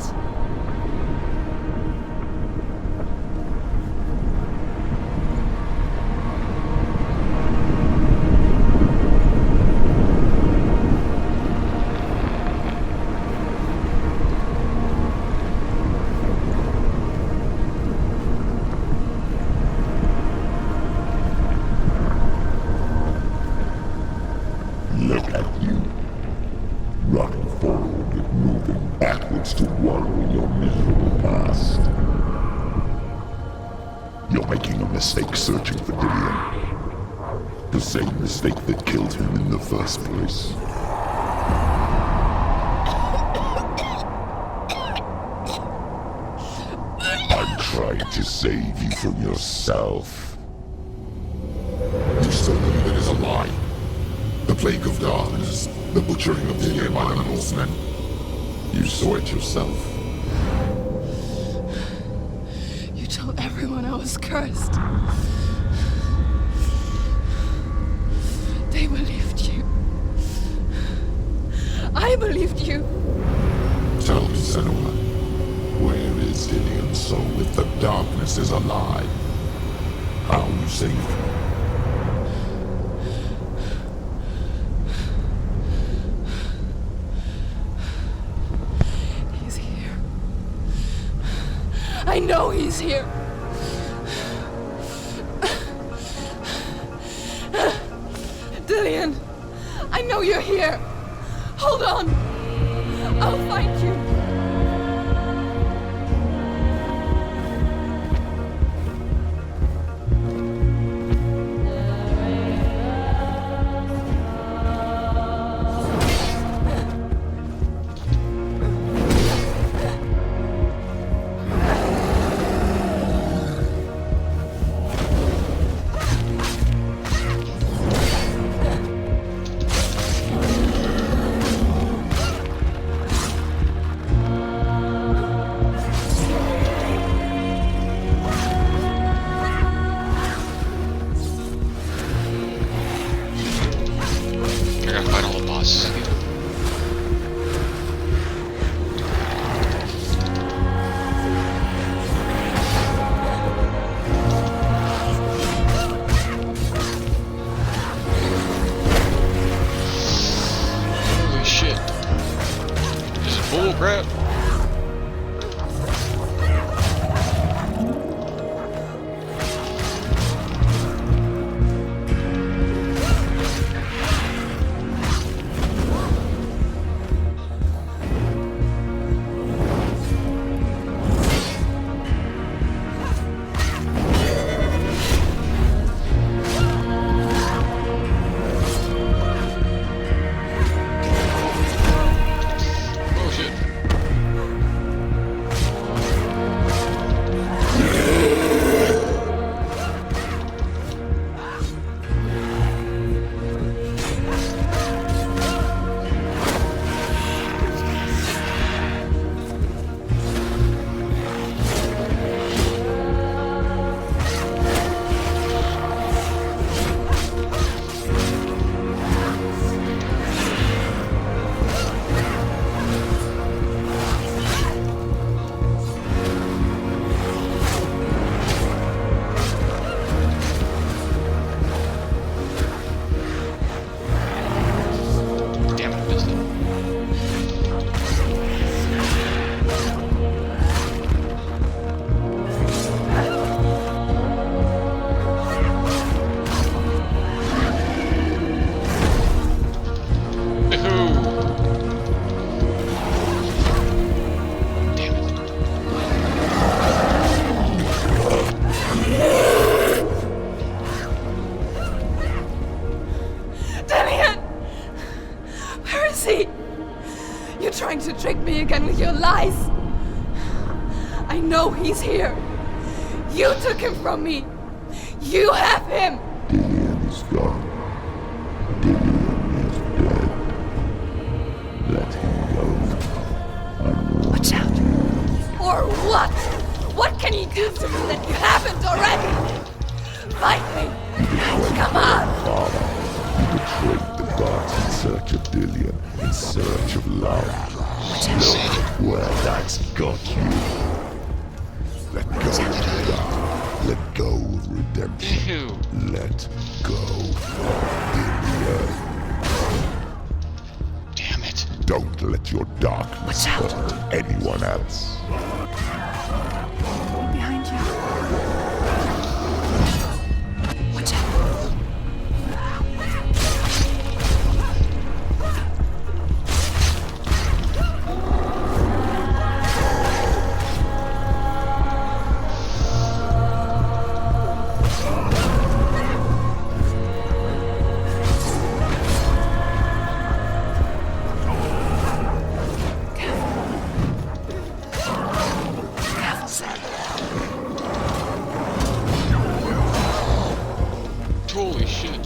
Look at you. Running forward, moving backwards to wallow in your miserable past. You're making a mistake searching for Dillion. The same mistake that killed him in the first place. I'm trying to save you from yourself. You still believe it is a lie. The plague of darkness, the butchering of Dillion by the Northmen. You saw it yourself. You told everyone I was cursed. They believed you. I believed you. Tell me, Senua, where is Dillion soul if the darkness is a lie? How will you save him? I know he's here. Dillion, I know you're here. Hold on. I'll find you. crap. Oh shit. Damn it, I missed it. Ooh. Damn it. Damien! Where is he? You're trying to trick me again with your lies. I know he's here. You took him from me. You have him. Dillian is gone. Dillian is dead. Let him go. Watch out. Or what? What can he do to me that you haven't already? Fight me. Come on. Father, you betrayed the gods in search of Dillian, in search of love. Look where that's got you. Let go of God. Let go of redemption. Ew. Let go of Dillian. Damn it. Don't let your darkness hurt anyone else. Behind you. Watch out. Holy shit.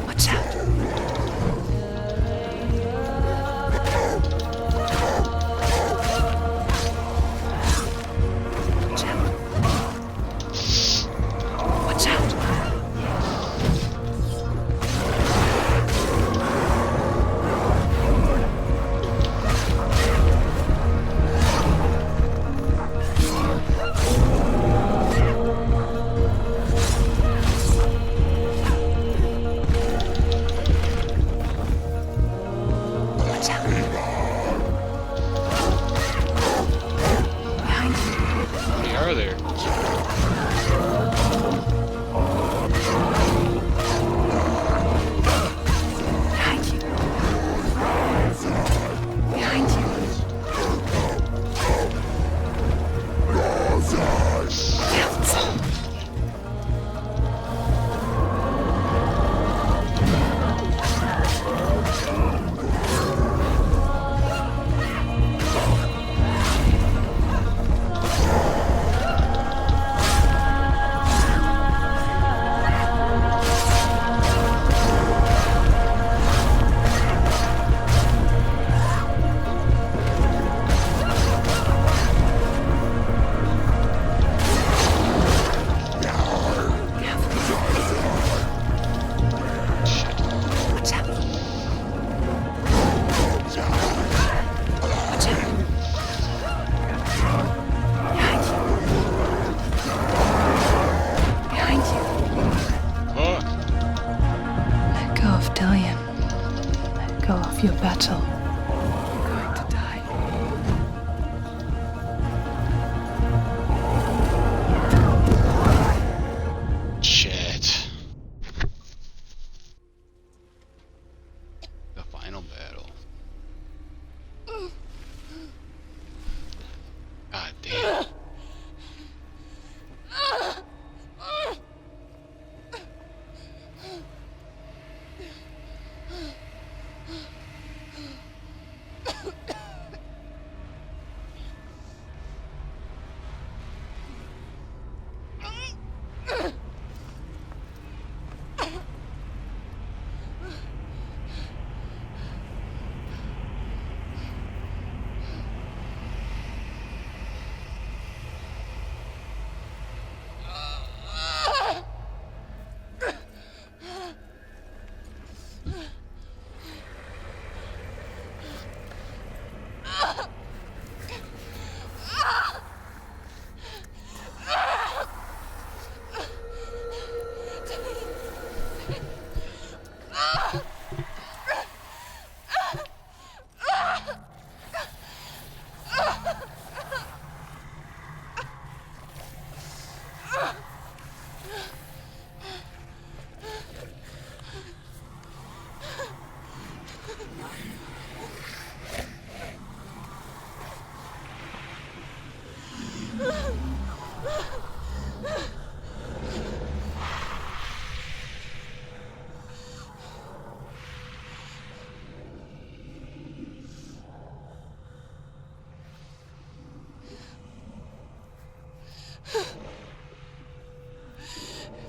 Watch out. Watch out. Watch out. Behind you. How many are there? Behind you. Behind you.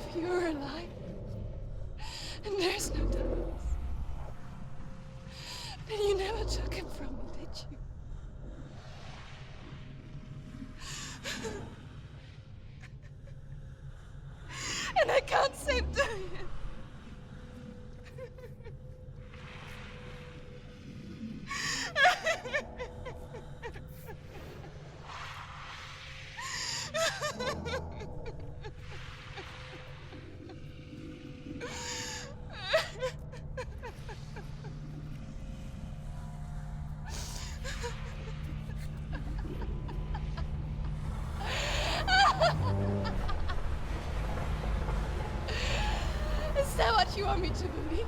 If you're alive, and there's no Dennis, then you never took him from me, did you? And I can't save Darian. Is that what you want me to believe?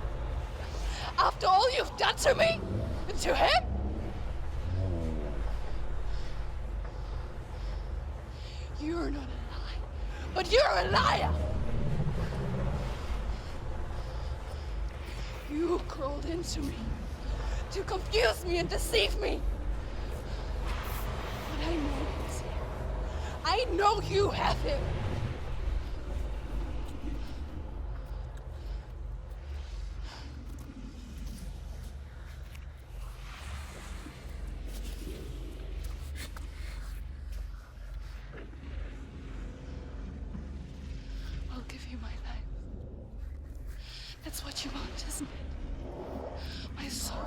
After all you've done to me? And to him? You're not a lie, but you're a liar! You crawled into me to confuse me and deceive me. But I know he's here. I know you have him. I'll give you my life. That's what you want, isn't it? My soul.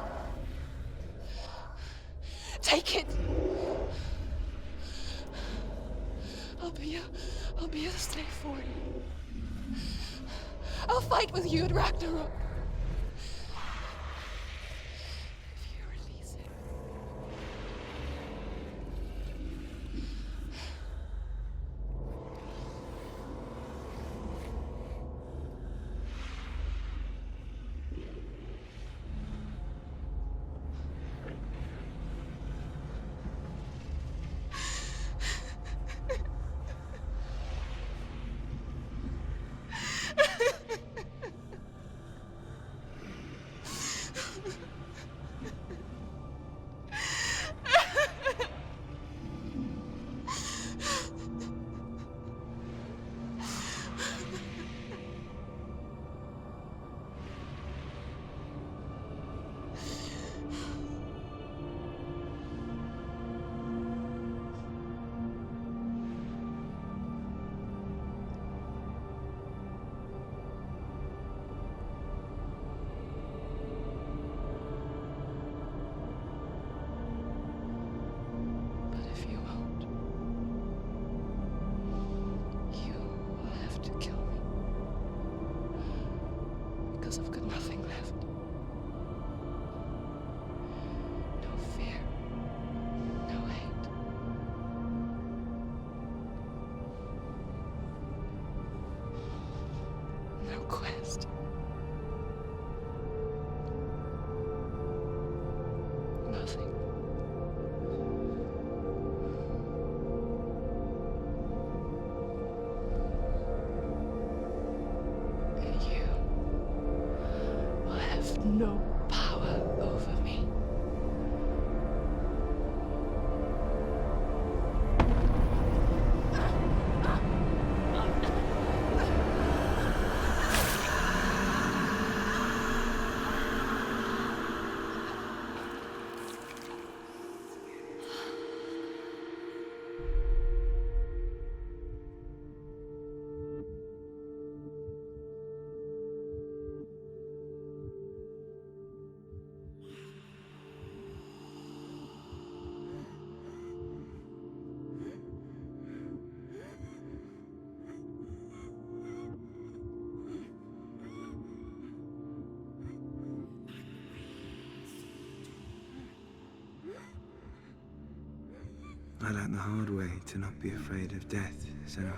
Take it. I'll be a slave for you. I'll fight with you at Ragnarok. If you release it. I've got nothing left. No fear. No hate. No quest. Nothing. no power over me. I learned the hard way to not be afraid of death, Senna.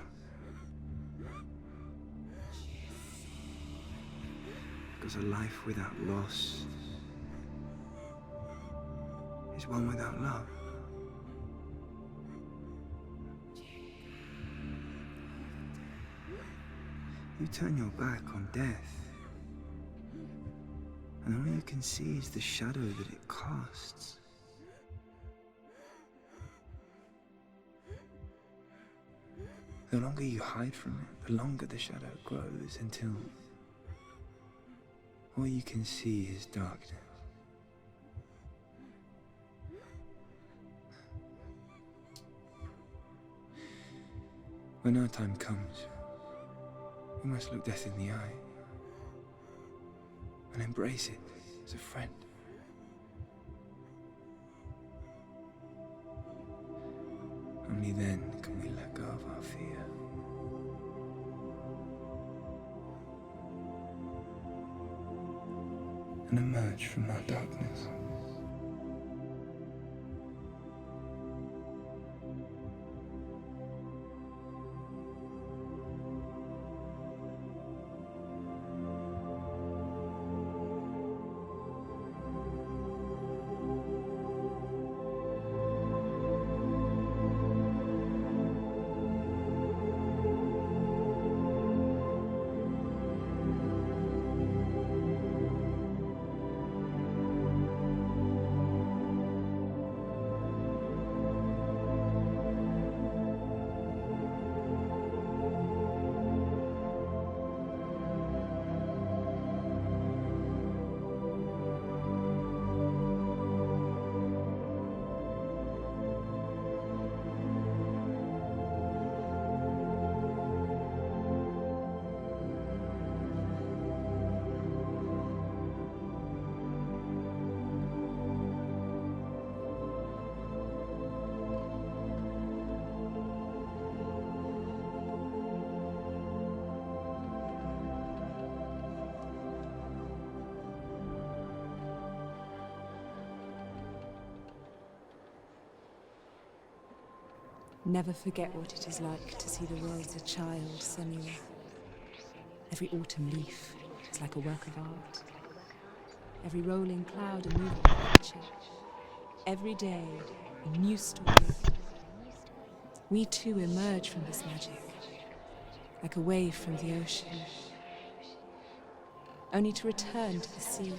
Because a life without loss is one without love. You turn your back on death, and all you can see is the shadow that it casts. The longer you hide from it, the longer the shadow grows until all you can see is darkness. When our time comes, we must look death in the eye and embrace it as a friend. Only then can we let go of our fear. And emerge from our darkness. Never forget what it is like to see the world as a child, Samuel. Every autumn leaf is like a work of art. Every rolling cloud a moving picture. Every day a new story. We too emerge from this magic, like a wave from the ocean, only to return to the sea.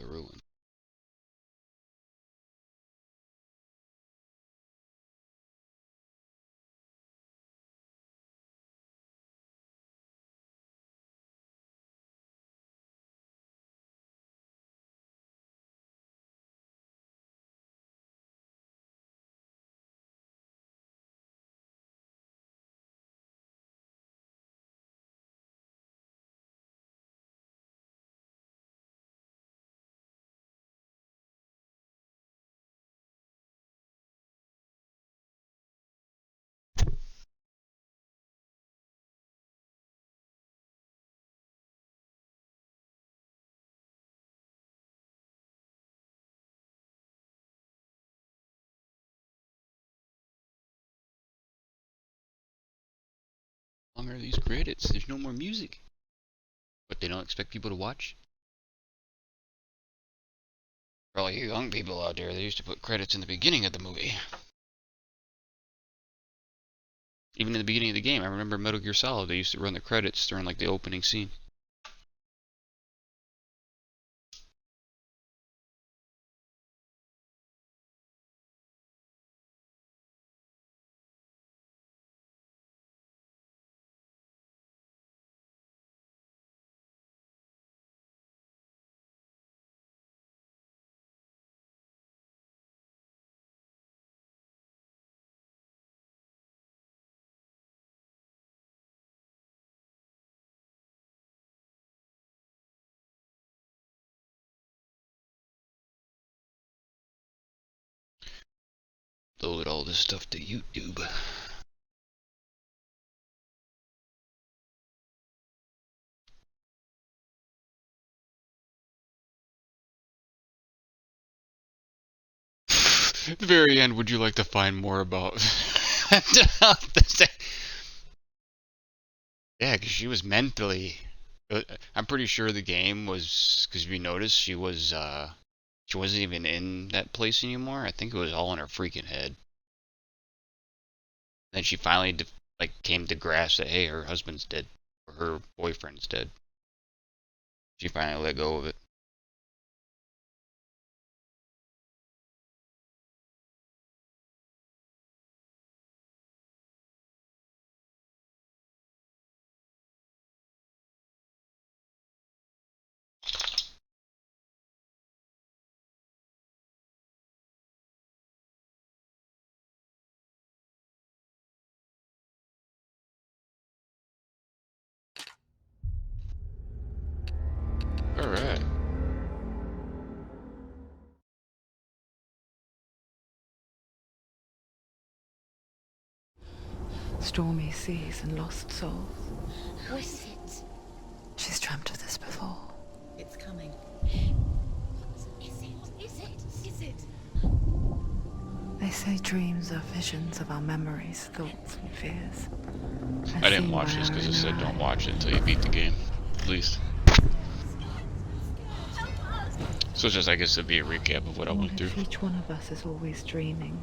ruin. How long are these credits? There's no more music. But they don't expect people to watch? For all you young people out there, they used to put credits in the beginning of the movie. Even in the beginning of the game, I remember Metal Gear Solid, they used to run the credits during like the opening scene. Load all this stuff to YouTube. At the very end, would you like to find more about... Yeah, because she was mentally... I'm pretty sure the game was... Because if you notice, she wasn't even in that place anymore. I think it was all in her freaking head. Then she finally came to grasp that, hey, her husband's dead. Or her boyfriend's dead. She finally let go of it. Alright. Stormy seas and lost souls. Who is it? She's dreamt of this before. It's coming. Is it? Is it? Is it? They say dreams are visions of our memories, thoughts, and fears. I didn't watch this because it said don't watch it until you beat the game, at least. So it's just, I guess, it'd be a recap of what I went through. Each one of us is always dreaming,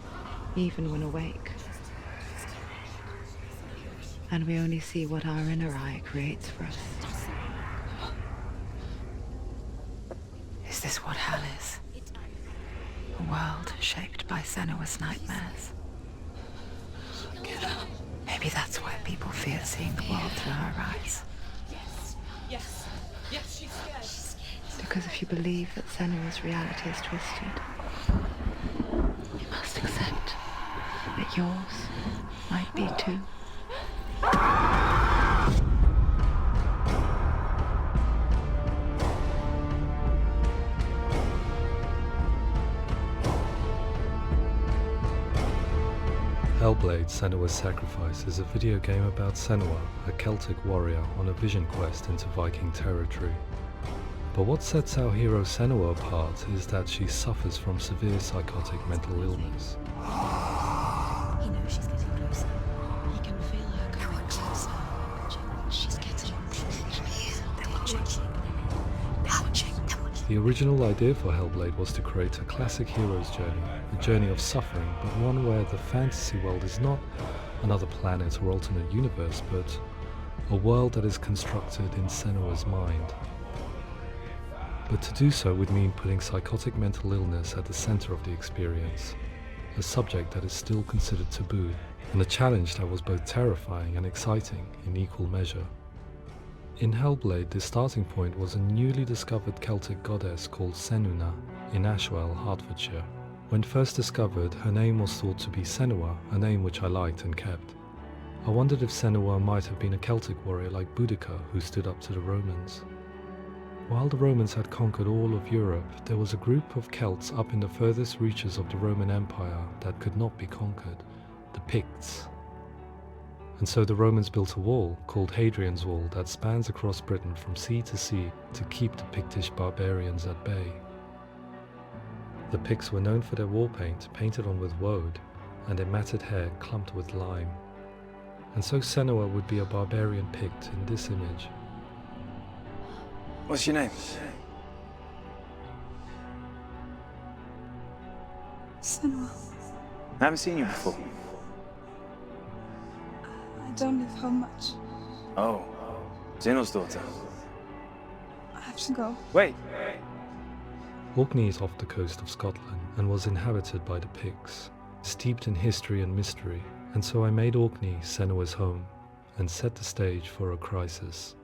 even when awake. And we only see what our inner eye creates for us. Is this what hell is? A world shaped by Senua's nightmares. Maybe that's why people fear seeing the world through her eyes. Yes, she's scared. Because if you believe that Senua's reality is twisted, you must accept that yours might be too. Hellblade: Senua's Sacrifice is a video game about Senua, a Celtic warrior on a vision quest into Viking territory. But what sets our hero Senua apart is that she suffers from severe psychotic mental illness. He knows she's getting closer. He can feel her coming closer. She's getting closer. They're watching. The original idea for Hellblade was to create a classic hero's journey, a journey of suffering, but one where the fantasy world is not another planet or alternate universe, but a world that is constructed in Senua's mind. but to do so would mean putting psychotic mental illness at the center of the experience, a subject that is still considered taboo, and a challenge that was both terrifying and exciting in equal measure. In Hellblade, the starting point was a newly discovered Celtic goddess called Senuna in Ashwell, Hertfordshire. When first discovered, her name was thought to be Senua, a name which I liked and kept. I wondered if Senua might have been a Celtic warrior like Boudica who stood up to the Romans. While the Romans had conquered all of Europe, there was a group of Celts up in the furthest reaches of the Roman Empire that could not be conquered, the Picts. And so the Romans built a wall, called Hadrian's Wall, that spans across Britain from sea to sea to keep the Pictish barbarians at bay. The Picts were known for their war paint, painted on with woad, and their matted hair clumped with lime. And so Senua would be a barbarian Pict in this image. What's your name? Senua. I haven't seen you before. I don't live home much. Oh, Zeno's daughter. I have to go. Wait. Orkney is off the coast of Scotland and was inhabited by the Picts, steeped in history and mystery, and so I made Orkney Senua's home and set the stage for a crisis.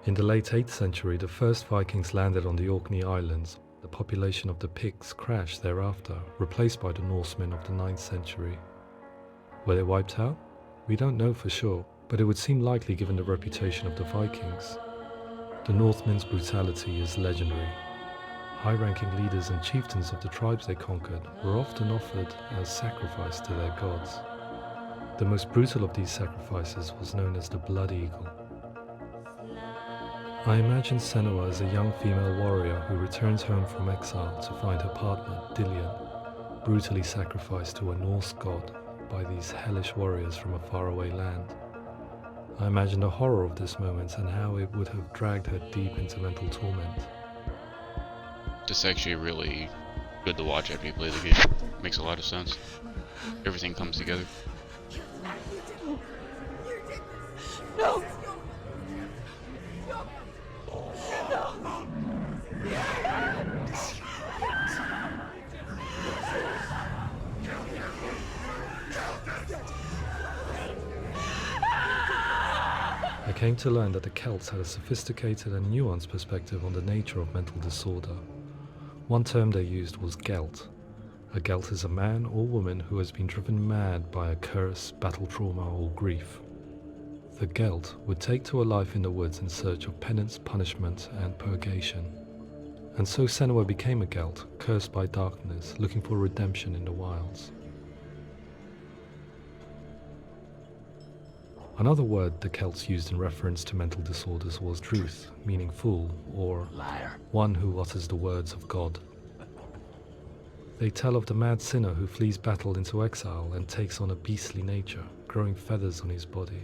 In the late 8th century, the first Vikings landed on the Orkney Islands. The population of the Picts crashed thereafter, replaced by the Norsemen of the 9th century. Were they wiped out? We don't know for sure, but it would seem likely given the reputation of the Vikings. The Northmen's brutality is legendary. High-ranking leaders and chieftains of the tribes they conquered were often offered as sacrifice to their gods. The most brutal of these sacrifices was known as the Blood Eagle. I imagine Senua as a young female warrior who returns home from exile to find her partner, Dillion, brutally sacrificed to a Norse god by these hellish warriors from a faraway land. I imagine the horror of this moment and how it would have dragged her deep into mental torment. This is actually really good to watch after you play the game. Makes a lot of sense. Everything comes together. No! I came to learn that the Celts had a sophisticated and nuanced perspective on the nature of mental disorder. One term they used was Gelt. A Gelt is a man or woman who has been driven mad by a curse, battle trauma, or grief. The Gelt would take to a life in the woods in search of penance, punishment, and purgation. And so Senua became a Gelt, cursed by darkness, looking for redemption in the wilds. Another word the Celts used in reference to mental disorders was druth, meaning fool, or liar, one who utters the words of God. They tell of the mad sinner who flees battle into exile and takes on a beastly nature, growing feathers on his body.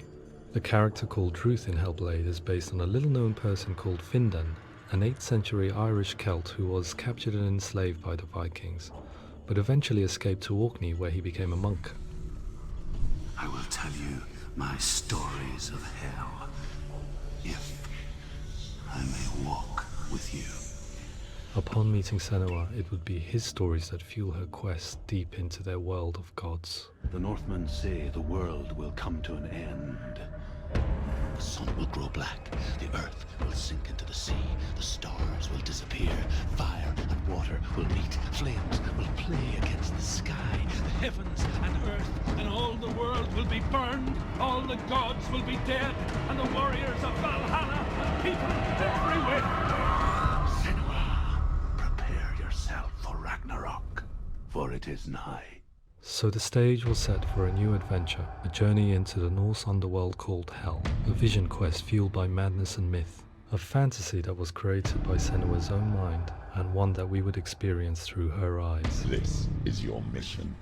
The character called Druth in Hellblade is based on a little-known person called Findan, an 8th century Irish Celt who was captured and enslaved by the Vikings, but eventually escaped to Orkney where he became a monk. I will tell you my stories of hell, if I may walk with you. Upon meeting Senua, it would be his stories that fuel her quest deep into their world of gods. The Northmen say the world will come to an end. The sun will grow black, the earth will sink into the sea, the stars will disappear, fire and water will meet, flames will play against the sky, the heavens and earth And all the world will be burned, all the gods will be dead, and the warriors of Valhalla and people everywhere. Senua, prepare yourself for Ragnarok, for it is nigh. So the stage was set for a new adventure, a journey into the Norse underworld called Hell, a vision quest fueled by madness and myth, a fantasy that was created by Senua's own mind, and one that we would experience through her eyes. This is your mission.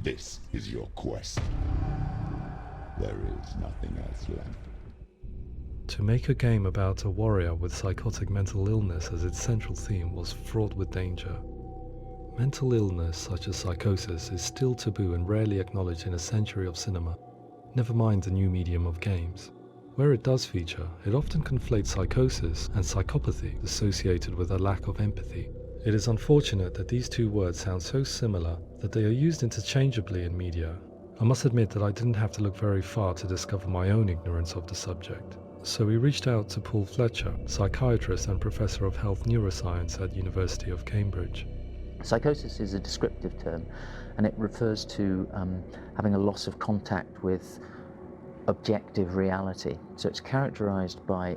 This is your quest. There is nothing else left. To make a game about a warrior with psychotic mental illness as its central theme was fraught with danger. Mental illness, such as psychosis, is still taboo and rarely acknowledged in a century of cinema, never mind the new medium of games. Where it does feature, it often conflates psychosis and psychopathy associated with a lack of empathy. It is unfortunate that these two words sound so similar that they are used interchangeably in media. I must admit that I didn't have to look very far to discover my own ignorance of the subject. So we reached out to Paul Fletcher, psychiatrist and professor of health neuroscience at University of Cambridge. Psychosis is a descriptive term, and it refers to having a loss of contact with objective reality. So it's characterized by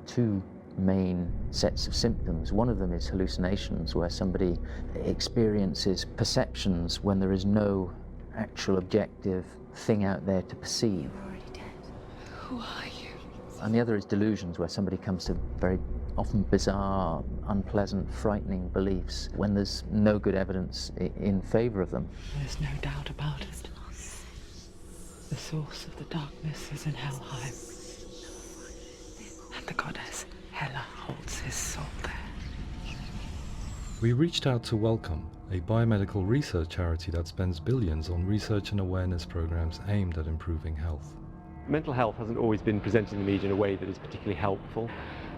two main sets of symptoms. One of them is hallucinations, where somebody experiences perceptions when there is no actual objective thing out there to perceive. You're already dead. Who are you? And the other is delusions, where somebody comes to very often bizarre, unpleasant, frightening beliefs when there's no good evidence in favor of them. There's no doubt about it. The source of the darkness is in Helheim, and the goddess Hela holds his soul there. We reached out to Welcome, a biomedical research charity that spends billions on research and awareness programs aimed at improving health. Mental health hasn't always been presented in the media in a way that is particularly helpful.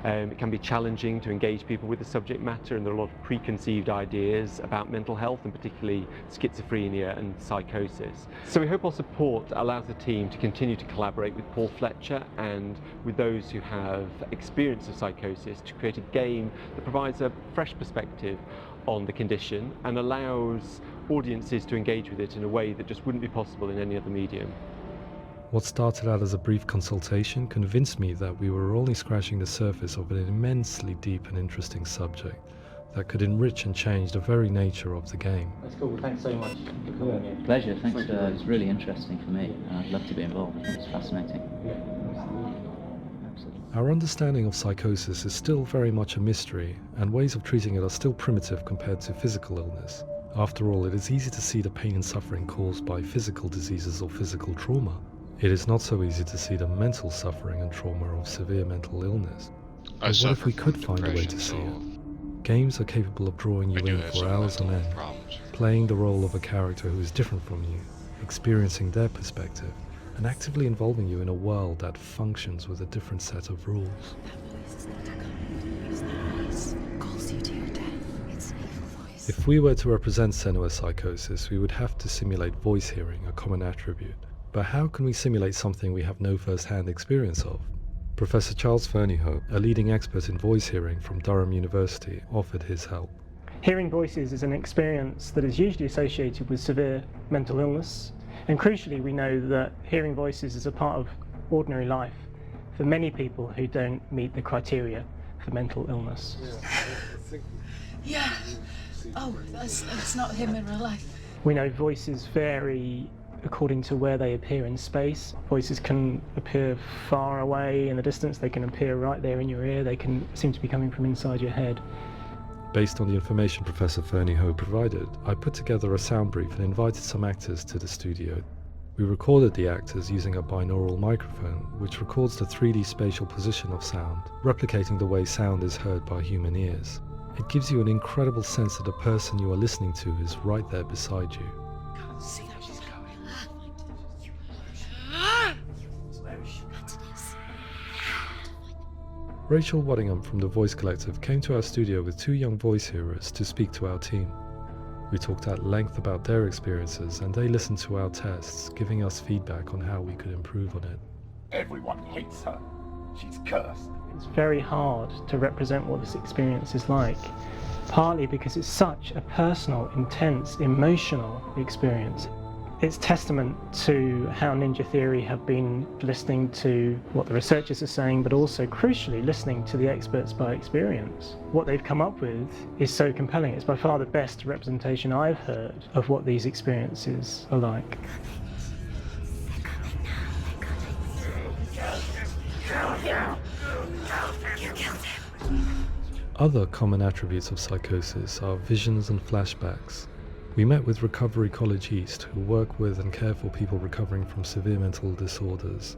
It can be challenging to engage people with the subject matter, and there are a lot of preconceived ideas about mental health, and particularly schizophrenia and psychosis. So we hope our support allows the team to continue to collaborate with Paul Fletcher and with those who have experience of psychosis to create a game that provides a fresh perspective on the condition and allows audiences to engage with it in a way that just wouldn't be possible in any other medium. What started out as a brief consultation convinced me that we were only scratching the surface of an immensely deep and interesting subject that could enrich and change the very nature of the game. That's cool. Thanks so much for coming. Pleasure. Thanks. It's really interesting for me, and I'd love to be involved. It's fascinating. Our understanding of psychosis is still very much a mystery, and ways of treating it are still primitive compared to physical illness. After all, it is easy to see the pain and suffering caused by physical diseases or physical trauma. It is not so easy to see the mental suffering and trauma of severe mental illness. But what if we could find a way to see it? Games are capable of drawing you in for hours on end, playing the role of a character who is different from you, experiencing their perspective, and actively involving you in a world that functions with a different set of rules. If we were to represent Senua's psychosis, we would have to simulate voice hearing, a common attribute. But how can we simulate something we have no first-hand experience of? Professor Charles Fernyhough, a leading expert in voice hearing from Durham University, offered his help. Hearing voices is an experience that is usually associated with severe mental illness, and crucially we know that hearing voices is a part of ordinary life for many people who don't meet the criteria for mental illness. Yeah. Oh, that's not him in real life. We know voices vary according to where they appear in space. Voices can appear far away in the distance, they can appear right there in your ear, they can seem to be coming from inside your head. Based on the information Professor Fernyhough provided, I put together a sound brief and invited some actors to the studio. We recorded the actors using a binaural microphone, which records the 3D spatial position of sound, replicating the way sound is heard by human ears. It gives you an incredible sense that the person you are listening to is right there beside you. Can't see how she's going. Rachel Waddingham from the Voice Collective came to our studio with 2 young voice hearers to speak to our team. We talked at length about their experiences, and they listened to our tests, giving us feedback on how we could improve on it. Everyone hates her. She's cursed. It's very hard to represent what this experience is like, partly because it's such a personal, intense, emotional experience. It's testament to how Ninja Theory have been listening to what the researchers are saying, but also, crucially, listening to the experts by experience. What they've come up with is so compelling. It's by far the best representation I've heard of what these experiences are like. Other common attributes of psychosis are visions and flashbacks. We met with Recovery College East, who work with and care for people recovering from severe mental disorders.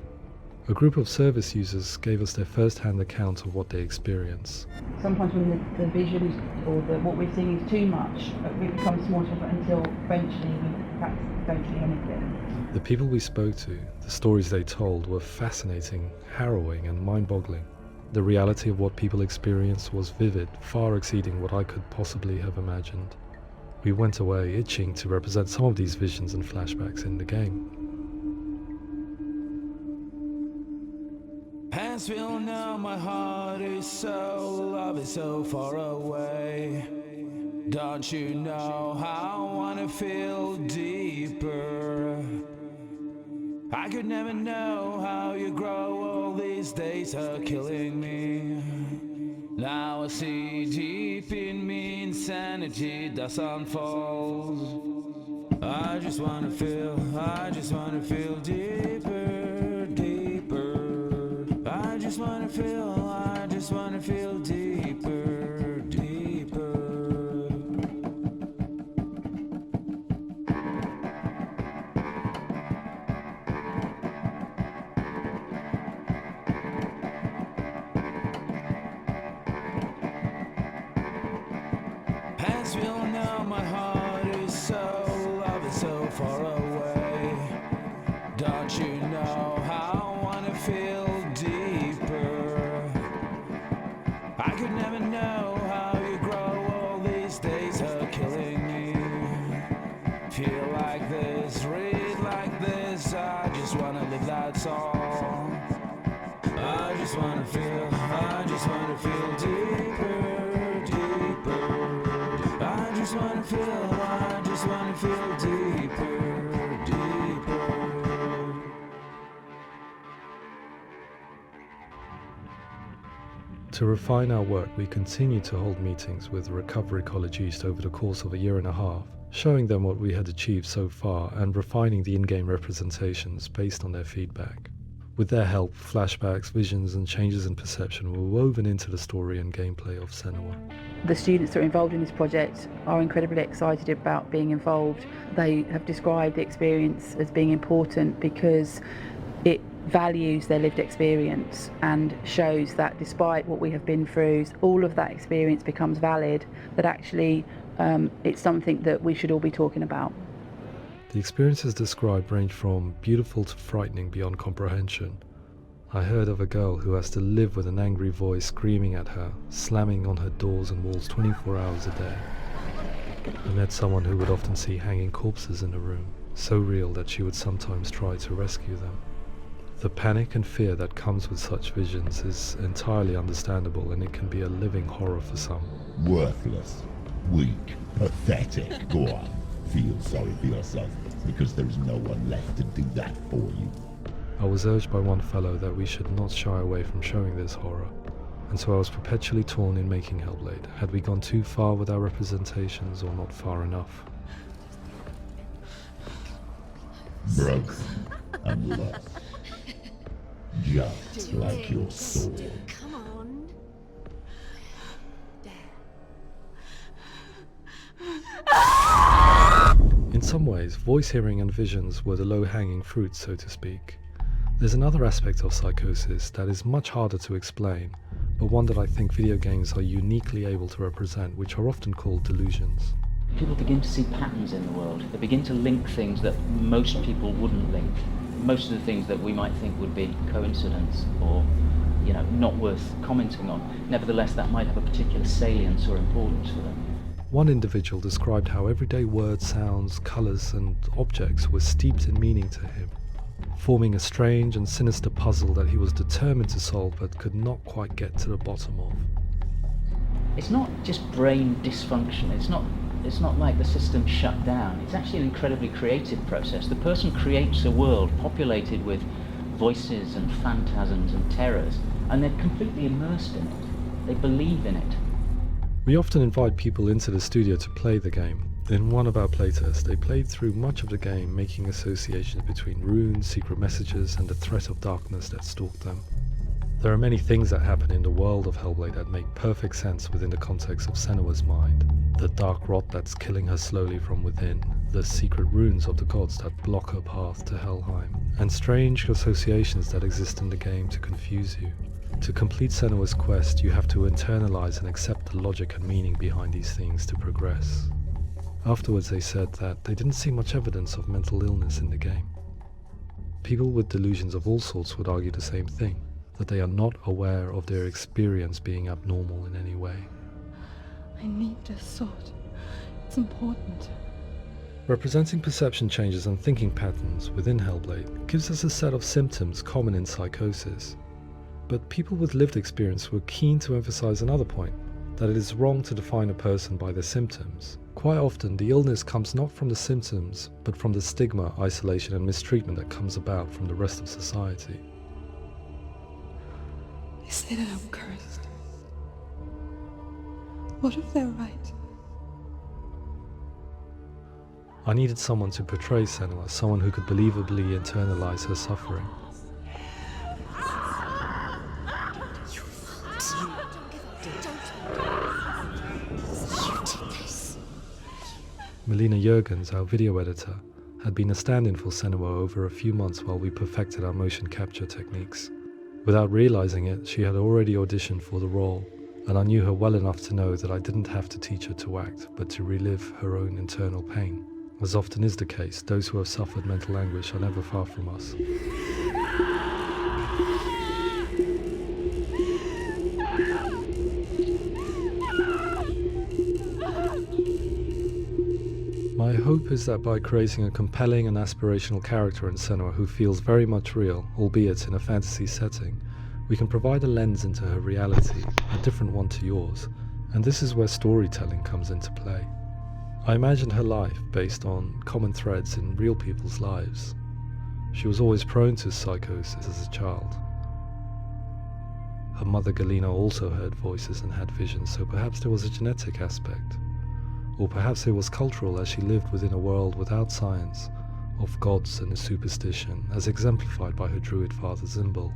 A group of service users gave us their first-hand account of what they experience. Sometimes when the visions or what we're seeing is too much, it becomes more difficult until eventually we perhaps don't see anything. The people we spoke to, the stories they told, were fascinating, harrowing, and mind-boggling. The reality of what people experienced was vivid, far exceeding what I could possibly have imagined. We went away itching to represent some of these visions and flashbacks in the game. As we all know, my heart is so, love is so far away. Don't you know how I wanna feel deeper? I could never know how you grow, all these days are killing me. Now I see deep in me, insanity does unfold. I just wanna feel deeper, deeper. I just wanna feel deeper, deeper. As we all know, my heart is so, love is so far away. Don't you know how I wanna feel deeper? I could never know how you grow, all these days are killing me. Feel like this, read like this, I just wanna live, that's all. I just wanna feel deeper, deeper. I just wanna feel deeper, deeper. To refine our work, we continue to hold meetings with Recovery College East over the course of a year and a half, showing them what we had achieved so far and refining the in-game representations based on their feedback. With their help, flashbacks, visions and changes in perception were woven into the story and gameplay of Senua. The students that are involved in this project are incredibly excited about being involved. They have described the experience as being important because it values their lived experience and shows that despite what we have been through, all of that experience becomes valid, that actually it's something that we should all be talking about. The experiences described range from beautiful to frightening beyond comprehension. I heard of a girl who has to live with an angry voice screaming at her, slamming on her doors and walls 24 hours a day. I met someone who would often see hanging corpses in a room, so real that she would sometimes try to rescue them. The panic and fear that comes with such visions is entirely understandable, and it can be a living horror for some. Worthless, weak, pathetic. Go on, feel sorry for yourself, because there is no one left to do that for you. I was urged by one fellow that we should not shy away from showing this horror, and so I was perpetually torn in making Hellblade. Had we gone too far with our representations or not far enough? Broken and lost. Just like your soul. Come on. In some ways, voice hearing and visions were the low-hanging fruit, so to speak. There's another aspect of psychosis that is much harder to explain, but one that I think video games are uniquely able to represent, which are often called delusions. People begin to see patterns in the world. They begin to link things that most people wouldn't link. Most of the things that we might think would be coincidence or, not worth commenting on. Nevertheless, that might have a particular salience or importance for them. One individual described how everyday words, sounds, colours and objects were steeped in meaning to him, forming a strange and sinister puzzle that he was determined to solve but could not quite get to the bottom of. It's not just brain dysfunction. It's not like the system shut down. It's actually an incredibly creative process. The person creates a world populated with voices and phantasms and terrors, and they're completely immersed in it. They believe in it. We often invite people into the studio to play the game. In one of our playtests, they played through much of the game, making associations between runes, secret messages, and the threat of darkness that stalked them. There are many things that happen in the world of Hellblade that make perfect sense within the context of Senua's mind. The dark rot that's killing her slowly from within, the secret runes of the gods that block her path to Helheim, and strange associations that exist in the game to confuse you. To complete Senua's quest, you have to internalize and accept the logic and meaning behind these things to progress. Afterwards they said that they didn't see much evidence of mental illness in the game. People with delusions of all sorts would argue the same thing, that they are not aware of their experience being abnormal in any way. I need this sword. It's important. Representing perception changes and thinking patterns within Hellblade gives us a set of symptoms common in psychosis. But people with lived experience were keen to emphasize another point, that it is wrong to define a person by their symptoms. Quite often, the illness comes not from the symptoms, but from the stigma, isolation and mistreatment that comes about from the rest of society. They say that I'm cursed. What if they're right? I needed someone to portray Senua, someone who could believably internalize her suffering. Melina Jurgens, our video editor, had been a stand-in for Senua over a few months while we perfected our motion capture techniques. Without realizing it, she had already auditioned for the role, and I knew her well enough to know that I didn't have to teach her to act, but to relive her own internal pain. As often is the case, those who have suffered mental anguish are never far from us. My hope is that by creating a compelling and aspirational character in Senua who feels very much real, albeit in a fantasy setting, we can provide a lens into her reality, a different one to yours, and this is where storytelling comes into play. I imagined her life based on common threads in real people's lives. She was always prone to psychosis as a child. Her mother Galina also heard voices and had visions, so perhaps there was a genetic aspect. Or perhaps it was cultural, as she lived within a world without science, of gods and a superstition, as exemplified by her druid father Zimbal.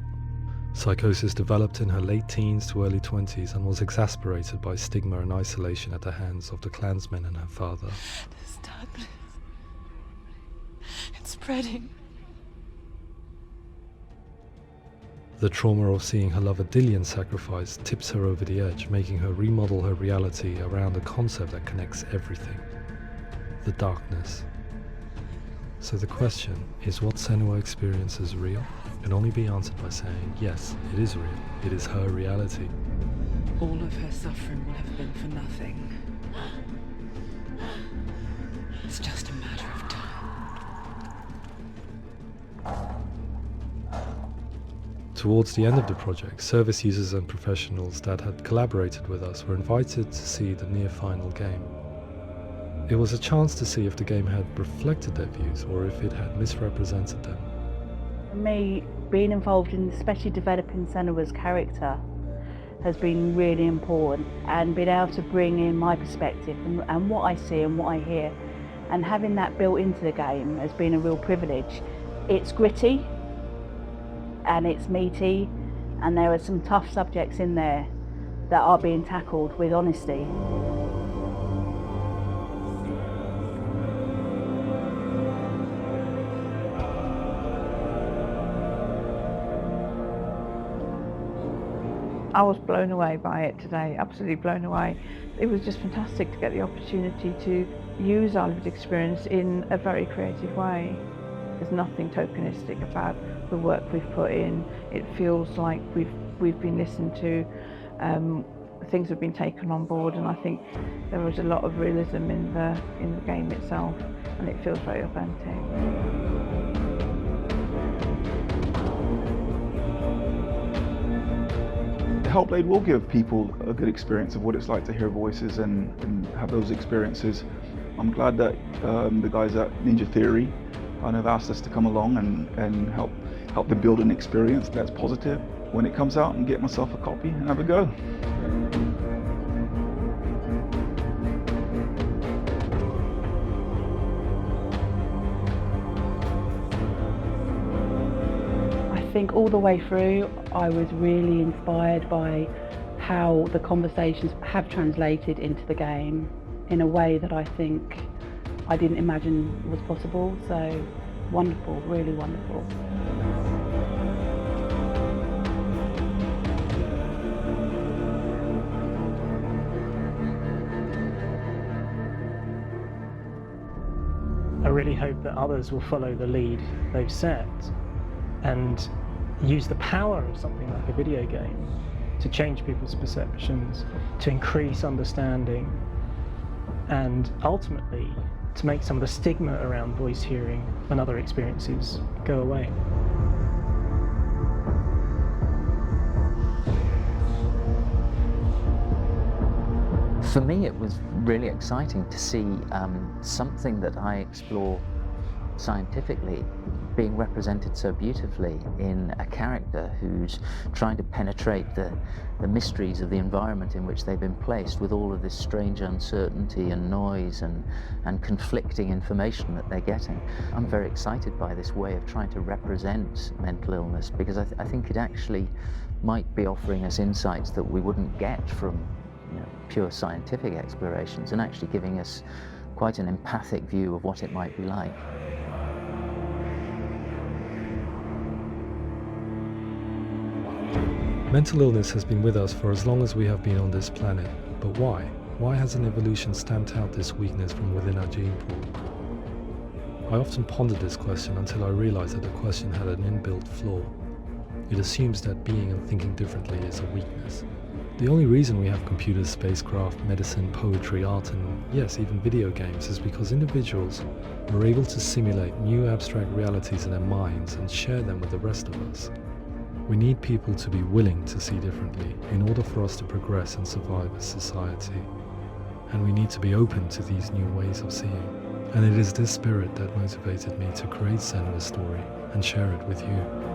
Psychosis developed in her late teens to early 20s and was exacerbated by stigma and isolation at the hands of the clansmen and her father. This darkness. It's spreading. The trauma of seeing her lover Dillian sacrificed tips her over the edge, making her remodel her reality around a concept that connects everything: the darkness. So the question, is what Senua experiences real? Can only be answered by saying, yes, it is real. It is her reality. All of her suffering will have been for nothing. It's just a matter of time. Towards the end of the project, service users and professionals that had collaborated with us were invited to see the near-final game. It was a chance to see if the game had reflected their views or if it had misrepresented them. For me, being involved in especially developing Senua's character has been really important, and being able to bring in my perspective and what I see and what I hear, and having that built into the game has been a real privilege. It's gritty and it's meaty, and there are some tough subjects in there that are being tackled with honesty. I was blown away by it today, absolutely blown away. It was just fantastic to get the opportunity to use our lived experience in a very creative way. There's nothing tokenistic about the work we've put in. It feels like we've been listened to, things have been taken on board, and I think there was a lot of realism in the game itself, and it feels very authentic. Hellblade will give people a good experience of what it's like to hear voices and have those experiences. I'm glad that the guys at Ninja Theory kind of asked us to come along and help them build an experience that's positive when it comes out, and get myself a copy and have a go. I think all the way through I was really inspired by how the conversations have translated into the game in a way that I think I didn't imagine was possible. So wonderful, really wonderful. I really hope that others will follow the lead they've set and use the power of something like a video game to change people's perceptions, to increase understanding, and ultimately to make some of the stigma around voice hearing and other experiences go away. For me, it was really exciting to see something that I explore scientifically being represented so beautifully in a character who's trying to penetrate the mysteries of the environment in which they've been placed, with all of this strange uncertainty and noise and conflicting information that they're getting. I'm very excited by this way of trying to represent mental illness, because I think it actually might be offering us insights that we wouldn't get from pure scientific explorations, and actually giving us quite an empathic view of what it might be like. Mental illness has been with us for as long as we have been on this planet, but why? Why hasn't evolution stamped out this weakness from within our gene pool? I often pondered this question until I realized that the question had an inbuilt flaw. It assumes that being and thinking differently is a weakness. The only reason we have computers, spacecraft, medicine, poetry, art, and yes, even video games is because individuals are able to simulate new abstract realities in their minds and share them with the rest of us. We need people to be willing to see differently in order for us to progress and survive as society. And we need to be open to these new ways of seeing. And it is this spirit that motivated me to create Senua's story and share it with you.